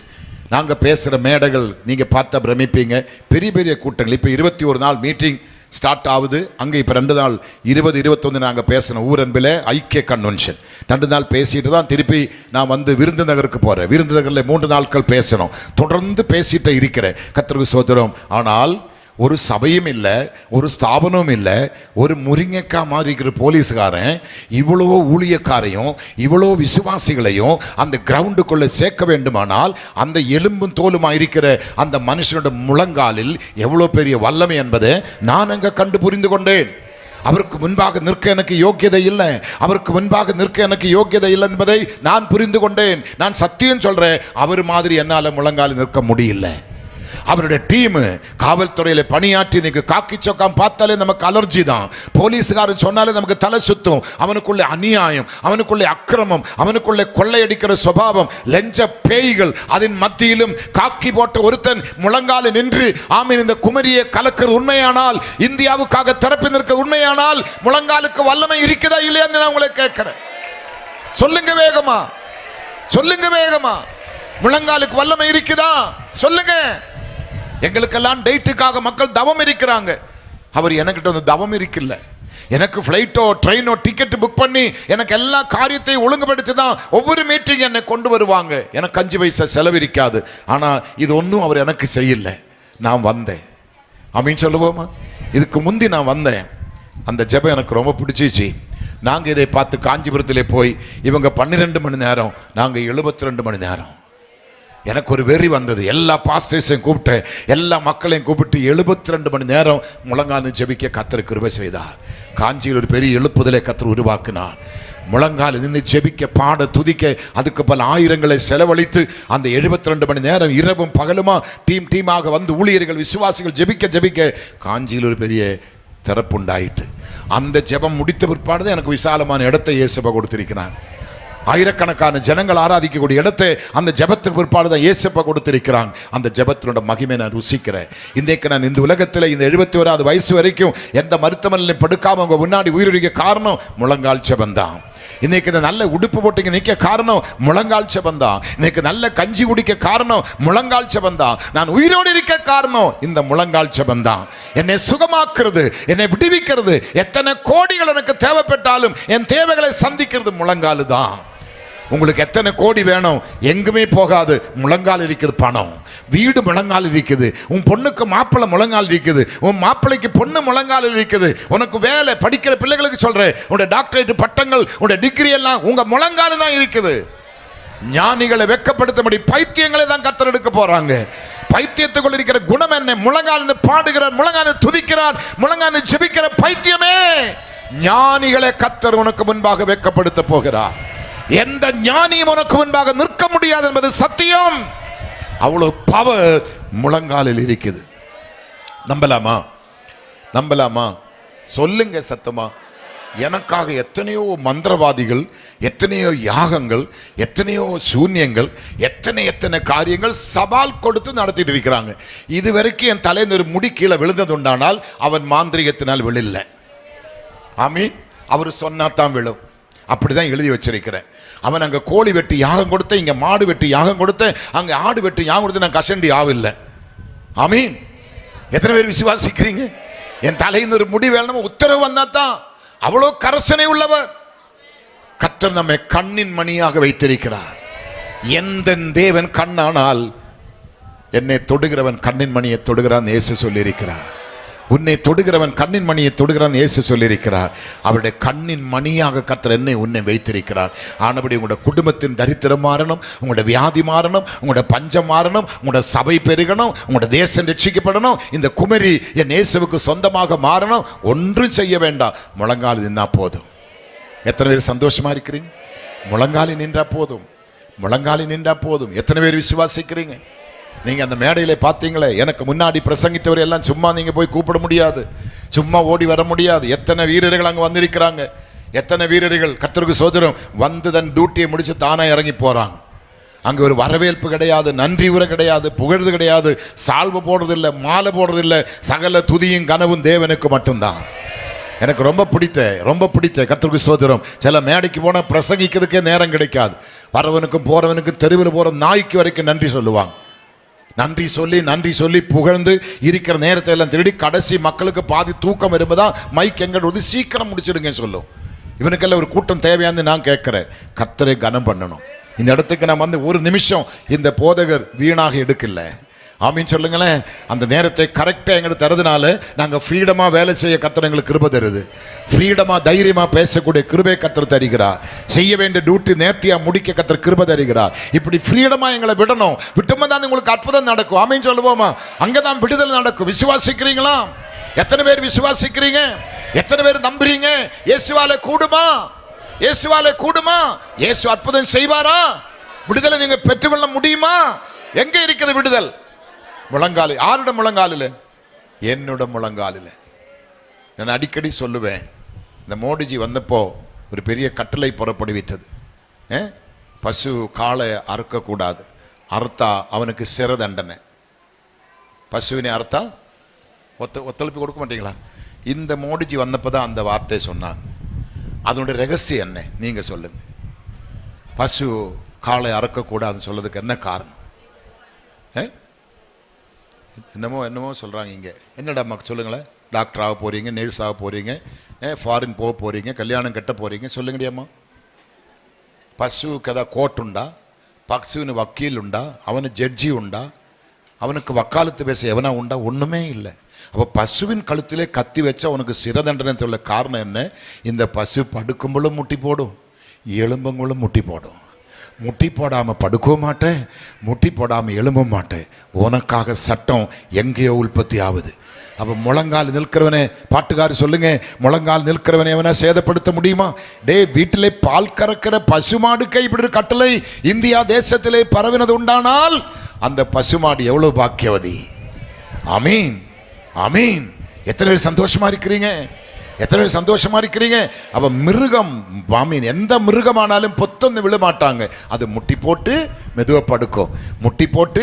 நாங்கள் பேசுகிற மேடைகள் நீங்கள் பார்த்தா பிரமிப்பீங்க. பெரிய பெரிய கூட்டங்கள். இப்போ 21 நாள் மீட்டிங் ஸ்டார்ட் ஆகுது. அங்கே இப்போ 2 நாள் 20, 21 நாங்கள் பேசினோம். ஊரன்பில் ஐக்கிய கன்வென்ஷன் 2 நாள் பேசிட்டு தான் திருப்பி நான் வந்து விருதுநகருக்கு போகிறேன். விருதுநகரில் 3 நாட்கள் பேசணும். தொடர்ந்து பேசிட்டு இருக்கிறேன். கர்த்தருக்கு ஸ்தோத்திரம். ஆனால் ஒரு சபையும் இல்லை, ஒரு ஸ்தாபனமும் இல்லை. ஒரு முருங்கைக்காய் மாதிரி இருக்கிற போலீஸ்காரன் இவ்வளோ ஊழியக்காரையும் இவ்வளோ விசுவாசிகளையும் அந்த கிரவுண்டுக்குள்ளே சேர்க்க வேண்டுமானால் அந்த எலும்பும் தோலுமாக இருக்கிற அந்த மனுஷனோட முழங்காலில் எவ்வளோ பெரிய வல்லமை என்பதை நான் அங்கே கண்டு புரிந்து கொண்டேன். அவருக்கு முன்பாக நிற்க எனக்கு யோக்கியதை இல்லை, அவருக்கு முன்பாக நிற்க எனக்கு யோக்கியதை இல்லை என்பதை நான் புரிந்து கொண்டேன். நான் சத்தியம் சொல்கிறேன், அவர் மாதிரி என்னால் முழங்காலில் நிற்க முடியல. அவருடைய டீம் காவல்துறையில் பணியாற்றி இன்னைக்கு காக்கி சொக்காம் பார்த்தாலே நமக்கு அலர்ஜி தான். போலீஸ்காரன் சொன்னாலே நமக்கு தலை சுத்தும். அவனுக்குள்ளே அநியாயம், அவனுக்குள்ளே அக்கிரமம், அவனுக்குள்ளே கொள்ளையடிக்கிற சுபாவம், லஞ்ச பேய்கள், அதன் மத்தியிலும் காக்கி போட்ட ஒருத்தன் முழங்கால நின்று ஆமீன் இந்த குமரியை கலக்கிறது உண்மையானால், இந்தியாவுக்காக திறப்பு நிற்க உண்மையானால் முழங்காலுக்கு வல்லமை இருக்குதா இல்லையான்னு நான் உங்களை கேட்கிறேன். சொல்லுங்க வேகமா, சொல்லுங்க வேகமா. முழங்காலுக்கு வல்லமை இருக்குதா சொல்லுங்க. எங்களுக்கெல்லாம் டேட்டுக்காக மக்கள் தவம் இருக்கிறாங்க. அவர் எனக்கிட்ட வந்து தவம் இருக்குல்ல. எனக்கு ஃப்ளைட்டோ ட்ரெயினோ டிக்கெட் புக் பண்ணி எனக்கு எல்லா காரியத்தையும் ஒழுங்குபடுத்தி தான் ஒவ்வொரு மீட்டிங் என்னை கொண்டு வருவாங்க. எனக்கு 5 பைசா செலவிருக்காது. ஆனால் இது ஒன்றும் அவர் எனக்கு செய்யல. நான் வந்தேன். அப்படின்னு சொல்லுவோமா? இதுக்கு முந்தி நான் வந்தேன். அந்த ஜெபம் எனக்கு ரொம்ப பிடிச்சிச்சு. நாங்கள் இதை பார்த்து காஞ்சிபுரத்திலே போய் இவங்க 12 மணி நேரம், நாங்கள் 72 மணி நேரம். எனக்கு ஒரு வெறி வந்தது. எல்லா பாஸ்டர்ஸையும் கூப்பிட்டேன், எல்லா மக்களையும் கூப்பிட்டு 72 மணி நேரம் முழங்கால் ஜெபிக்க கர்த்தர் கிருபை செய்தார். காஞ்சியில் ஒரு பெரிய எழுப்புதலை கர்த்தர் உருவாக்கினார். முழங்கால் நின்று ஜெபிக்க, பாட, துதிக்க அதுக்கு பல ஆயிரங்களை செலவழித்து அந்த 72 மணி நேரம் இரவும் பகலுமா டீமாக வந்து ஊழியர்கள் விசுவாசிகள் ஜெபிக்க காஞ்சியில் ஒரு பெரிய திறப்புண்டாயிட்டு. அந்த ஜெபம் முடித்த பிற்பாடு எனக்கு விசாலமான இடத்தை இயேசுபா கொடுத்திருக்கிறார். ஆயிரக்கணக்கான ஜனங்கள் ஆராதிக்கக்கூடிய இடத்தை அந்த ஜெபத்துக்கு பிற்பாடு தான் இயேசுப்பா கொடுத்திருக்கிறாங்க. அந்த ஜெபத்தினோட மகிமை நான் ருசிக்கிறேன். இன்றைக்கு நான் இந்த உலகத்தில் இந்த 71வது வயசு வரைக்கும் எந்த மருத்துவமனையிலும் படுக்காம அவங்க முன்னாடி உயிரிழக்க காரணம் முழங்கால் ஜெபம் தான். இன்னைக்கு இந்த நல்ல உடுப்பு போட்டு நிற்க காரணம் முழங்கால் ஜெபம் தான். இன்னைக்கு நல்ல கஞ்சி குடிக்க காரணம் முழங்கால் ஜெபம் தான். நான் உயிரோடு இருக்க காரணம் இந்த முழங்கால் ஜெபம் தான். என்னை சுகமாக்குறது, என்னை விடுவிக்கிறது. எத்தனை கோடிகள் எனக்கு தேவைப்பட்டாலும் என் தேவைகளை சந்திக்கிறது முழங்கால் தான். உங்களுக்கு எத்தனை கோடி வேணும்? எங்குமே போகாது. முழங்கால் இருக்குது பணம், வீடு முழங்கால் இருக்குது, உன் பொண்ணுக்கு மாப்பிள்ளை முழங்கால் இருக்குது, உன் மாப்பிள்ளைக்கு பொண்ணு முழங்கால் இருக்குது, உனக்கு வேலை, படிக்கிற பிள்ளைகளுக்கு சொல்றேன், உன்னுடைய டாக்டரேட் பட்டங்கள், உன்னுடைய டிகிரி எல்லாம் உங்க முழங்கால் தான் இருக்குது. ஞானிகளை வெட்கப்படுத்த பைத்தியங்களை தான் கர்த்தர் எடுக்க போறாங்க. பைத்தியத்துக்குள் இருக்கிற குணம் என்ன? முழங்கால் பாடுகிறார், முழங்கால் துதிக்கிறார், முழங்கால் ஜெபிக்கிற பைத்தியமே. ஞானிகளை கர்த்தர் உனக்கு முன்பாக வெட்கப்படுத்த போகிறார். எந்த ஞானியும் உனக்கு முன்பாக நிற்க முடியாது என்பது சத்தியம். அவ்வளவு பவர் முழங்காலில் இருக்குது. நம்பலாமா? நம்பலாமா? சொல்லுங்க சத்தமா. எனக்காக எத்தனையோ மந்திரவாதிகள், எத்தனையோ யாகங்கள், எத்தனையோ சூன்யங்கள், எத்தனை காரியங்கள் சவால் கொடுத்து நடத்திட்டு இருக்கிறாங்க. இது வரைக்கும் என் தலையில் ஒரு முடி கீழே விழுந்தது உண்டானால் அவன் மாந்திரிகத்தினால் விழல. ஆமீன். அவர் சொன்னாதான் விழும். அப்படிதான் எழுதி வச்சிருக்கிறேன். அவன் அங்க கோழி வெட்டி யாகம் கொடுத்த, இங்க மாடு வெட்டி யாகம் கொடுத்த, அங்க ஆடு வெட்டி யாகம் கொடுத்த, நான் கசண்டி ஆவில்லை. ஆமீன். எத்தனை பேர் விசுவாசிக்கிறீங்க? என் தலையில் ஒரு முடி வேணும் உத்தரவு வந்தா தான். அவ்வளோ கரசனை உள்ளவர் கர்த்தர் நம்மை கண்ணின் மணியாக வைத்திருக்கிறார். எந்த தேவன் கண்ணானால் என்னை தொடுகிறவன் கண்ணின் மணியை தொடுகிறான் இயேசு சொல்லியிருக்கிறார். உன்னை தொடுகிறவன் கண்ணின் மணியை தொடுகிறான் இயேசு சொல்லியிருக்கிறார். அவருடைய கண்ணின் மணியாக கர்த்தர் என்னை உன்னை வைத்திருக்கிறார். ஆனபடி உங்களோட குடும்பத்தின் தரித்திரம் மாறணும், உங்களோட வியாதி மாறணும், உங்களோட பஞ்சம் மாறணும், உங்களோட சபை பெருகணும், உங்களோட தேசம் ரட்சிக்கப்படணும், இந்த குமரி என் இயேசுவுக்கு சொந்தமாக மாறணும். ஒன்றும் செய்ய வேண்டாம், முழங்கால் நின்றா போதும். எத்தனை பேர் சந்தோஷமா இருக்கிறீங்க? முழங்காலி நின்றா போதும், முழங்காலி நின்றா போதும். எத்தனை பேர் விசுவாசிக்கிறீங்க? நீங்க அந்த மேடையில பார்த்தீங்களே, எனக்கு முன்னாடி பிரசங்கித்தவர் எல்லாம் சும்மா நீங்க போய் கூப்பிட முடியாது, சும்மா ஓடி வர முடியாது. எத்தனை வீரர்கள் அங்க வந்திருக்கிறாங்க, எத்தனை வீரர்கள் கர்த்தருக்கு சோதரம் வந்து தன் டியூட்டியை முடிச்சு தானே இறங்கி போறாங்க. அங்க ஒரு வரவேற்பு கிடையாது, நன்றி உரை கிடையாது, புகழ்து கிடையாது, சால்வு போடுறதில்லை, மாலை போடுறதில்லை. சகல துதியும் கனவும் தேவனுக்கு மட்டும்தான். எனக்கு ரொம்ப பிடித்த கர்த்தருக்கு சோதரம். சில மேடைக்கு போனா பிரசங்கிக்கிறதுக்கே நேரம் கிடைக்காது. வரவனுக்கும் போறவனுக்கும் தெருவில் போற நாய்க்கு வரைக்கும் நன்றி சொல்லுவாங்க. நன்றி சொல்லி புகழ்ந்து இருக்கிற நேரத்தை எல்லாம் திருடி கடைசி மக்களுக்கு பாதி தூக்கம் வரும்போதான் மைக் எங்கிட்ட சீக்கிரம் முடிச்சிடுங்க சொல்லும். இவனுக்கெல்லாம் ஒரு கூட்டம் தேவையான்னு நான் கேட்கிறேன். கர்த்தரை கனம் பண்ணணும். இந்த இடத்துக்கு நான் வந்து ஒரு நிமிஷம் இந்த போதகர் வீணாக எடுக்கல. ஆமீன் சொல்லுங்களேன். அந்த நேரத்தை கரெக்டாக எங்களுக்கு தருதுனால நாங்கள் ஃப்ரீடமாக வேலை செய்ய கர்த்தர் எங்களுக்கு கிருபை தருது. ஃப்ரீடமாக தைரியமாக பேசக்கூடிய கிருபை கர்த்தர் தருகிறார். செய்ய வேண்டிய டியூட்டி நேர்த்தியாக முடிக்க கர்த்தர் கிருபை தருகிறார். இப்படி ஃப்ரீடமாக எங்களை விடணும். விட்டுமா தான் உங்களுக்கு அற்புதம் நடக்கும். ஆமீன் சொல்லுவோமா? அங்கே தான் விடுதல் நடக்கும். விசுவாசிக்கிறீங்களா? எத்தனை பேர் விசுவாசிக்கிறீங்க? எத்தனை பேர் நம்புறீங்க? இயேசுவாலே கூடுமா? இயேசுவாலே கூடுமா? இயேசு அற்புதம் செய்வாரா? விடுதலை நீங்க பெற்றுக்கொள்ள முடியுமா? எங்க இருக்குது விடுதல்? முழங்காலில். யாரோட முழங்காலில்? என்னோட முழங்காலில். நான் அடிக்கடி சொல்லுவேன், இந்த மோடிஜி வந்தப்போ ஒரு பெரிய கட்டளை புறப்படுவித்தது. பசு காலை அறுக்கக்கூடாது, அறுத்தா அவனுக்கு சிறை தண்டனை. பசுவினை அறுத்தா ஒத்துழைப்பு கொடுக்க மாட்டீங்களா? இந்த மோடிஜி வந்தப்போ தான் அந்த வார்த்தை சொன்னாங்க. அதனுடைய ரகசியம் என்ன நீங்க சொல்லுங்க. பசு காலை அறுக்கக்கூடாதுன்னு சொல்றதுக்கு என்ன காரணம்? என்னமோ சொல்கிறாங்க. இங்கே என்னடா மக்கள் சொல்லுங்களேன். டாக்டராக போகிறீங்க, நர்ஸாக போகிறீங்க, ஃபாரின் போக போகிறீங்க, கல்யாணம் கட்ட போகிறீங்க, சொல்லுங்கடியாம்மா. பசுவுக்கு ஏதாவது கோர்ட் உண்டா? பசுவிന് வக்கீல் உண்டா? அவனு ஜட்ஜி உண்டா? அவனுக்கு வக்காலத்து பேச எவனா உண்டா? ஒன்றுமே இல்லை. அப்போ பசுவின் கழுத்திலே கத்தி வச்சா அவனுக்கு சிறை தண்டனை சொல்ல காரணம் என்ன? இந்த பசு படுக்கும்போதும் முட்டி போடும், எலும்புங்களும் முட்டி போடும். முட்டி போடாமல் படுக்கவும் மாட்டேன், முட்டி போடாமல் எழும்ப மாட்டேன். உனக்காக சட்டம் எங்கேயோ உற்பத்தி ஆகுது. அப்போ முழங்கால் நிற்கிறவனே, பாட்டுக்காரி சொல்லுங்க, முழங்கால் நிற்கிறவனை எவனை சேதப்படுத்த முடியுமா? டே, வீட்டிலே பால் கறக்கிற பசுமாடுக்கு இப்படி ஒரு கட்டளை இந்தியா தேசத்திலே பரவினது உண்டானால் அந்த பசுமாடு எவ்வளவு பாக்கியவதி. ஆமீன், ஆமீன். எத்தனை பேர் சந்தோஷமா இருக்கிறீங்க? எத்தனை பேர் சந்தோஷமா இருக்கிறீங்க? அப்ப மிருகம், ஆமீன், எந்த மிருகமானாலும் பொத்தொன்னு விழ மாட்டாங்க. அது முட்டி போட்டு மெதுவா படுக்கும், முட்டி போட்டு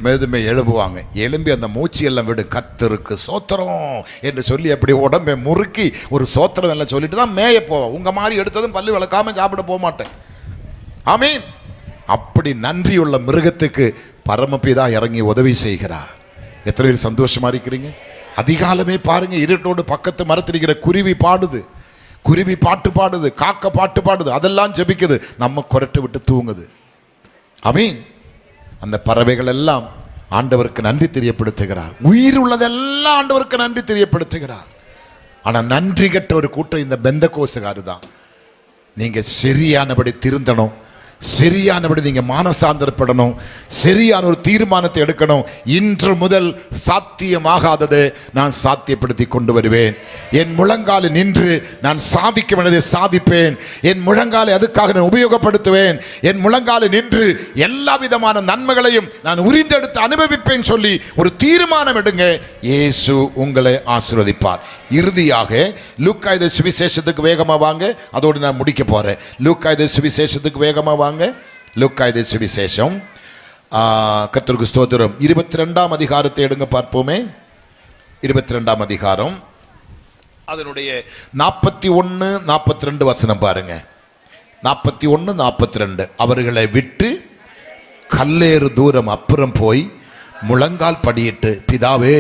மெதுமை எழுப்புவாங்க. எழும்பி அந்த மூச்சு எல்லாம் விடு, கர்த்தருக்கு சோத்திரம் என்று சொல்லி அப்படி உடம்பை முறுக்கி ஒரு சோத்திரம் எல்லாம் சொல்லிட்டு தான் மேய போவோம். உங்க மாதிரி எடுத்ததும் பல்லு விளக்காம சாப்பிட போக மாட்டேன். ஆமீன். அப்படி நன்றியுள்ள மிருகத்துக்கு பரமபிதா இறங்கி உதவி செய்கிறார். எத்தனை பேர் சந்தோஷமா இருக்கிறீங்க? அதிகாலமே பாருங்க, இருட்டோடு பக்கத்து மரத்திருக்கிற குருவி பாடுது, குருவி பாட்டு பாடுது, காக்க பாட்டு பாடுது, அதெல்லாம் ஜெபிக்குது, நம்ம குரட்டு விட்டு தூங்குது. ஆமீன். அந்த பறவைகள் எல்லாம் ஆண்டவருக்கு நன்றி தெரியப்படுத்துகிறார். உயிர் உள்ளதெல்லாம் ஆண்டவருக்கு நன்றி தெரியப்படுத்துகிறார். ஆனா நன்றி கெட்ட ஒரு கூட்டம் இந்த பெந்தகோசுகாரு தான். நீங்க சரியானபடி திருந்தணும், சரியானபடி நீங்க மானசாந்தரப்படணும், சரியான ஒரு தீர்மானத்தை எடுக்கணும். இன்று முதல் சாத்தியமாகாததை நான் சாத்தியப்படுத்தி கொண்டு வருவேன். என் முழங்கால நின்று நான் சாதிக்க வேண்டியதை சாதிப்பேன். என் முழங்காலை அதுக்காக நான் உபயோகப்படுத்துவேன். என் முழங்கால நின்று எல்லா விதமான நன்மைகளையும் நான் உரிந்தெடுத்து அனுபவிப்பேன் சொல்லி ஒரு தீர்மானம் எடுங்க. இயேசு உங்களை ஆசீர்வதிப்பார். இறுதியாக லூக்கா சுவிசேஷத்துக்கு வேகமா வாங்க, அதோடு நான் முடிக்க போறேன். லூக்கா சுவிசேஷத்துக்கு வேகமா வாங்க. லூக்கா சுவிசேஷம், கர்த்தருக்கு ஸ்தோத்திரம், 22ஆம் அதிகாரத்தை எடுங்க பார்ப்போமே. 22ஆம் அதிகாரம், அதனுடைய 41, 42 வசனம் பாருங்க. 41, 42. அவர்களை விட்டு கல்லேறு தூரம் அப்புறம் போய் முழங்கால் படியிட்டு, பிதாவே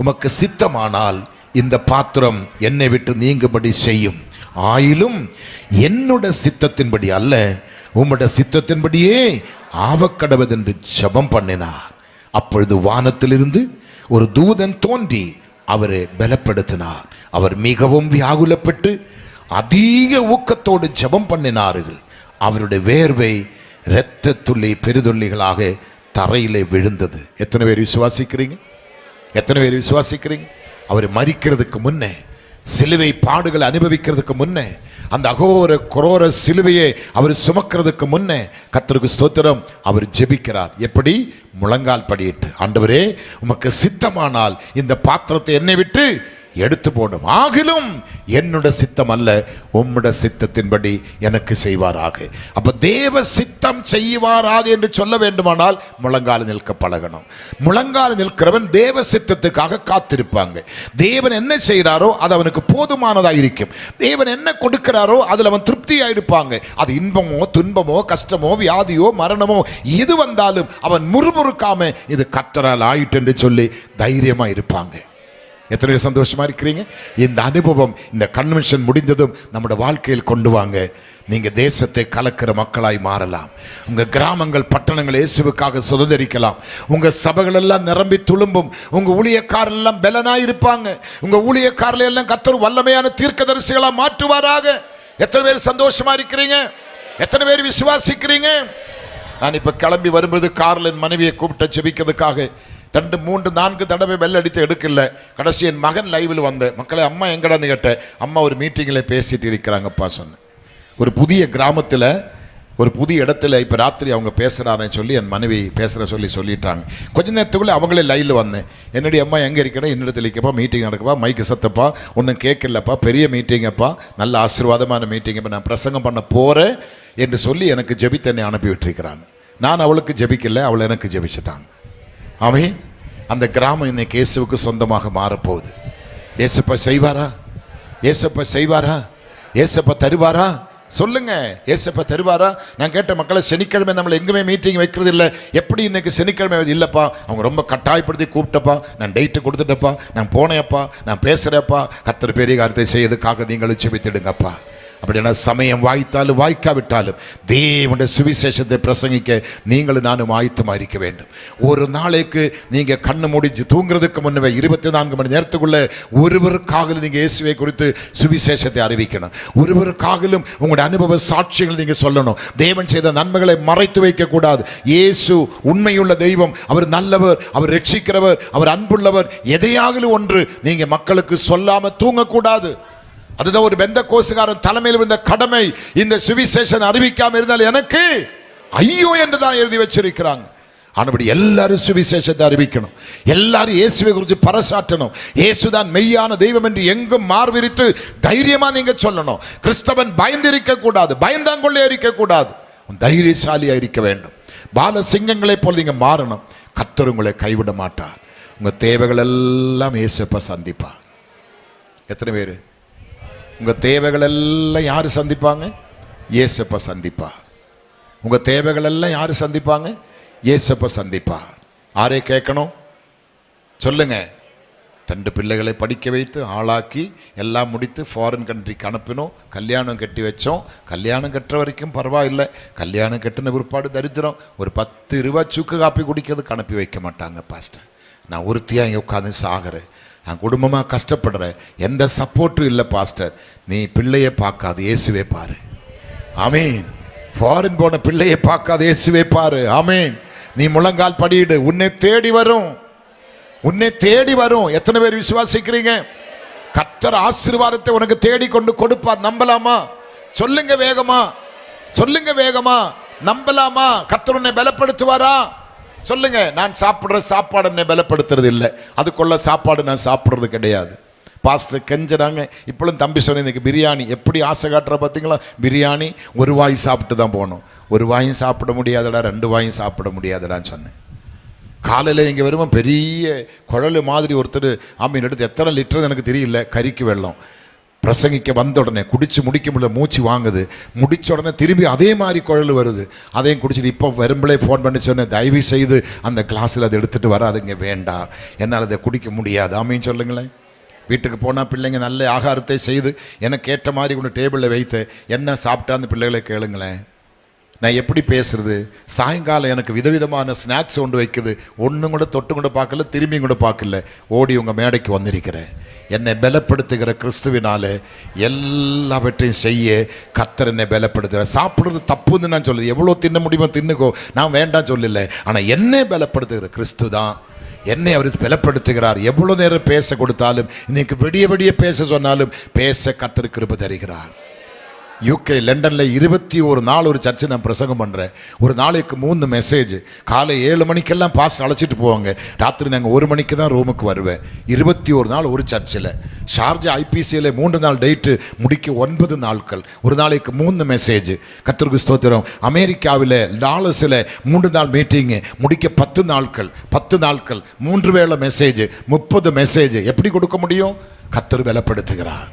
உமக்கு சித்தமானால் இந்த பாத்திரம் என்னை விட்டு நீங்கும்படி செய்யும், ஆயிலும் என்னோட சித்தத்தின்படி அல்ல உம்முடைய சித்தத்தின்படியே ஆவக்கடவது என்று ஜெபம் பண்ணினார். அப்பொழுது வானத்திலிருந்து ஒரு தூதன் தோன்றி அவரை பலப்படுத்தினார். அவர் மிகவும் வியாகுலப்பட்டு அதிக ஊக்கத்தோடு ஜெபம் பண்ணினார்கள். அவருடைய வேர்வை இரத்த துள்ளி பெருதுள்ளிகளாக தரையிலே விழுந்தது. எத்தனை பேர் விசுவாசிக்கிறீங்க? எத்தனை பேர் விசுவாசிக்கிறீங்க? அவர் மரிக்கிறதுக்கு முன்னே, சிலுவை பாடுகளை அனுபவிக்கிறதுக்கு முன்னே, அந்த அகோர குரோர சிலுவையை அவர் சுமக்கிறதுக்கு முன்னே, கர்த்தருக்கு ஸ்தோத்திரம், அவர் ஜெபிக்கிறார். எப்படி? முழங்கால் படியிட்டு, ஆண்டவரே உமக்கு சித்தமானால் இந்த பாத்திரத்தை என்னை விட்டு எடுத்து போடும், ஆகிலும் என்னோட சித்தம் அல்ல உம்முட சித்தத்தின்படி எனக்கு செய்வாராக. அப்ப தேவ சித்தம் செய்வாராக என்று சொல்ல வேண்டுமானால் முழங்கால நிற்க பழகணும். முழங்கால நிற்கிறவன் தேவ சித்தத்துக்காக காத்திருப்பாங்க. தேவன் என்ன செய்கிறாரோ அது அவனுக்கு போதுமானதாக இருக்கும். தேவன் என்ன கொடுக்கிறாரோ அதில் அவன் திருப்தியாக இருப்பாங்க. அது இன்பமோ துன்பமோ கஷ்டமோ வியாதியோ மரணமோ எது வந்தாலும் அவன் முறுமுறுக்காம இது கர்த்தரால் ஆயிட்டு என்று சொல்லி தைரியமா இருப்பாங்க. எத்தனை சந்தோஷமா இருக்கிறீங்க? இந்த அனுபவம் இந்த கன்வென்ஷன் முடிந்ததும் நம்முடைய வாழ்க்கையில் கொண்டு வாங்க. நீங்க தேசத்தை கலக்கிற மக்களாய் மாறலாம். உங்க கிராமங்கள் பட்டணங்கள் இயேசுவுக்காக சுதந்திரிக்கலாம். உங்க சபைகள் எல்லாம் நிரம்பி துளும்பும். உங்க ஊழியக்காரர் எல்லாம் பலனாய் இருப்பாங்க. உங்க ஊழியக்காரர்கள் எல்லாம் கர்த்தர் வல்லமையான தீர்க்கதரிசிகளா மாற்றுவாராக. எத்தனை பேர் சந்தோஷமா இருக்கிறீங்க? எத்தனை பேர் விசுவாசிக்கிறீங்க? நான் இப்ப கிளம்பி வரும்போது காரில் என் மனைவியை கூப்பிட்டு ஜெபிக்கிறதுக்காக 2, 3, 4 தடவை பெல் அடித்து எடுக்கல. கடைசி என் மகன் லைவில் வந்தேன். மக்களை அம்மா எங்கடான்னு கேட்டேன். அம்மா ஒரு மீட்டிங்கில் பேசிட்டு இருக்கிறாங்கப்பா சொன்னேன். ஒரு புதிய கிராமத்தில் ஒரு புதிய இடத்துல இப்போ ராத்திரி அவங்க பேசுகிறாருன்னு சொல்லி என் மனைவி பேசுகிற சொல்லிட்டாங்க. கொஞ்ச நேரத்துக்குள்ளே அவங்களே லைவில் வந்தேன். என்னுடைய அம்மா எங்கே இருக்கிறேன், என்னிடத்தில் இருக்கப்பா, மீட்டிங் நடக்குப்பா, மைக்கு சத்தப்பா, ஒன்றும் கேட்கலப்பா, பெரிய மீட்டிங்கப்பா, நல்ல ஆசீர்வாதமான மீட்டிங், இப்போ நான் பிரசங்கம் பண்ண போகிறேன் என்று சொல்லி எனக்கு ஜெபித்து என்னை அனுப்பி விட்டுருக்கிறாங்க. நான் அவளுக்கு ஜெபிக்கல, அவளை எனக்கு ஜெபிச்சிட்டாங்க. ஆமென். அந்த கிராமம் இன்னைக்கு இயேசுவுக்கு சொந்தமாக மாறப்போகுது. ஏசப்பா செய்வாரா? ஏசப்பா செய்வாரா? ஏசப்பா தருவாரா? சொல்லுங்க, ஏசப்பா தருவாரா? நான் கேட்ட மக்களை, சனிக்கிழமை நம்மளை எங்குமே மீட்டிங் வைக்கிறது இல்லை, எப்படி இன்னைக்கு சனிக்கிழமை இல்லைப்பா, அவங்க ரொம்ப கட்டாயப்படுத்தி கூப்பிட்டப்பா, நான் டேட்டு கொடுத்துட்டப்பா, நான் போனேப்பா, நான் பேசுகிறேப்பா, கர்த்தர் பெரிய காரியத்தை செய்யறதுக்காக நீங்களும் செபித்திடுங்கப்பா. அப்படின்னா சமயம் வாய்த்தாலும் வாய்க்காவிட்டாலும் தேவனுடைய சுவிசேஷத்தை பிரசங்கிக்க நீங்களும் நானும் ஆயத்தமாக இருக்க வேண்டும். ஒரு நாளைக்கு நீங்கள் கண்ணு முடிஞ்சு தூங்குறதுக்கு முன்னே 24 மணி நேரத்துக்குள்ள ஒருவருக்காகலும் நீங்கள் இயேசுவை குறித்து சுவிசேஷத்தை அறிவிக்கணும். ஒருவருக்காகலும் உங்களுடைய அனுபவ சாட்சிகள் நீங்கள் சொல்லணும். தேவன் செய்த நன்மைகளை மறைத்து வைக்கக்கூடாது. இயேசு உண்மையுள்ள தெய்வம், அவர் நல்லவர், அவர் ரட்சிக்கிறவர், அவர் அன்புள்ளவர். எதையாகலும் ஒன்று நீங்கள் மக்களுக்கு சொல்லாமல் தூங்கக்கூடாது. அதுதான் ஒரு பெந்தகோஸ்துக்காரன் தலைமையில் இருந்த கடமை. இந்த சுவிசேஷன் அறிவிக்காம இருந்தால் எனக்கு ஐயோ என்று தான் எழுதி வச்சிருக்கிறாங்க. ஆனபடி எல்லாரும் சுவிசேஷத்தை அறிவிக்கணும். எல்லாரும் இயேசுவை குறித்து பறைசாற்றணும். இயேசுதான் மெய்யான தெய்வம் என்று எங்கும் மார்விரித்து தைரியமா நீங்க சொல்லணும். கிறிஸ்தவன் பயந்திருக்க கூடாது, பயந்தாங்கொள்ளே இருக்க கூடாது, தைரியசாலியா இருக்க வேண்டும். பால சிங்கங்களை போல் நீங்க மாறணும். கர்த்தர் உங்களை கைவிட மாட்டார். உங்க தேவைகள் எல்லாம் இயேசுப்பா சந்திப்பார். எத்தனை பேரு உங்க தேவைகள் எல்லாம் யாரு சந்திப்பாங்க? இயேசுப்பா சந்திப்பார். உங்க தேவைகள் எல்லாம் யாரு சந்திப்பாங்க? இயேசுப்பா சந்திப்பார். யாரே கேட்கணும்? சொல்லுங்க. 2 பிள்ளைகளை படிக்க வைத்து ஆளாக்கி எல்லாம் முடித்து ஃபாரின் கண்ட்ரிக்கு அனுப்பினோம். கல்யாணம் கட்டி வச்சோம். கல்யாணம் கட்டுற வரைக்கும் பரவாயில்லை. கல்யாணம் கட்டின பிற்பாடு தரித்திரம். ஒரு 10 ரூபா சுக்கு காப்பி குடிக்கிறதுக்கு அனுப்பி வைக்க மாட்டாங்க. பாஸ்டர், நான் ஒருத்தியாக இங்கே உட்காந்து சாகிறேன், நான் குடும்பமாக கஷ்டப்படுறேன், எந்த சப்போர்ட்டும் இல்லை பாஸ்டர். நீ பிள்ளையை பார்க்காது, இயேசுவே பாரு. ஆமீன். ஃபாரின் போன பிள்ளையை பார்க்காத இயேசுவை பாரு. ஆமேன். நீ முழங்கால் படியிடு, உன்னை தேடி வரும், உன்னை தேடி வரும். எத்தனை பேர் விசுவாசிக்கிறீங்க? கர்த்தர் ஆசீர்வாதத்தை உனக்கு தேடி கொண்டு கொடுப்பார். நம்பலாமா? சொல்லுங்க வேகமா, சொல்லுங்க வேகமா. நம்பலாமா? கர்த்தர் உன்னை பலப்படுத்துவாரா? சொல்லுங்க. நான் சாப்பிடுற சாப்பாடு என்னை பலப்படுத்துறது இல்லை, அதுக்குள்ள சாப்பாடு நான் சாப்பிட்றது கிடையாது. பாஸ்டர் கெஞ்சுறாங்க. இப்பொழுதும் தம்பி சொன்ன இன்னைக்கு பிரியாணி எப்படி ஆசை காட்டுற பார்த்தீங்களா? பிரியாணி ஒரு வாய் சாப்பிட்டு தான் போகணும். ஒரு வாயும் சாப்பிட முடியாதடா, 2 வாயும் சாப்பிட முடியாதடான்னு சொன்னேன். காலையில் இங்கே வரும்போது பெரிய குழல் மாதிரி ஒருத்தர் ஆமீன் எடுத்து எத்தனை லிட்டர் எனக்கு தெரியல, கறிக்கு வெள்ளம். பிரசங்கிக்க வந்த உடனே குடிச்சு முடிக்க முடியல, மூச்சு வாங்குது. முடிச்ச உடனே திரும்பி அதே மாதிரி குழல் வருது, அதையும் குடிச்சிட்டு இப்போ வரும்பளே ஃபோன் பண்ணி சொன்னேன், தயவு செய்து அந்த கிளாஸில் அதை எடுத்துகிட்டு வராதுங்க, வேண்டாம், என்னால் அதை குடிக்க முடியாது. ஆமீன் சொல்லுங்களேன். வீட்டுக்கு போனால் பிள்ளைங்க நல்ல ஆகாரத்தை செய்து எனக்கு ஏற்ற மாதிரி கொண்டு டேபிளில் வைத்து என்ன சாப்பிட்டா அந்த பிள்ளைகளை கேளுங்களேன். நான் எப்படி பேசுறது? சாயங்காலம் எனக்கு விதவிதமான ஸ்நாக்ஸ் கொண்டு வைக்குது, ஒன்றும் கூட தொட்டு கூட பார்க்கல, திரும்பியும் கூட பார்க்கல, ஓடி உங்கள் மேடைக்கு வந்திருக்கிறேன். என்னை பலப்படுத்துகிற கிறிஸ்துவினாலே எல்லாவற்றையும் செய்ய கர்த்தர் என்னை பலப்படுத்துகிற. சாப்பிட்றது தப்புன்னு நான் சொல்லுது, எவ்வளோ தின்ன முடியுமோ தின்னுக்கோ, நான் வேண்டாம் சொல்லலை. ஆனால் என்னை பலப்படுத்துகிற கிறிஸ்து தான் என்னை அவர் பலப்படுத்துகிறார். எவ்வளோ நேரம் பேச கொடுத்தாலும், இன்னைக்கு விடிய விடிய பேச சொன்னாலும் பேச கர்த்தர் கிருபை தருகிறார். யூகே லண்டனில் 21 நாள் ஒரு சர்ச்சை நான் பிரசங்கம் பண்ணுறேன். ஒரு நாளைக்கு 3 மெசேஜ். காலை 7 மணிக்கெல்லாம் பாஸ்ட் அழைச்சிட்டு போவாங்க, ராத்திரி நாங்கள் 1 மணிக்கு தான் ரூமுக்கு வருவேன். 21 நாள் ஒரு சர்ச்சில். ஷார்ஜா ஐபிசியில் 3 நாள் டேட்டு, முடிக்க 9 நாட்கள். ஒரு நாளைக்கு 3 மெசேஜ். கர்த்தருக்கு ஸ்தோத்திரம். அமெரிக்காவில் டாலஸில் 3 நாள் மீட்டிங்கு, முடிக்க 10 நாட்கள். 10 நாட்கள் 3 வேளை மெசேஜ், 30 மெசேஜ். எப்படி கொடுக்க முடியும்? கர்த்தர் பலப்படுத்துகிறார்.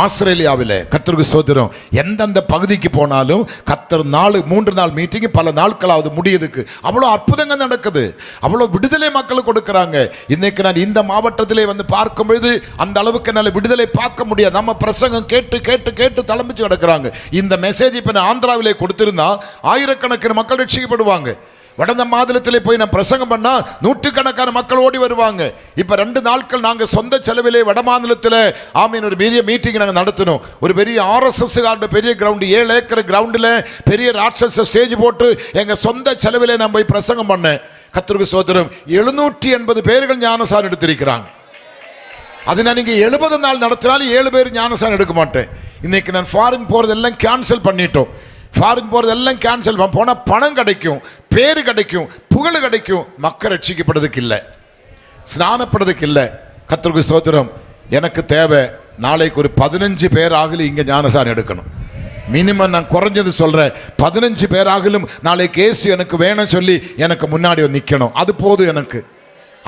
ஆஸ்திரேலியாவில் கர்த்தருக்கு ஸ்தோத்திரம். எந்தெந்த பகுதிக்கு போனாலும் கர்த்தர் 3 நாள் மீட்டிங், பல நாட்களாவது முடியுதுக்கு. அவ்வளோ அற்புதங்கள் நடக்குது, அவ்வளோ விடுதலை மக்களுக்கு கொடுக்குறாங்க. இன்னைக்கு நான் இந்த மாவட்டத்திலே வந்து பார்க்கும் பொழுது அந்த அளவுக்கு என்னால் விடுதலை பார்க்க முடியாது. நம்ம பிரசங்கம் கேட்டு கேட்டு கேட்டு தளம்பிச்சு கிடக்குறாங்க. இந்த மெசேஜ் இப்போ நான் ஆந்திராவிலே கொடுத்திருந்தா ஆயிரக்கணக்கான மக்கள் ரட்சிக்கப்படுவாங்க. வடந்த மாநிலத்திலே போய் நான் பிரசங்கம் பண்ணா 100கணக்கான மக்கள் ஓடி வருவாங்க. இப்போ 2 நாட்கள் நாங்கள் சொந்த செலவிலே வட மாநிலத்தில் ஆமீன் ஒரு பெரிய மீட்டிங் நாங்கள் நடத்தினோம். ஒரு பெரிய RSS பெரிய கிரவுண்டு, 7 ஏக்கர் கிரவுண்டில் பெரிய ராட்சஸ ஸ்டேஜ் போட்டு எங்கள் சொந்த செலவிலே நான் போய் பிரசங்கம் பண்ணேன். கர்த்தருக்கு ஸ்தோத்திரம். 780 பேர்கள் ஞானசாரம் எடுத்திருக்கிறாங்க. அது நான் இங்கே 70 நாள் நடத்தினாலும் 7 பேர் ஞானசாரம் எடுக்க மாட்டேன். இன்னைக்கு நான் ஃபாரின் போகிறதெல்லாம் கேன்சல் பண்ணிட்டோம். ஃபாரின் போகிறதெல்லாம் கேன்சல் போனால் பணம் கிடைக்கும், பேரு கிடைக்கும், புகழ் கிடைக்கும், மக்கள் ரட்சிக்கப்படுறதுக்கு இல்லை, ஸ்நானப்படுறதுக்கு இல்லை. கர்த்தருக்கு ஸ்தோத்திரம். எனக்கு தேவை நாளைக்கு ஒரு 15 பேர் ஆகலும் இங்கே ஞானசாரம் எடுக்கணும். மினிமம் நான் குறைஞ்சது சொல்கிறேன், 15 பேர் ஆகலும் நாளைக்கு இயேசு எனக்கு வேணும் சொல்லி எனக்கு முன்னாடி நிற்கணும். அது போதும் எனக்கு.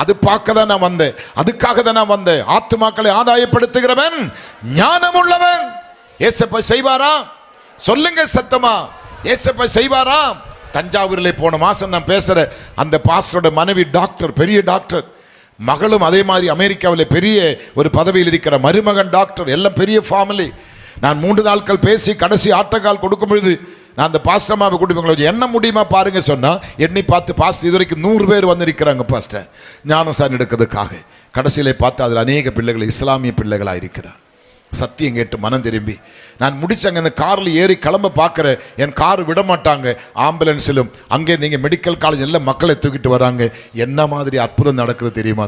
அது பார்க்க தான் நான் வந்தேன், அதுக்காக தான் நான் வந்தேன். ஆத்துமாக்களை ஆதாயப்படுத்துகிறவன் ஞானமுள்ளவன். ஏசப்பா செய்வாரா? சொல்லுங்க சத்தமா. ஏசப்பா செய்வாரா? தஞ்சாவூரில் போன மாசம் நான் பேசுற அந்த பாஸ்டரோட மனைவி டாக்டர், பெரிய டாக்டர். மகளும் அதே மாதிரி அமெரிக்காவில் பெரிய ஒரு பதவியில் இருக்கிற மருமகன் டாக்டர். எல்லாம் பெரிய ஃபேமிலி. நான் 3 நாட்கள் பேசி கடைசி ஆட்டக்கால் கொடுக்கும் பொழுது நான் அந்த பாஸ்டர்மாவை கூட்டி என்ன முடியுமா பாருங்க சொன்னா, எண்ணி பார்த்து பாஸ்டர் இதுவரைக்கும் 100 பேர் வந்திருக்கிறாங்க பாஸ்டர் ஞானசாரம் எடுக்கிறதுக்காக. கடைசியிலே பார்த்து அதில் அநேக பிள்ளைகள் இஸ்லாமிய பிள்ளைகளாக இருக்கிறார். சத்தியம் கேட்டு மனம் திரும்பி நான் முடிச்சாங்க. அந்த காரில் ஏறி கிளம்ப பார்க்குறேன், என் கார் விட மாட்டாங்க. ஆம்புலன்ஸிலும் அங்கே நீங்கள் மெடிக்கல் காலேஜ் எல்லாம் மக்களை தூக்கிட்டு வராங்க. என்ன மாதிரி அற்புதம் நடக்குது தெரியுமா?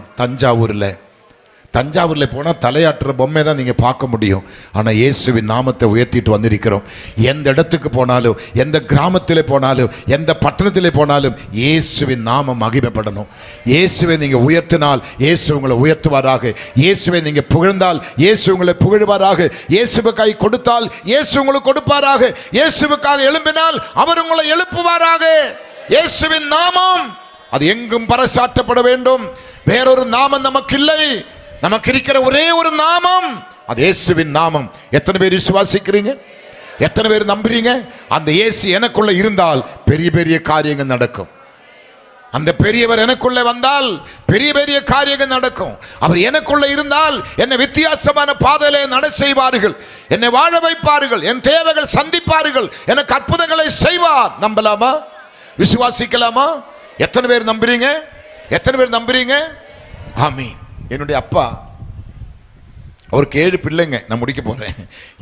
தஞ்சாவூரில் போனால் தலையாட்டுற பொம்மை தான் நீங்கள் பார்க்க முடியும். ஆனால் இயேசுவின் நாமத்தை உயர்த்திட்டு வந்திருக்கிறோம். எந்த இடத்துக்கு போனாலும், எந்த கிராமத்தில் போனாலும், எந்த பட்டணத்தில் போனாலும் இயேசுவின் நாமம் மகிமைப்படணும். இயேசுவை நீங்கள் உயர்த்தினால் இயேசு உங்களை உயர்த்துவாராக. இயேசுவை நீங்கள் புகழ்ந்தால் இயேசு உங்களை புகழ்வாராக. இயேசுவுக்காக கொடுத்தால் இயேசு உங்களுக்கு கொடுப்பாராக. இயேசுவுக்காக எழும்பினால் அவர் உங்களை எழுப்புவாராக. இயேசுவின் நாமம் அது எங்கும் பறைசாற்றப்பட வேண்டும். வேறொரு நாமம் நமக்கு இல்லை. நமக்கு இருக்கிற ஒரே ஒரு நாமம் அது இயேசுவின் நாமம். எத்தனை பேர் விசுவாசிக்கிறீங்க? எத்தனை பேர் நம்புறீங்க? அந்த இயேசு எனக்குள்ள இருந்தால் பெரிய பெரிய காரியங்கள் நடக்கும். அந்த பெரியவர் எனக்குள்ள வந்தால் பெரிய பெரிய காரியங்கள் நடக்கும். அவர் எனக்குள்ள இருந்தால் என்னை வித்தியாசமான பாதையிலே நட செய்வார்கள், என்னை வாழ வைப்பார்கள், என் தேவைகள் சந்திப்பார்கள், எனக்கு அற்புதங்களை செய்வார். நம்பலாமா? விசுவாசிக்கலாமா? எத்தனை பேர் நம்புறீங்க? எத்தனை பேர் நம்புறீங்க? ஆமீன். என்னுடைய அப்பா அவருக்கு 7 பிள்ளைங்க. நான் முடிக்க போறேன்.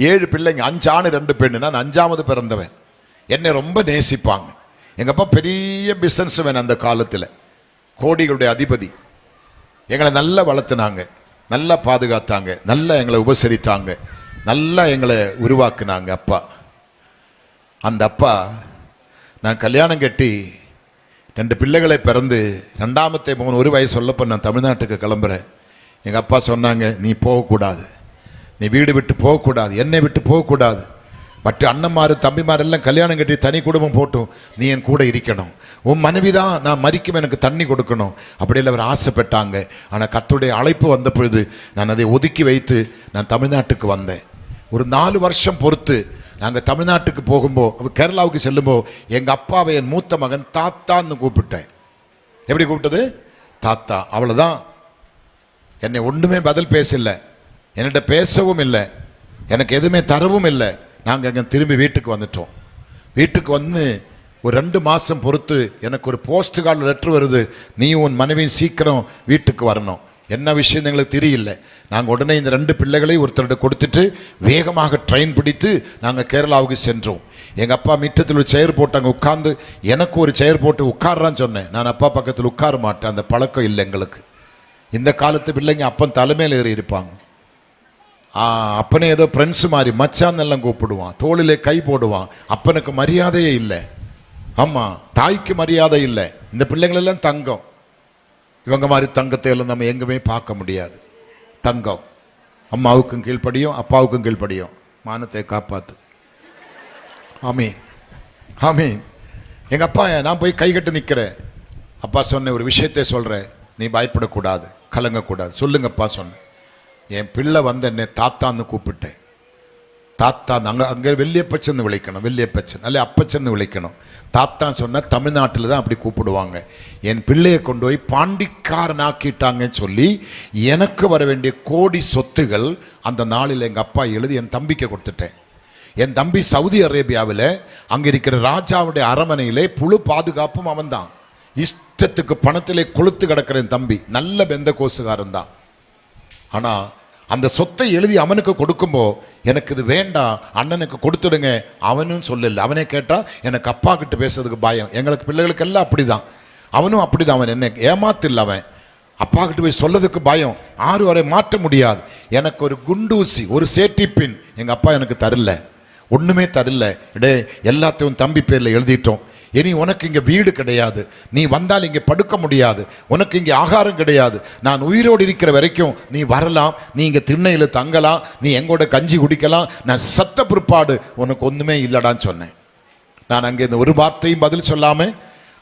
7 பிள்ளைங்க, 5 ஆண் 2 பெண். நான் 5ஆவது பிறந்தவன். என்னை ரொம்ப நேசிப்பாங்க. எங்கள் அப்பா பெரிய பிஸ்னஸ் மேன், அந்த காலத்தில் கோடிகளுடைய அதிபதி. எங்களை நல்லா வளர்த்துனாங்க, நல்லா பாதுகாத்தாங்க, நல்லா எங்களை உபசரித்தாங்க, நல்லா எங்களை உருவாக்குனாங்க அப்பா. அந்த அப்பா நான் கல்யாணம் கட்டி 2 பிள்ளைகளை பிறந்து 2ஆமத்தை மகன் 1 வயசு சொல்லப்போ நான் தமிழ்நாட்டுக்கு கிளம்புறேன். எங்கள் அப்பா சொன்னாங்க, நீ போகக்கூடாது, நீ வீடு விட்டு போகக்கூடாது, என்னை விட்டு போகக்கூடாது, மற்ற அண்ணன்மார் தம்பிமாரெல்லாம் கல்யாணம் கட்டி தனி குடும்பம் போட்டும், நீ என் கூட இருக்கணும், உன் மனைவி தான் நான் மறிக்கும் எனக்கு தண்ணி கொடுக்கணும் அப்படியில் அவர் ஆசைப்பட்டாங்க. ஆனால் கர்த்தருடைய அழைப்பு வந்த பொழுது நான் அதை ஒதுக்கி வைத்து நான் தமிழ்நாட்டுக்கு வந்தேன். ஒரு 4 வருஷம் பொறுத்து நாங்கள் தமிழ்நாட்டுக்கு போகும்போது, கேரளாவுக்கு செல்லும்போது எங்கள் அப்பாவை என் மூத்த மகன் தாத்தான்னு கூப்பிட்டேன். எப்படி கூப்பிட்டது? தாத்தா. அவ்வளோதான். என்னை ஒன்றுமே பதில் பேசல, என்கிட்ட பேசவும் இல்லை, எனக்கு எதுவுமே தரவும் இல்லை. நாங்கள் அங்கே திரும்பி வீட்டுக்கு வந்துட்டோம். வீட்டுக்கு வந்து ஒரு 2 மாதம் பொறுத்து எனக்கு ஒரு போஸ்ட் கார்டு லெட்ரு வருது, நீ உன் மனைவியும் சீக்கிரம் வீட்டுக்கு வரணும். என்ன விஷயம் எங்களுக்கு தெரியல. நாங்கள் உடனே இந்த 2 பிள்ளைகளையும் ஒருத்தர்கிட்ட கொடுத்துட்டு வேகமாக ட்ரெயின் பிடித்து நாங்கள் கேரளாவுக்கு சென்றோம். எங்கள் அப்பா மிட்டத்தில் ஒரு சேர் போட்டாங்க, உட்கார்ந்து எனக்கு ஒரு சேர் போட்டு உட்கார்றான்னு சொன்னேன். நான் அப்பா பக்கத்தில் உட்கார மாட்டேன், அந்த பழக்கம் இல்லை எங்களுக்கு. இந்த காலத்து பிள்ளைங்க அப்பன் தலைமையில் ஏறி இருப்பாங்க. அப்பனே ஏதோ ஃப்ரெண்ட்ஸ் மாதிரி மச்சான் எல்லாம் கூப்பிடுவான், தோளிலே கை போடுவான். அப்பனுக்கு மரியாதையே இல்லை. ஆமாம், தாய்க்கு மரியாதை இல்லை. இந்த பிள்ளைங்களெல்லாம் தங்கம். இவங்க மாதிரி தங்கத்தை எல்லாம் நம்ம எங்குமே பார்க்க முடியாது. தங்கம். அம்மாவுக்கும் கீழ்ப்படியும், அப்பாவுக்கும் கீழ்ப்படியும். மானத்தை காப்பாத்து. ஆமீன், ஆமீன். எங்கள் அப்பா, நான் போய் கை கட்டு நிற்கிறேன். அப்பா சொன்ன ஒரு விஷயத்தை சொல்கிறேன், நீ பயப்படக்கூடாது, கலங்கக்கூடாது, சொல்லுங்கப்பா சொன்னேன். என் பிள்ளை வந்து என்னை தாத்தான்னு கூப்பிட்டேன். தாத்தா அங்கே வெள்ளியப்பச்சன்னு விളിக்கணும், வெள்ளியப்பச்சன் அல்ல அப்பச்சன்னு விളിக்கணும். தாத்தா சொன்னால் தமிழ்நாட்டில் தான் அப்படி கூப்பிடுவாங்க. என் பிள்ளையை கொண்டு போய் பாண்டிக்காரனாக்கிட்டாங்கன்னு சொல்லி எனக்கு வர வேண்டிய கோடி சொத்துகள் அந்த நாளில் எங்கள் அப்பா எழுதி என் தம்பிக்கு கொடுத்துட்டேன். என் தம்பி சவுதி அரேபியாவில் அங்கே இருக்கிற ராஜாவுடைய அரமனையிலே புழு பாதுகாப்பும் அவன் தான். இஷ்டத்துக்கு பணத்திலே கொளுத்து கிடக்கிற என் தம்பி நல்ல பெந்த கோசுகாரன் தான். ஆனால் அந்த சொத்தை எழுதி அவனுக்கு கொடுக்கும்போ எனக்கு இது வேண்டாம், அண்ணனுக்கு கொடுத்துடுங்க அவனும் சொல்லல. அவனே கேட்டால் எனக்கு அப்பா கிட்ட பேசுறதுக்கு பயம். எங்களுக்கு பிள்ளைகளுக்கெல்லாம் அப்படி தான், அவனும் அப்படி தான். அவன் என்ன ஏமாத்தில்ல, அவன் அப்பா கிட்ட போய் சொல்லதுக்கு பயம். 6 வரை மாற்ற முடியாது. எனக்கு ஒரு குண்டூசி, ஒரு சேஃப்டி பின் எங்கள் அப்பா எனக்கு தரல, ஒன்றுமே தரல. இடே எல்லாத்தையும் தம்பி பேரில் எழுதிட்டோம். இனி உனக்கு இங்கே வீடு கிடையாது, நீ வந்தால் இங்கே படுக்க முடியாது, உனக்கு இங்கே ஆகாரம் கிடையாது. நான் உயிரோடு இருக்கிற வரைக்கும் நீ வரலாம், நீ இங்கே திண்ணையில் தங்கலாம், நீ எங்கூட கஞ்சி குடிக்கலாம், நான் சத்த பிற்பாடு உனக்கு ஒன்றுமே இல்லடான்னு சொன்னேன். நான் அங்கே இந்த ஒரு வார்த்தையும் பதில் சொல்லாமல்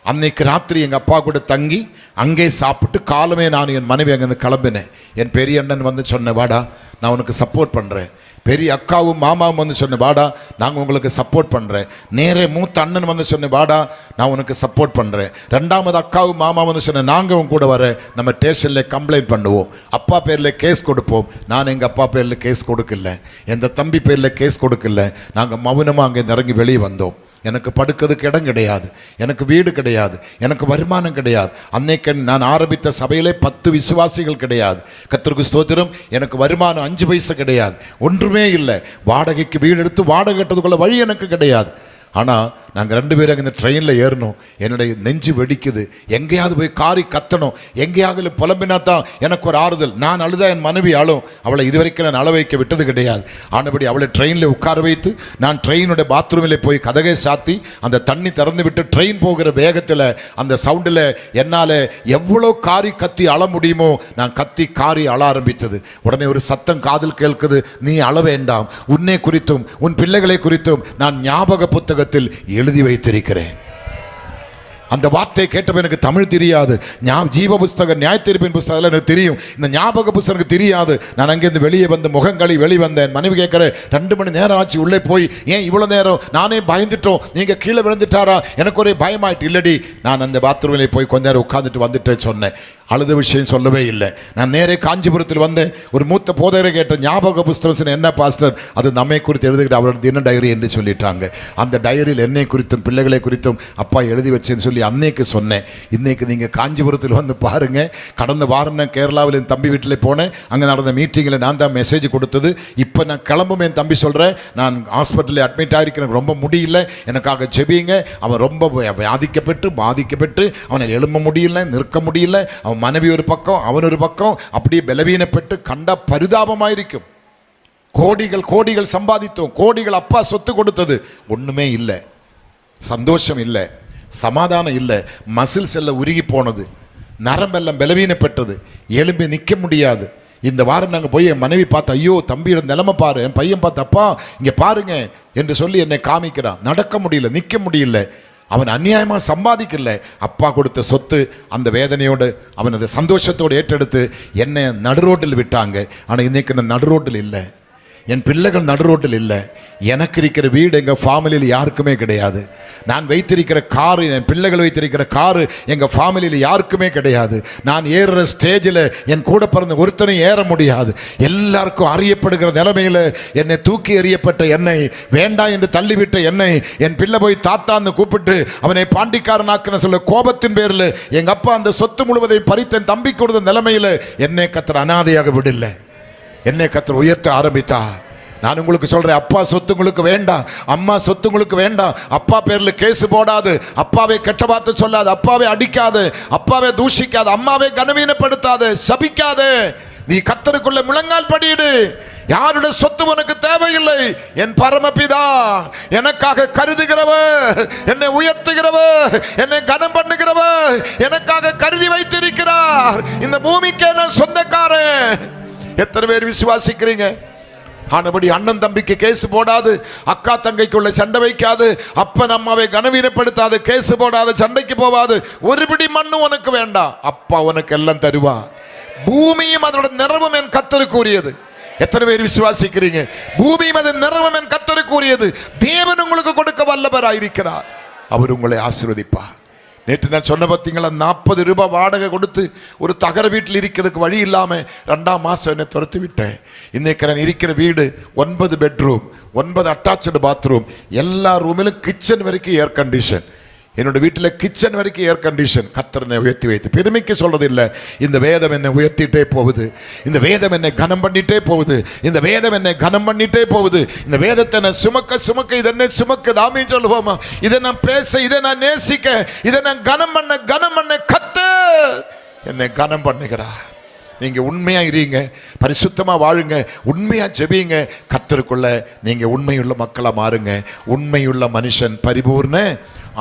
அன்னைக்கு ராத்திரி எங்கள் அப்பா கூட தங்கி அங்கே சாப்பிட்டு காலமே நான் என் மனைவி அங்கேருந்து கிளம்பினேன். என் பெரிய அண்ணன் வந்து சொன்னேன், வாடா நான் உனக்கு சப்போர்ட் பண்ணுறேன். பெரிய அக்காவும் மாமாவும் வந்து சொன்னேன், வாடா நாங்கள் உங்களுக்கு சப்போர்ட் பண்ணுறேன். நேரே மூத்த அண்ணன் வந்து சொன்னேன், வாடா நான் உனக்கு சப்போர்ட் பண்ணுறேன். 2ஆவது அக்காவும் மாமா வந்து சொன்னேன், நாங்கள் உங்க கூட வர, நம்ம ஸ்டேஷனில் கம்ப்ளைண்ட் பண்ணுவோம், அப்பா பேரில் கேஸ் கொடுப்போம். நான் எங்கள் அப்பா பேரில் கேஸ் கொடுக்கல, எந்த தம்பி பேரில் கேஸ் கொடுக்கல. நாங்கள் மௌனமாக அங்கே இறங்கி வெளியே வந்தோம். எனக்கு படுக்கிறதுக்கு இடம் கிடையாது, எனக்கு வீடு கிடையாது, எனக்கு வருமானம் கிடையாது. அன்னைக்கு நான் ஆரம்பித்த சபையிலே 10 விசுவாசிகள் கிடையாது. கர்த்தருக்கு ஸ்தோத்திரம். எனக்கு வருமானம் 5 பைசா கிடையாது, ஒன்றுமே இல்லை. வாடகைக்கு வீடு எடுத்து வாடகை கட்டுறதுக்குள்ள வழி எனக்கு கிடையாது. ஆனால் நாங்கள் 2 பேரும் இந்த ட்ரெயினில் ஏறணும். என்னுடைய நெஞ்சு வெடிக்குது. எங்கேயாவது போய் காரி கத்தணும், எங்கேயாவது புலம்பினா தான் எனக்கு ஒரு ஆறுதல். நான் அழுதா என் மனைவி அழும். அவளை இதுவரைக்கும் நான் அழ வைக்க விட்டது கிடையாது. ஆனபடி அவளை ட்ரெயினில் உட்கார வைத்து நான் ட்ரெயினுடைய பாத்ரூமில் போய் கதகை சாத்தி அந்த தண்ணி திறந்து விட்டு ட்ரெயின் போகிற வேகத்தில் அந்த சவுண்டில் என்னால் எவ்வளோ காரி கத்தி அழ முடியுமோ நான் கத்தி காரி அழ ஆரம்பித்தது. உடனே ஒரு சத்தம் காதில் கேட்குது, நீ அழ வேண்டாம், உன்னை குறித்தும் உன் பிள்ளைகளை குறித்தும் நான் ஞாபக புத்தகத்தில் எழுதி வைத்திருக்கிறேன். அந்த வார்த்தையை கேட்டப்ப எனக்கு தமிழ் தெரியாது, ஜீவ புஸ்தகம் நியாயத்தீர்ப்பின் புஸ்தகம் எனக்கு தெரியும், இந்த ஞாபக புஸ்தகம் தெரியாது. நான் அங்கேருந்து வெளியே வந்து முகங்களி வெளிவந்தேன். மனைவி கேட்குற, 2 மணி நேரம் ஆச்சு உள்ளே போய், ஏன் இவ்வளோ நேரம்? நானே பயந்துட்டோம், நீங்கள் கீழே விழுந்துட்டாரா? எனக்கு ஒரே பயமாயிட்டு. இல்லடி, நான் அந்த பாத்ரூமில் போய் கொஞ்ச நேரம் உட்காந்துட்டு வந்துட்டேன் சொன்னேன். அழுத விஷயம் சொல்லவே இல்லை. நான் நேரே காஞ்சிபுரத்தில் வந்து ஒரு மூத்த போதகரை கேட்ட, ஞாபக புஸ்தகம் என்ன பாஸ்டர், அது நம்மை குறித்து எழுதுகிற அவரோட தின டைரி என்று சொல்லிட்டாங்க. அந்த டைரியில் என்னை குறித்தும் பிள்ளைகளை குறித்தும் அப்பா எழுதி வச்சேன்னு சொல்லி அன்னைக்கு சொன்னேன். இன்னைக்கு நீங்கள் காஞ்சிபுரத்தில் வந்து பாருங்கள். கடந்த வாரம் நான் கேரளாவில் என் தம்பி வீட்டில் போனேன். அங்கே நடந்த மீட்டிங்கில் நான் தான் மெசேஜ் கொடுத்தது. இப்போ நான் கிளம்பும் என் தம்பி சொல்கிறேன், நான் ஹாஸ்பிட்டலில் அட்மிட் ஆகிருக்கிறேன், ரொம்ப முடியல, எனக்காக ஜெபிங்க. அவன் ரொம்ப பாதிக்கப்பட்டு அவனை எழும்ப முடியல, நிற்க முடியல. அவன் மனைவி ஒரு பக்கம், அவன் ஒரு பக்கம், அப்படியே பலவீனப்பட்டு கண்ட பரிதாபமாயிருக்கும். கோடிகள் சம்பாதித்தோம், கோடிகள் அப்பா சொத்து கொடுத்தது, ஒண்ணுமே இல்லை, சந்தோஷம் இல்லை, சமாதானம் இல்லை, மசில் செல்ல உருகி போனது, நரம்பெல்லாம் பலவீனப்பட்டது, எழும்பி நிற்க முடியாது. இந்த வாரம் நாங்கள் போய் என் மனைவி பார்த்து, ஐயோ தம்பியோட நிலைமை பாரு, என் பையன் பார்த்து, அப்பா இங்கே பாருங்க என்று சொல்லி என்னை காமிக்கிறான். நடக்க முடியல, நிற்க முடியல. அவன் அநியாயமாக சம்பாதிக்கல. அப்பா கொடுத்த சொத்து அந்த வேதனையோடு அவன் அதை சந்தோஷத்தோடு ஏற்றெடுத்து என்னை நடுரோட்டில் விட்டாங்க. ஆனால் இன்னைக்கு நான் நடுரோட்டில் இல்லை, என் பிள்ளைகள் நடுரோட்டில் இல்லை. எனக்கு இருக்கிற வீடு எங்கள் ஃபேமிலியில் யாருக்குமே கிடையாது. நான் வைத்திருக்கிற காரு, என் பிள்ளைகள் வைத்திருக்கிற காரு எங்கள் ஃபேமிலியில் யாருக்குமே கிடையாது. நான் ஏறுற ஸ்டேஜில் என் கூட பிறந்த ஒருத்தனையும் ஏற முடியாது. எல்லாருக்கும் அறியப்படுகிற நிலைமையில் என்னை தூக்கி எறியப்பட்ட என்னை, வேண்டாம் என்று தள்ளிவிட்ட என்னை என் பிள்ளை போய் தாத்தான்னு கூப்பிட்டு அவனை பாண்டிக்காரனாக்குன்னு சொல்ல கோபத்தின் பேரில் எங்கள் அப்பா அந்த சொத்து முழுவதையும் பறித்து என் தம்பி கொடுத்த நிலைமையில் என்னை கர்த்தர் அனாதையாக விடலை, என்னை கர்த்தர் உயர்த்த ஆரம்பித்தார். நான் உங்களுக்கு சொல்றேன், அப்பா சொத்து உங்களுக்கு வேண்டாம், அம்மா சொத்து உங்களுக்கு வேண்டாம். அப்பா பேர்ல கேஸ் போடாது, அப்பாவை கெட்ட வார்த்தை சொல்லாது, அப்பாவை அடிக்காது, அப்பாவை தூஷிக்காது, அம்மாவை கனவீனப்படுத்தாது, சபிக்காது. நீ கர்த்தருக்குள்ள முழங்கால் படியிடு. யாருடைய சொத்து உனக்கு தேவையில்லை. என் பரமபிதா எனக்காக கருதுகிறவர், என்னை உயர்த்துகிறவர், என்னை கனம் பண்ணுகிறவர், எனக்காக கருதி வைத்திருக்கிறார். இந்த பூமிக்கு நான் சொந்தக்காரன். எத்தனை பேர் விசுவாசிக்கிறீங்க? ஆனபடி அண்ணன் தம்பிக்கு கேஸ் போடாது, அக்கா தங்கைக்குள்ள சண்டை வைக்காது, அப்பன் அம்மாவை கனவீனப்படுத்தாது, கேஸ் போடாது, சண்டைக்கு போவாது. ஒரு பிடி மண்ணு உனக்கு வேண்டாம், அப்பா உனக்கு எல்லாம் தருவா. பூமியும் அதோட நிறவும் என் கர்த்தருக்கு உரியது. எத்தனை பேர் விசுவாசிக்கிறீங்க? பூமியும் அதன் நிறவும் என் கர்த்தருக்கு உரியது. தேவன் உங்களுக்கு கொடுக்க வல்லவராயிருக்கிறார். அவர் உங்களை ஆசீர்வதிப்பார். நேற்று நான் சொன்ன பார்த்தீங்களா, 40 ரூபாய் வாடகை கொடுத்து ஒரு தகர வீட்டில் இருக்கிறதுக்கு வழி இல்லாமல் 2ஆம் மாதம் என்னை துரத்து விட்டேன். இன்னைக்கு நான் இருக்கிற வீடு 9 பெட்ரூம், 9 அட்டாச்சு பாத்ரூம், எல்லா ரூமிலும் கிச்சன் வரைக்கும் ஏர் கண்டிஷன். என்னோட வீட்டில் கிச்சன் வரைக்கும் ஏர் கண்டிஷன். கர்த்தரை உயர்த்தி வைத்து பெருமைக்கு சொல்றது இல்லை. இந்த வேதம் என்னை உயர்த்திட்டே போகுது, இந்த வேதம் என்னை கனம் பண்ணிட்டே போகுது, இந்த வேதம் என்னை கனம் பண்ணிட்டே போகுது. இந்த வேதத்தை நான் சுமக்க இது என்ன சுமக்குது, ஆமீன் சொல்லுவோமா? இதை நான் பேச, இதை நான் நேசிக்க, இதை நான் கனம் பண்ண கர்த்தர் என்னை கனம் பண்ணுகிறார். நீங்க உண்மையா இருங்க, பரிசுத்தமா வாழுங்க, உண்மையா ஜெபிங்க. கர்த்தருக்குள்ள நீங்க உண்மையுள்ள மக்களா மாறுங்க. உண்மையுள்ள மனுஷன் பரிபூர்ண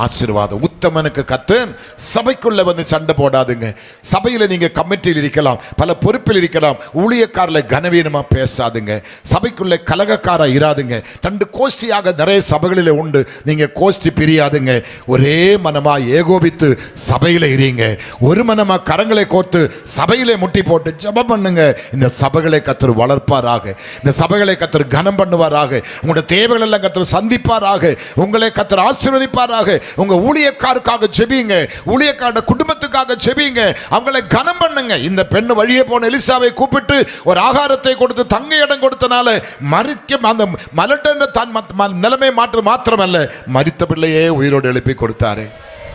ஆசீர்வாதம். உத்தமனுக்கு கர்த்தர் சபைக்குள்ள வந்து சண்டை போடாதுங்க. சபையில நீங்க கமிட்டியில் இருக்கலாம், பல பொறுப்பில் இருக்கலாம், ஊழியக்காரல கனவீனமா பேசாதுங்க. சபைக்குள்ள கலகக்காரா இராதுங்க. 2 கோஷ்டியாக நிறைய சபைகளில் உண்டு. நீங்க கோஷ்டி பிரியாதுங்க. ஒரே மனமா ஏகோபித்து சபையில இருங்க. ஒரு மனமா கரங்களை கோர்த்து சபையிலே முட்டி போட்டு ஜெபம் பண்ணுங்க. இந்த சபைகளை கர்த்தர் வளர்ப்பாராக, இந்த சபைகளை கர்த்தர் கனம் பண்ணுவாராக, உங்களுடைய தேவைகள் எல்லாம் கர்த்தர் சந்திப்பாராக, உங்களை கர்த்தர் ஆசீர்வதிப்பாராக. உங்க ஊழியக்காரருக்காக ஜெபிங்க, ஊழியக்கார குடும்பத்துக்காக ஜெபிங்க, அவங்களை கனம் பண்ணுங்க. இந்த பெண்ணு வழியே போன எலிசாவை கூப்பிட்டு ஒரு ஆகாரத்தை கொடுத்து தங்க இடம் கொடுத்தனால மரிக்க அந்த மலட்ட தன் நிலைமை மாத்திரமல்ல, மரித்த பிள்ளையே உயிரோடு எழுப்பி கொடுத்தாரு.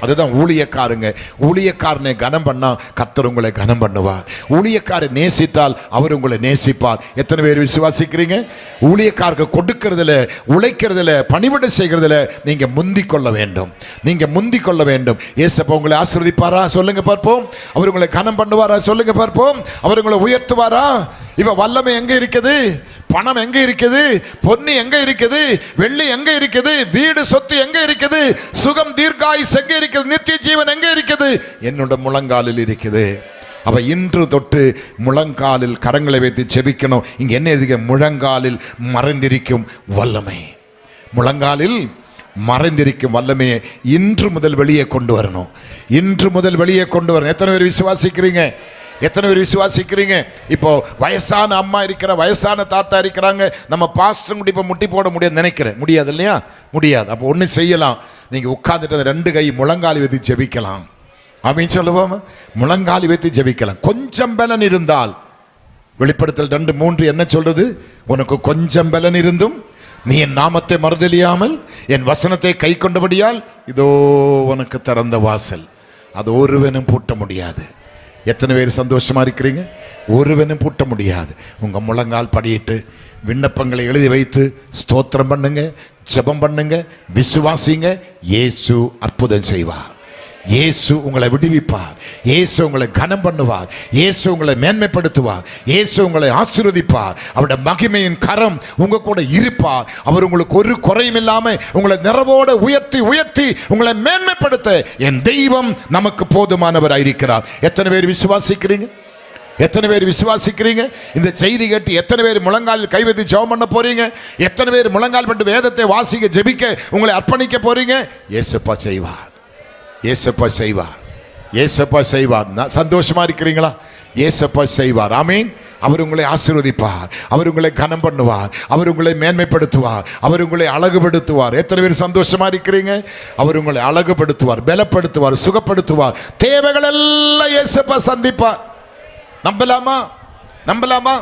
அதுதான் ஊழியக்காரங்க. ஊழியக்காரனை கனம் பண்ணா கர்த்தர் உங்களை கனம் பண்ணுவார். ஊழியக்காரை நேசித்தால் அவர் உங்களை நேசிப்பார். எத்தனை பேர் விசுவாசிக்கிறீங்க? ஊழியக்காரருக்கு கொடுக்கிறதுல, உழைக்கிறதுல, பணிவிடை செய்கிறதுல நீங்க முந்திக் கொள்ள வேண்டும். நீங்க முந்திக் கொள்ள வேண்டும். ஏசப்பா உங்களை ஆசீர்வதிப்பாரா? சொல்லுங்க பார்ப்போம். அவர் உங்களை கனம் பண்ணுவாரா? சொல்லுங்க பார்ப்போம். அவர் உங்களை உயர்த்துவாரா? இவ வல்லமை எங்க இருக்குது? பணம் எங்க இருக்குது? பொன்னி எங்க இருக்குது? வெள்ளி எங்க இருக்குது? வீடு சொத்து எங்க இருக்குது? சுகம் தீர்க்காயுஸ் எங்க இருக்குது? நித்திய ஜீவன் எங்க இருக்குது? என்னோட முழங்காலில் இருக்குது. அவ இன்று தொட்டு முழங்காலில் கரங்களை வைத்து செபிக்கணும். இங்க என்ன இருக்கு? முழங்காலில் மறைந்திருக்கும் வல்லமை. முழங்காலில் மறைந்திருக்கும் வல்லமையை இன்று முதல் வெளியே கொண்டு வரணும். இன்று முதல் வெளியே கொண்டு வரணும். எத்தனை பேர் விசுவாசிக்கிறீங்க? எத்தனை பேர் விசுவாசிக்கிறீங்க? இப்போ வயசான அம்மா இருக்கிற, வயசான தாத்தா இருக்கிறாங்க. நம்ம பாஸ்டர் இப்போ முட்டி போட முடியாது இல்லையா? முடியாது. அப்போ ஒன்று செய்யலாம், நீங்கள் உட்காந்துட்டு 2 கை முழங்கால் வைத்து ஜெபிக்கலாம். ஆமீன் சொல்லுவோம். முழங்கால் வைத்து ஜெபிக்கலாம். கொஞ்சம் பலன் இருந்தால், வெளிப்படுத்தல் 2:3 என்ன சொல்றது? உனக்கு கொஞ்சம் பலன் இருந்தும் நீ என் நாமத்தை மறுதலியாமல் என் வசனத்தை கை கொண்டபடியால் இதோ உனக்கு திறந்த வாசல், அது ஒருவனும் பூட்ட முடியாது. எத்தனை பேர் சந்தோஷமா இருக்கிறீங்க? ஒருவனும் பூட்ட முடியாது. உங்க முழங்கால் படியிட்டு விண்ணப்பங்களை எழுதி வைத்து ஸ்தோத்திரம் பண்ணுங்க, ஜெபம் பண்ணுங்க, விசுவாசிங்க. இயேசு அற்புதம் செய்வார். இயேசு உங்களை விடுவிப்பார். இயேசு உங்களை கனம் பண்ணுவார். இயேசு உங்களை மேன்மைப்படுத்துவார். இயேசு உங்களை ஆசீர்வதிப்பார். அவருடைய மகிமையின் கரம் உங்க கூட இருப்பார். அவர் உங்களுக்கு ஒரு குறையும் இல்லாம உங்களை நிறைவோடு உயர்த்தி உயர்த்தி உங்களை மேன்மைப்படுத்த என் தெய்வம் நமக்கு போதுமானவராயிருக்கிறார். எத்தனை பேர் விசுவாசிக்கிறீங்க? எத்தனை பேர் விசுவாசிக்கிறீங்க? இந்த செய்தி கேட்டு எத்தனை பேர் முழங்கால் கை வைத்து ஜெபம் பண்ண போறீங்க? எத்தனை பேர் முழங்கால் பண்ணி வேதத்தை வாசிக்க ஜெபிக்க உங்களை அர்ப்பணிக்க போறீங்க? இயேசுப்பா செய்வார். இயேசுப்பா செய்வார். இயேசுப்பா செய்வார். சந்தோஷமா இருக்கிறீங்களா? இயேசுப்பா செய்வார். ஆமீன். அவர் உங்களை ஆசீர்வதிப்பார். அவர் உங்களை கனம் பண்ணுவார். அவர் உங்களை மேன்மைப்படுத்துவார். அவர் உங்களை அழகுபடுத்துவார். எத்தனை பேர் சந்தோஷமா இருக்கிறீங்க? அவர் உங்களை அழகுபடுத்துவார், பலப்படுத்துவார், சுகப்படுத்துவார். தேவைகள் எல்லாம் இயேசுப்பா சந்திப்பார். நம்பலாமா? நம்பலாமா?